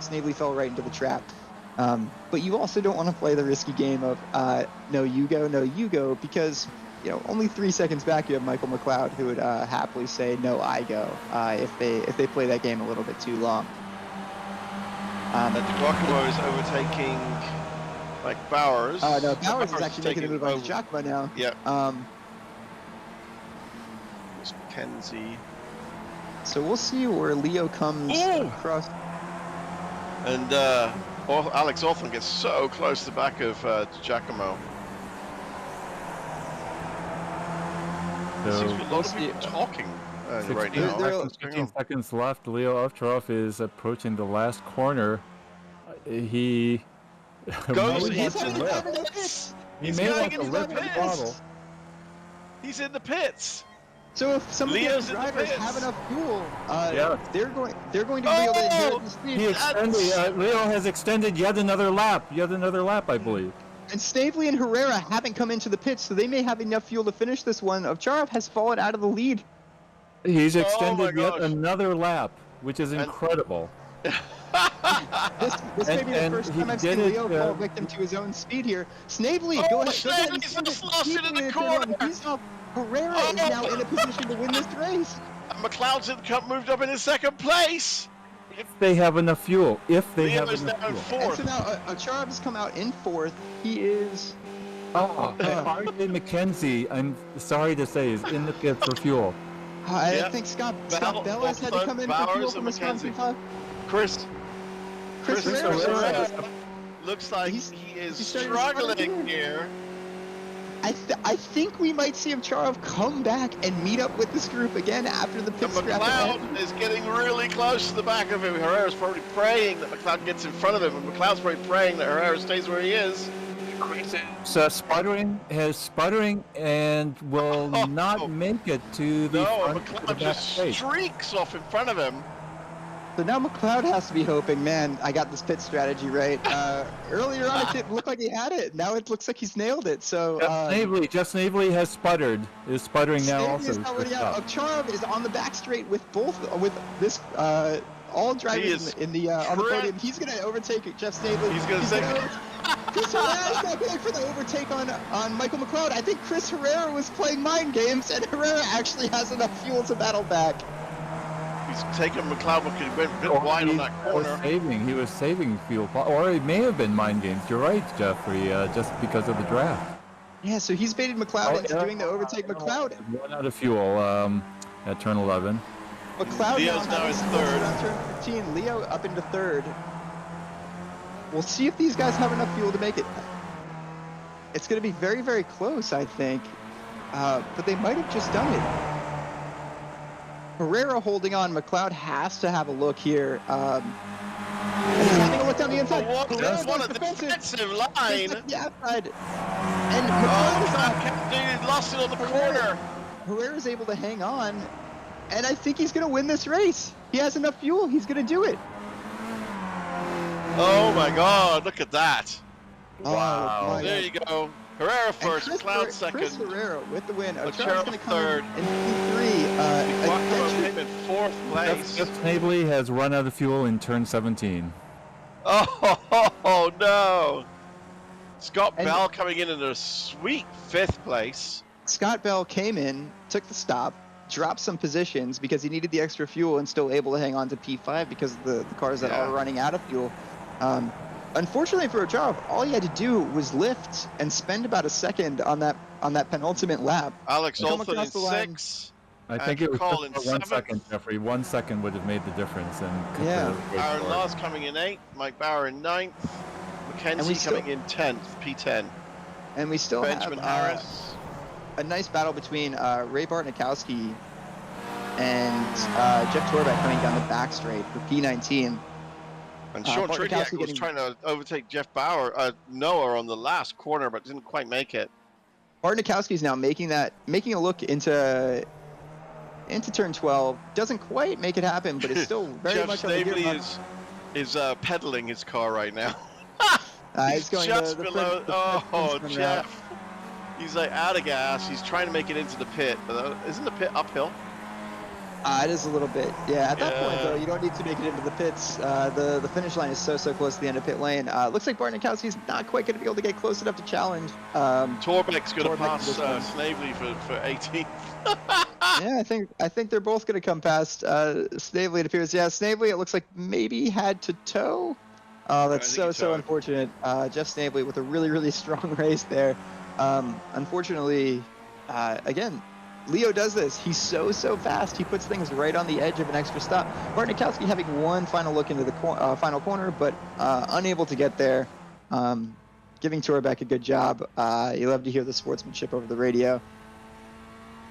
[SPEAKER 5] Snavely fell right into the trap. But you also don't want to play the risky game of no you go, because only 3 seconds back you have Michael McLeod, who would happily say no I go if they play that game a little bit too long.
[SPEAKER 6] And Giacomo is overtaking Mike Bowers.
[SPEAKER 5] No, Bowers is actually making a
[SPEAKER 6] taking
[SPEAKER 5] move on
[SPEAKER 6] over-
[SPEAKER 5] Giacomo now.
[SPEAKER 6] Yep. It's Mckenzie.
[SPEAKER 5] So we'll see where Leo comes
[SPEAKER 6] Ooh!
[SPEAKER 5] across.
[SPEAKER 6] And Alex Orphan gets so close to the back of Giacomo. There seems to be a lot of people talking right now.
[SPEAKER 5] They're-
[SPEAKER 7] 15 seconds left. Leo Ovcharov is approaching the last corner. He
[SPEAKER 6] Goes
[SPEAKER 7] may
[SPEAKER 6] into
[SPEAKER 7] want to
[SPEAKER 6] the
[SPEAKER 7] lift.
[SPEAKER 6] pits.
[SPEAKER 7] He
[SPEAKER 6] He's
[SPEAKER 7] may
[SPEAKER 6] going
[SPEAKER 7] want to
[SPEAKER 6] into the
[SPEAKER 7] lift the
[SPEAKER 6] pits.
[SPEAKER 7] throttle.
[SPEAKER 6] He's in the pits.
[SPEAKER 5] So if some of
[SPEAKER 6] Leo's
[SPEAKER 5] the
[SPEAKER 6] in the
[SPEAKER 5] drivers
[SPEAKER 6] pits.
[SPEAKER 5] have enough fuel,
[SPEAKER 7] Yeah.
[SPEAKER 5] they're going to be able to inherit the speed.
[SPEAKER 7] He extended. Leo has extended yet another lap. I believe.
[SPEAKER 5] And Snavely and Herrera haven't come into the pits, so they may have enough fuel to finish this one. Ovcharov has fallen out of the lead.
[SPEAKER 7] He's
[SPEAKER 6] my
[SPEAKER 7] extended yet
[SPEAKER 6] gosh.
[SPEAKER 7] another lap, which is incredible.
[SPEAKER 5] This may be the
[SPEAKER 7] and
[SPEAKER 5] first
[SPEAKER 7] he
[SPEAKER 5] time I've
[SPEAKER 7] did
[SPEAKER 5] seen
[SPEAKER 7] it,
[SPEAKER 5] Leo fall victim to his own speed here. Snavely, go ahead.
[SPEAKER 6] Snavely's just lost it in the corner.
[SPEAKER 5] He's up. Herrera is now in a position to win this race.
[SPEAKER 6] And McLeod's moved up in his second place.
[SPEAKER 7] If they have enough fuel. If they
[SPEAKER 6] Leo
[SPEAKER 7] have
[SPEAKER 6] is
[SPEAKER 7] enough
[SPEAKER 6] now in
[SPEAKER 7] fuel.
[SPEAKER 5] And so
[SPEAKER 6] fourth.
[SPEAKER 5] now Ovcharov has come out in fourth. He is.
[SPEAKER 7] RJ Mckenzie, I'm sorry to say, is in the pit for fuel.
[SPEAKER 5] I
[SPEAKER 6] Yeah.
[SPEAKER 5] think Scott
[SPEAKER 6] Bell-
[SPEAKER 5] Bellis had to come in for
[SPEAKER 6] Bowers
[SPEAKER 5] fuel
[SPEAKER 6] and
[SPEAKER 5] from Wisconsin.
[SPEAKER 6] Mckenzie. Chris
[SPEAKER 5] Chris
[SPEAKER 6] Herrera
[SPEAKER 5] Herrera.
[SPEAKER 6] looks like
[SPEAKER 5] He's-
[SPEAKER 6] he is
[SPEAKER 5] he's starting to spot
[SPEAKER 6] struggling
[SPEAKER 5] again.
[SPEAKER 6] here.
[SPEAKER 5] I think we might see Ovcharov come back and meet up with this group again after the pit
[SPEAKER 6] And
[SPEAKER 5] scrap.
[SPEAKER 6] McLeod is getting really close to the back of him. Herrera's probably praying that McLeod gets in front of him, and McLeod's probably praying that Herrera stays where he is.
[SPEAKER 7] So sputtering and will not make it to the
[SPEAKER 6] No,
[SPEAKER 7] front to the
[SPEAKER 6] McLeod
[SPEAKER 7] back
[SPEAKER 6] just
[SPEAKER 7] straight.
[SPEAKER 6] streaks off in front of him.
[SPEAKER 5] So now McLeod has to be hoping, man, I got this pit strategy right. Earlier on, it didn't look like he had it. Now it looks like he's nailed it. So
[SPEAKER 7] Jeff Snavely has sputtered. Is sputtering now
[SPEAKER 5] Snavely
[SPEAKER 7] also.
[SPEAKER 5] is now winning out. Ovcharov is on the back straight with this all drivers
[SPEAKER 6] is
[SPEAKER 5] in the on the
[SPEAKER 6] tra-
[SPEAKER 5] podium. He's going to overtake Jeff Snavely.
[SPEAKER 6] He's gonna take-
[SPEAKER 5] Chris Herrera is now going for the overtake on Michael McLeod. I think Chris Herrera was playing mind games, and Herrera actually has enough fuel to battle back.
[SPEAKER 6] He's taken McLeod, but he went a bit wide on that corner.
[SPEAKER 7] He was saving fuel, or it may have been mind games. You're right, Jeffrey, just because of the draft.
[SPEAKER 5] Yeah, so he's baited McLeod into doing the overtake. McLeod
[SPEAKER 7] Run out of fuel at turn 11.
[SPEAKER 5] McLeod
[SPEAKER 6] Leo's now in
[SPEAKER 5] has
[SPEAKER 6] third.
[SPEAKER 5] on turn 15. Leo up into third. We'll see if these guys have enough fuel to make it. It's going to be very, very close, I think. But they might have just done it. Herrera holding on. McLeod has to have a look here. And he's having a look down the inside. Herrera
[SPEAKER 6] What
[SPEAKER 5] goes
[SPEAKER 6] a
[SPEAKER 5] defensive.
[SPEAKER 6] defensive
[SPEAKER 5] He
[SPEAKER 6] line!
[SPEAKER 5] took the outside. And McLeod is on.
[SPEAKER 6] Dude, lost it on the corner.
[SPEAKER 5] Herrera's able to hang on. And I think he's going to win this race. He has enough fuel. He's going to do it.
[SPEAKER 6] Oh my God! Look at that.
[SPEAKER 5] Wow. Oh,
[SPEAKER 6] There you go. Herrera first,
[SPEAKER 5] Chris
[SPEAKER 6] McLeod second.
[SPEAKER 5] Chris Herrera with the win.
[SPEAKER 6] Ochoa
[SPEAKER 5] Ochoa's going to come
[SPEAKER 6] third.
[SPEAKER 5] in P3.
[SPEAKER 6] Quattro came in fourth place.
[SPEAKER 7] Jeff Snavely has run out of fuel in turn 17.
[SPEAKER 6] Oh no! Scott Bell coming in a sweet 5th place.
[SPEAKER 5] Scott Bell came in, took the stop, dropped some positions because he needed the extra fuel and still able to hang on to P5 because of the cars that are running out of fuel. Unfortunately for Ochoa, all he had to do was lift and spend about a second on that penultimate lap.
[SPEAKER 6] Alex Olson in
[SPEAKER 5] across the line.
[SPEAKER 6] 6.
[SPEAKER 7] I think it was
[SPEAKER 6] Call
[SPEAKER 7] just
[SPEAKER 6] in
[SPEAKER 7] for 1
[SPEAKER 6] 7th.
[SPEAKER 7] second, Jeffrey. 1 second would have made the difference. And
[SPEAKER 6] Aaron Laws coming in 8th. Mike Bauer in 9th. Mckenzie coming in 10th, P10.
[SPEAKER 5] And we still
[SPEAKER 6] Benjamin
[SPEAKER 5] have
[SPEAKER 6] Harris.
[SPEAKER 5] a nice battle between Ray Bartnikowski and Jeff Torbeck coming down the back straight for P19.
[SPEAKER 6] And Sean Tridiak was trying to overtake Jeff Bauer, Noah on the last corner, but didn't quite make it.
[SPEAKER 5] Bartnikowski's now making a look into turn 12. Doesn't quite make it happen, but it's still very
[SPEAKER 6] Jeff
[SPEAKER 5] much on the
[SPEAKER 6] Snavely
[SPEAKER 5] gearbox.
[SPEAKER 6] is pedaling his car right now.
[SPEAKER 5] He's going
[SPEAKER 6] just
[SPEAKER 5] the
[SPEAKER 6] below.
[SPEAKER 5] front
[SPEAKER 6] Jeff. He's like out of gas. He's trying to make it into the pit, but isn't the pit uphill?
[SPEAKER 5] It is a little bit. Yeah, at that point, though, you don't need to make it into the pits. The finish line is so close to the end of pit lane. Looks like Bartnikowski's not quite going to be able to get close enough to challenge.
[SPEAKER 6] Torbeck's going to pass
[SPEAKER 5] this
[SPEAKER 6] Snavely for 18th.
[SPEAKER 5] Yeah, I think they're both going to come past Snavely, it appears. Yeah, Snavely, it looks like maybe had to tow. That's so unfortunate. Jeff Snavely with a really strong race there. Unfortunately, again, Leo does this. He's so fast. He puts things right on the edge of an extra stop. Bartnikowski having one final look into the final corner, but unable to get there. Giving Torbeck a good job. You love to hear the sportsmanship over the radio.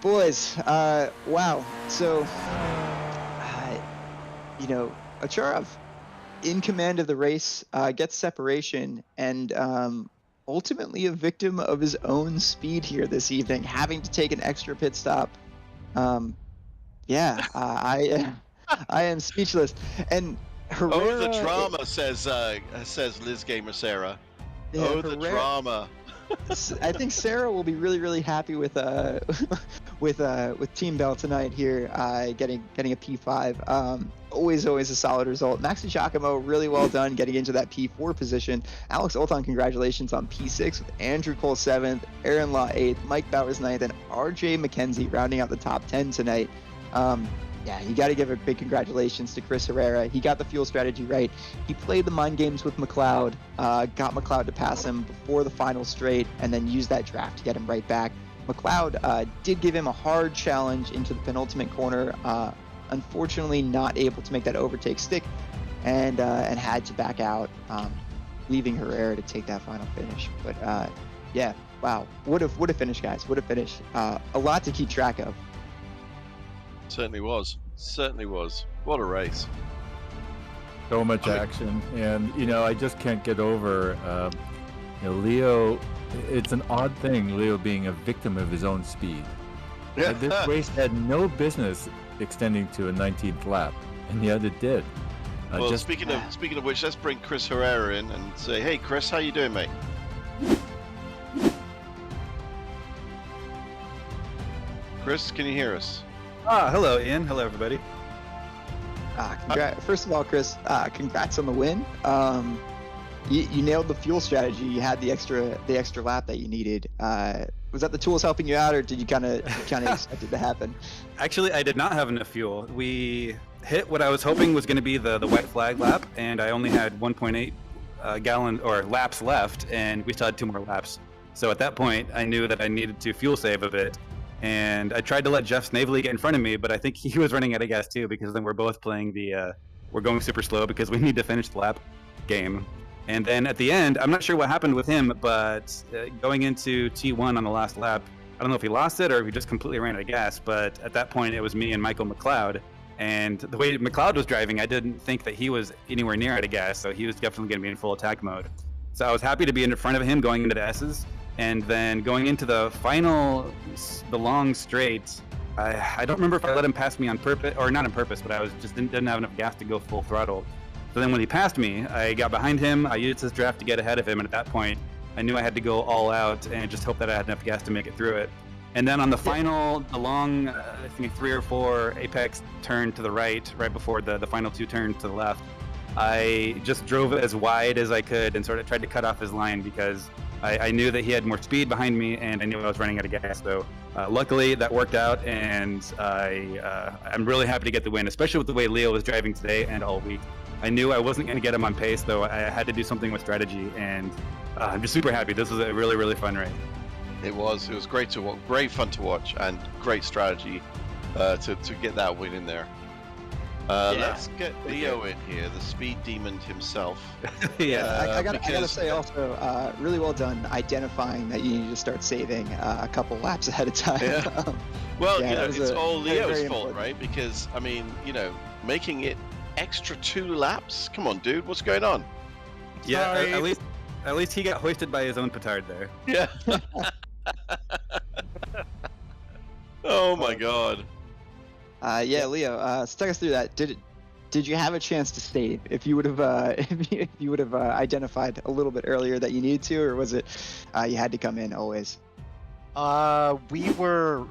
[SPEAKER 5] Boys, wow. So, Acharov in command of the race, gets separation, and ultimately a victim of his own speed here this evening, having to take an extra pit stop. I am speechless. And Herrera,
[SPEAKER 6] Oh, the drama, says Liz Gamer Sarah.
[SPEAKER 5] Yeah,
[SPEAKER 6] Oh, the
[SPEAKER 5] Herrera-
[SPEAKER 6] drama.
[SPEAKER 5] I think Sarah will be really happy with Team Bell tonight here, getting a P5. Always a solid result. Maxi Giacomo, really well done getting into that P4 position. Alex Olton, congratulations on P6 with Andrew Cole 7th, Aaron Law 8th, Mike Bowers 9th, and RJ Mckenzie rounding out the top 10 tonight. You got to give a big congratulations to Chris Herrera. He got the fuel strategy right. He played the mind games with McLeod, got McLeod to pass him before the final straight, and then used that draft to get him right back. McLeod did give him a hard challenge into the penultimate corner. Unfortunately, not able to make that overtake stick, and had to back out, leaving Herrera to take that final finish. But wow, what a finish, guys! What a finish! A lot to keep track of.
[SPEAKER 6] Certainly was. What a race.
[SPEAKER 7] So much action, and I just can't get over Leo. It's an odd thing, Leo being a victim of his own speed. This race had no business extending to a 19th lap, and yet it did.
[SPEAKER 6] Well, speaking of which, let's bring Chris Herrera in and say, hey, Chris, how you doing, mate? Chris, can you hear us?
[SPEAKER 8] Hello, Ian. Hello, everybody.
[SPEAKER 5] First of all, Chris, congrats on the win. You nailed the fuel strategy. You had the extra lap that you needed. Was that the tools helping you out, or did you kind of expect it to happen?
[SPEAKER 8] Actually, I did not have enough fuel. We hit what I was hoping was going to be the white flag lap, and I only had 1.8 gallon or laps left, and we still had 2 more laps. So at that point, I knew that I needed to fuel save a bit. And I tried to let Jeff Snavely get in front of me, but I think he was running out of gas too, because then we're both playing we're going super slow because we need to finish the lap game. And then at the end, I'm not sure what happened with him, but going into T1 on the last lap, I don't know if he lost it or if he just completely ran out of gas, but at that point it was me and Michael McLeod. And the way McLeod was driving, I didn't think that he was anywhere near out of gas, so he was definitely going to be in full attack mode. So I was happy to be in front of him going into the S's, and then going into the long straight. I don't remember if I let him pass me on purpose, or not on purpose, but I was just didn't have enough gas to go full throttle. So then when he passed me, I got behind him, I used his draft to get ahead of him, and at that point, I knew I had to go all out and just hope that I had enough gas to make it through it. And then on the long, I think 3 or 4 apex turn to the right before the final 2 turns to the left, I just drove it as wide as I could and sort of tried to cut off his line because I knew that he had more speed behind me and I knew I was running out of gas. So luckily that worked out, and I'm really happy to get the win, especially with the way Leo was driving today and all week. I knew I wasn't going to get him on pace, though I had to do something with strategy, and I'm just super happy. This was a really, really fun race.
[SPEAKER 6] It was great to watch, great fun to watch, and great strategy to get that win in there. Let's get Leo in here, the speed demon himself.
[SPEAKER 5] I gotta say also, really well done identifying that you need to start saving a couple laps ahead of time.
[SPEAKER 6] Yeah. Well, it's all Leo's
[SPEAKER 5] very
[SPEAKER 6] fault,
[SPEAKER 5] important.
[SPEAKER 6] right? Because I mean, making it extra 2 laps. Come on, dude, what's going on?
[SPEAKER 8] Yeah, at least he got hoisted by his own petard there.
[SPEAKER 6] Yeah. Oh my God.
[SPEAKER 5] Leo, talk us through that. Did you have a chance to save if you would have identified a little bit earlier that you needed to, or was it you had to come in always?
[SPEAKER 9] We were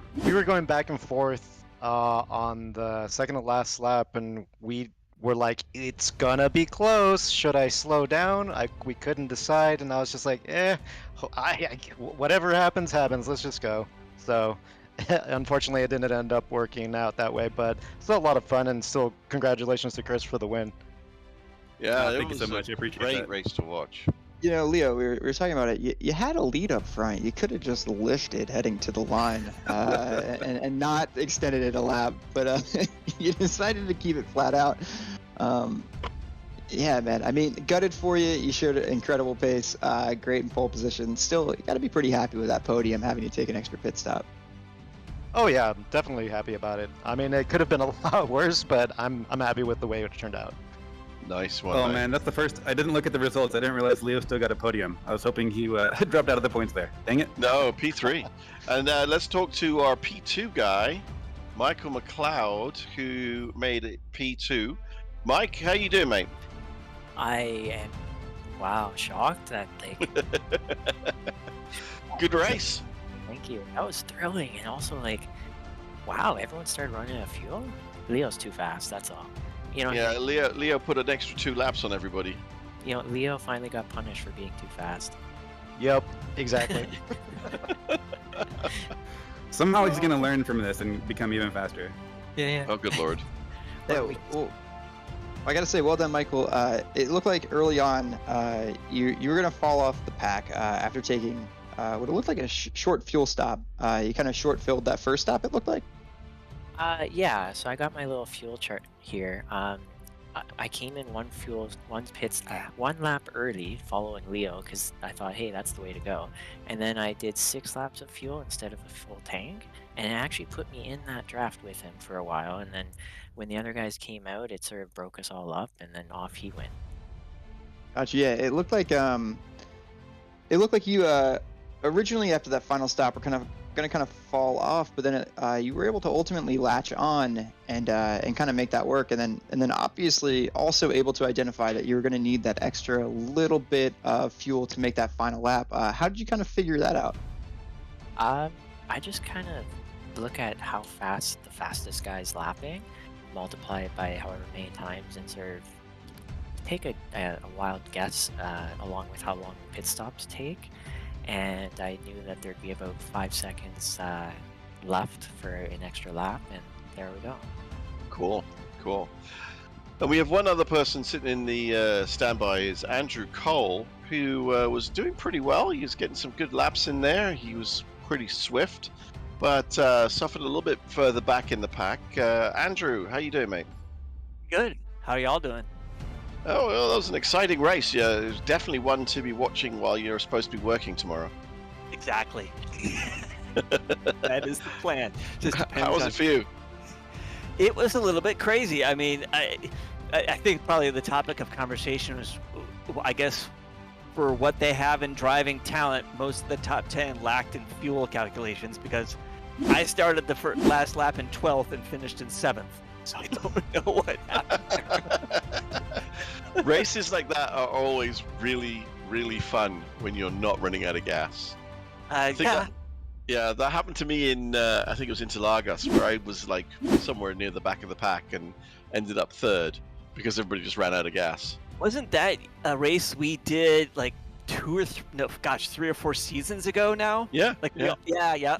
[SPEAKER 9] going back and forth on the second to last lap, and we were like, it's gonna be close. Should I slow down? We couldn't decide, and I was just like, whatever happens, let's just go. So unfortunately, it didn't end up working out that way, but still a lot of fun, and still congratulations to Chris for the win.
[SPEAKER 6] Yeah,
[SPEAKER 8] thank you so much. I appreciate
[SPEAKER 6] great
[SPEAKER 8] that.
[SPEAKER 6] race to watch.
[SPEAKER 5] Leo, we were talking about it. You had a lead up front. You could have just lifted heading to the line and not extended it a lap, but you decided to keep it flat out. Yeah, man. I mean, gutted for you. You showed an incredible pace. Great in pole position. Still, you got to be pretty happy with that podium, having to take an extra pit stop.
[SPEAKER 9] Oh yeah, I'm definitely happy about it. I mean, it could have been a lot worse, but I'm happy with the way it turned out.
[SPEAKER 6] Nice one.
[SPEAKER 8] Oh
[SPEAKER 6] mate.
[SPEAKER 8] man, that's the first. I didn't look at the results. I didn't realize Leo still got a podium. I was hoping he dropped out of the points there. Dang it.
[SPEAKER 6] No, P3. And let's talk to our P2 guy, Michael McLeod, who made it P2. Mike, how you doing, mate?
[SPEAKER 10] I am, shocked that
[SPEAKER 6] Good race.
[SPEAKER 10] Thank you. That was thrilling, and also wow, everyone started running out of fuel. Leo's too fast. That's all.
[SPEAKER 6] Yeah, Leo put an extra 2 laps on everybody.
[SPEAKER 10] Leo finally got punished for being too fast.
[SPEAKER 9] Yep, exactly.
[SPEAKER 8] Somehow he's gonna learn from this and become even faster.
[SPEAKER 10] Yeah.
[SPEAKER 6] Oh, good lord.
[SPEAKER 5] Yeah, well, I gotta say, well done, Michael. It looked like early on you were gonna fall off the pack after taking what it looked like a short fuel stop. You kind of short filled that first stop, it looked like.
[SPEAKER 10] Yeah. So I got my little fuel chart here. I came in one lap early, following Leo, because I thought, hey, that's the way to go. And then I did 6 laps of fuel instead of a full tank, and it actually put me in that draft with him for a while. And then when the other guys came out, it sort of broke us all up, and then off he went.
[SPEAKER 5] Gotcha. Yeah, it looked like you originally after that final stop were going to fall off, but then you were able to ultimately latch on and kind of make that work, and then obviously also able to identify that you were going to need that extra little bit of fuel to make that final lap. How did you kind of figure that out?
[SPEAKER 10] I just kind of look at how fast the fastest guy's lapping, multiply it by however many times, and sort of take a wild guess along with how long pit stops take. And I knew that there'd be about 5 seconds left for an extra lap, and there we go.
[SPEAKER 6] Cool. And we have one other person sitting in the standby, is Andrew Cole, who was doing pretty well. He was getting some good laps in there. He was pretty swift, but suffered a little bit further back in the pack. Andrew, how you doing, mate?
[SPEAKER 10] Good. How are y'all doing?
[SPEAKER 6] Oh, well, that was an exciting race. Yeah, it was definitely one to be watching while you're supposed to be working tomorrow.
[SPEAKER 10] Exactly.
[SPEAKER 11] That is the plan. Just depends
[SPEAKER 6] How was
[SPEAKER 11] on-
[SPEAKER 6] it for you?
[SPEAKER 11] It was a little bit crazy. I mean, I think probably the topic of conversation was, I guess, for what they have in driving talent, most of the top 10 lacked in fuel calculations because I started the last lap in 12th and finished in 7th. So I don't know what happened.
[SPEAKER 6] Races like that are always really, really fun when you're not running out of gas. I think that happened to me in I think it was Interlagos, where I was like somewhere near the back of the pack and ended up third because everybody just ran out of gas.
[SPEAKER 11] Wasn't that a race we did like 3 or 4 seasons ago now?
[SPEAKER 6] Yeah.
[SPEAKER 11] Like
[SPEAKER 6] yeah.
[SPEAKER 11] yeah.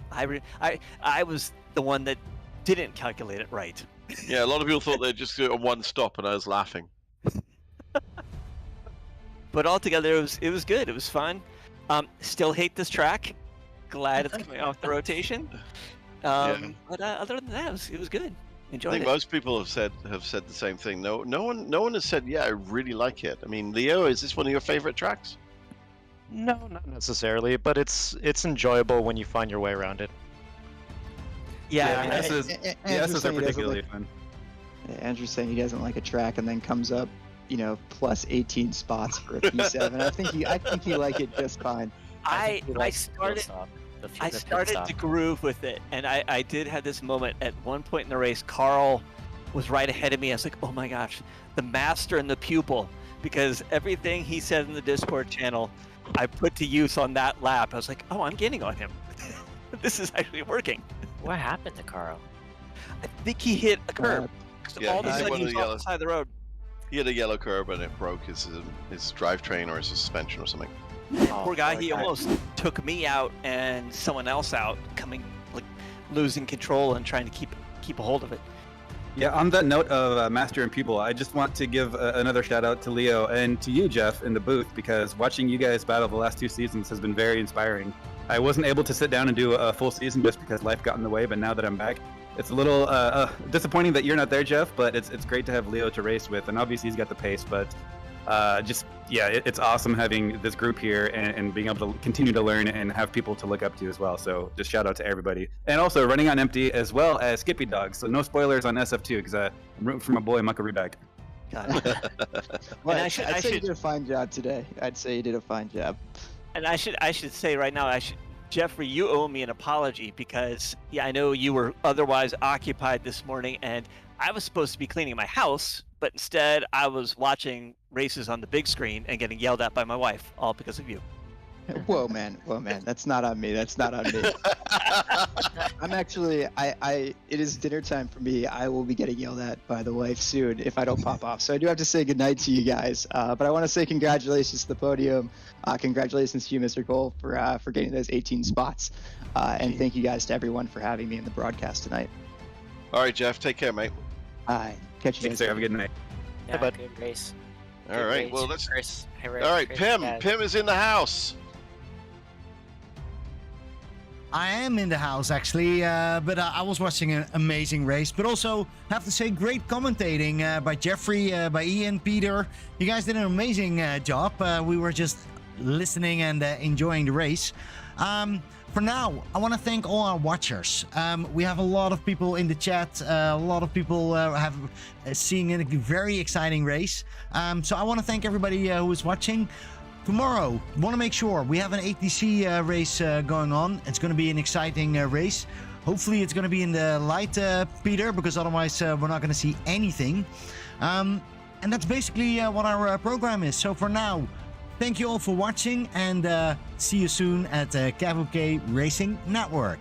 [SPEAKER 11] I was the one that didn't calculate it right.
[SPEAKER 6] Yeah, a lot of people thought they'd just do it on one stop, and I was laughing.
[SPEAKER 11] But altogether, it was good. It was fun. Still hate this track. Glad it's coming off the rotation. But other than that, it was good.
[SPEAKER 6] I
[SPEAKER 11] Enjoyed
[SPEAKER 6] think
[SPEAKER 11] it.
[SPEAKER 6] most people have said the same thing. No one has said, yeah, I really like it. I mean, Leo, is this one of your favorite tracks?
[SPEAKER 9] No, not necessarily, but it's enjoyable when you find your way around it.
[SPEAKER 11] Yeah,
[SPEAKER 8] the S's are particularly fun.
[SPEAKER 5] Andrew's saying he doesn't like a track and then comes up, plus 18 spots for a P7. I think you like it just fine.
[SPEAKER 11] I started to groove with it, and I did have this moment at one point in the race. Carl was right ahead of me. I was like, oh my gosh, the master and the pupil, because everything he said in the Discord channel, I put to use on that lap. I was like, oh, I'm gaining on him. This is actually working.
[SPEAKER 10] What happened to Carl?
[SPEAKER 11] I think he hit a curb.
[SPEAKER 6] Yeah,
[SPEAKER 11] All of a
[SPEAKER 6] he hit
[SPEAKER 11] sudden,
[SPEAKER 6] one of
[SPEAKER 11] he
[SPEAKER 6] the
[SPEAKER 11] was off the side of the road.
[SPEAKER 6] He had a yellow curb and it broke his drivetrain or his suspension or something.
[SPEAKER 11] Poor guy, he almost took me out and someone else out, losing control and trying to keep a hold of it.
[SPEAKER 8] Yeah, on that note of master and pupil, I just want to give another shout out to Leo and to you, Jeff, in the booth, because watching you guys battle the last 2 seasons has been very inspiring. I wasn't able to sit down and do a full season just because life got in the way, but now that I'm back, it's a little disappointing that you're not there, Jeff, but it's great to have Leo to race with, and obviously he's got the pace, but it's awesome having this group here and being able to continue to learn and have people to look up to as well. So just shout out to everybody. And also running on empty as well as Skippy Dog. So no spoilers on SF2 because I'm rooting for my boy Mckenzie back.
[SPEAKER 5] I'd say you did a fine job today. I'd say you did a fine job.
[SPEAKER 11] And I should say right now, Jeffrey, you owe me an apology because I know you were otherwise occupied this morning and I was supposed to be cleaning my house, but instead I was watching races on the big screen and getting yelled at by my wife, all because of you.
[SPEAKER 5] Whoa, man. That's not on me. I'm actually, it is dinner time for me. I will be getting yelled at by the wife soon if I don't pop off. So I do have to say goodnight to you guys. But I want to say congratulations to the podium. Congratulations to you, Mr. Cole, for getting those 18 spots. And thank you guys to everyone for having me in the broadcast tonight.
[SPEAKER 6] All right, Jeff, take care, mate.
[SPEAKER 5] Catch you guys.
[SPEAKER 8] Have a good night.
[SPEAKER 10] Yeah,
[SPEAKER 9] bud.
[SPEAKER 10] good race.
[SPEAKER 6] All right, well, let's.
[SPEAKER 10] Chris.
[SPEAKER 6] All right, Pim. Pim is in the house.
[SPEAKER 2] I am in the house actually, but I was watching an amazing race. But also have to say, great commentating by Jeffrey, by Ian, Peter. You guys did an amazing job. We were just listening and enjoying the race. For now, I want to thank all our watchers. We have a lot of people in the chat. A lot of people have seen a very exciting race. So I want to thank everybody who is watching. Tomorrow, want to make sure we have an ATC race going on. It's going to be an exciting race. Hopefully, it's going to be in the light, Peter, because otherwise we're not going to see anything. And that's basically what our program is. So for now, thank you all for watching and see you soon at KVK Racing Network.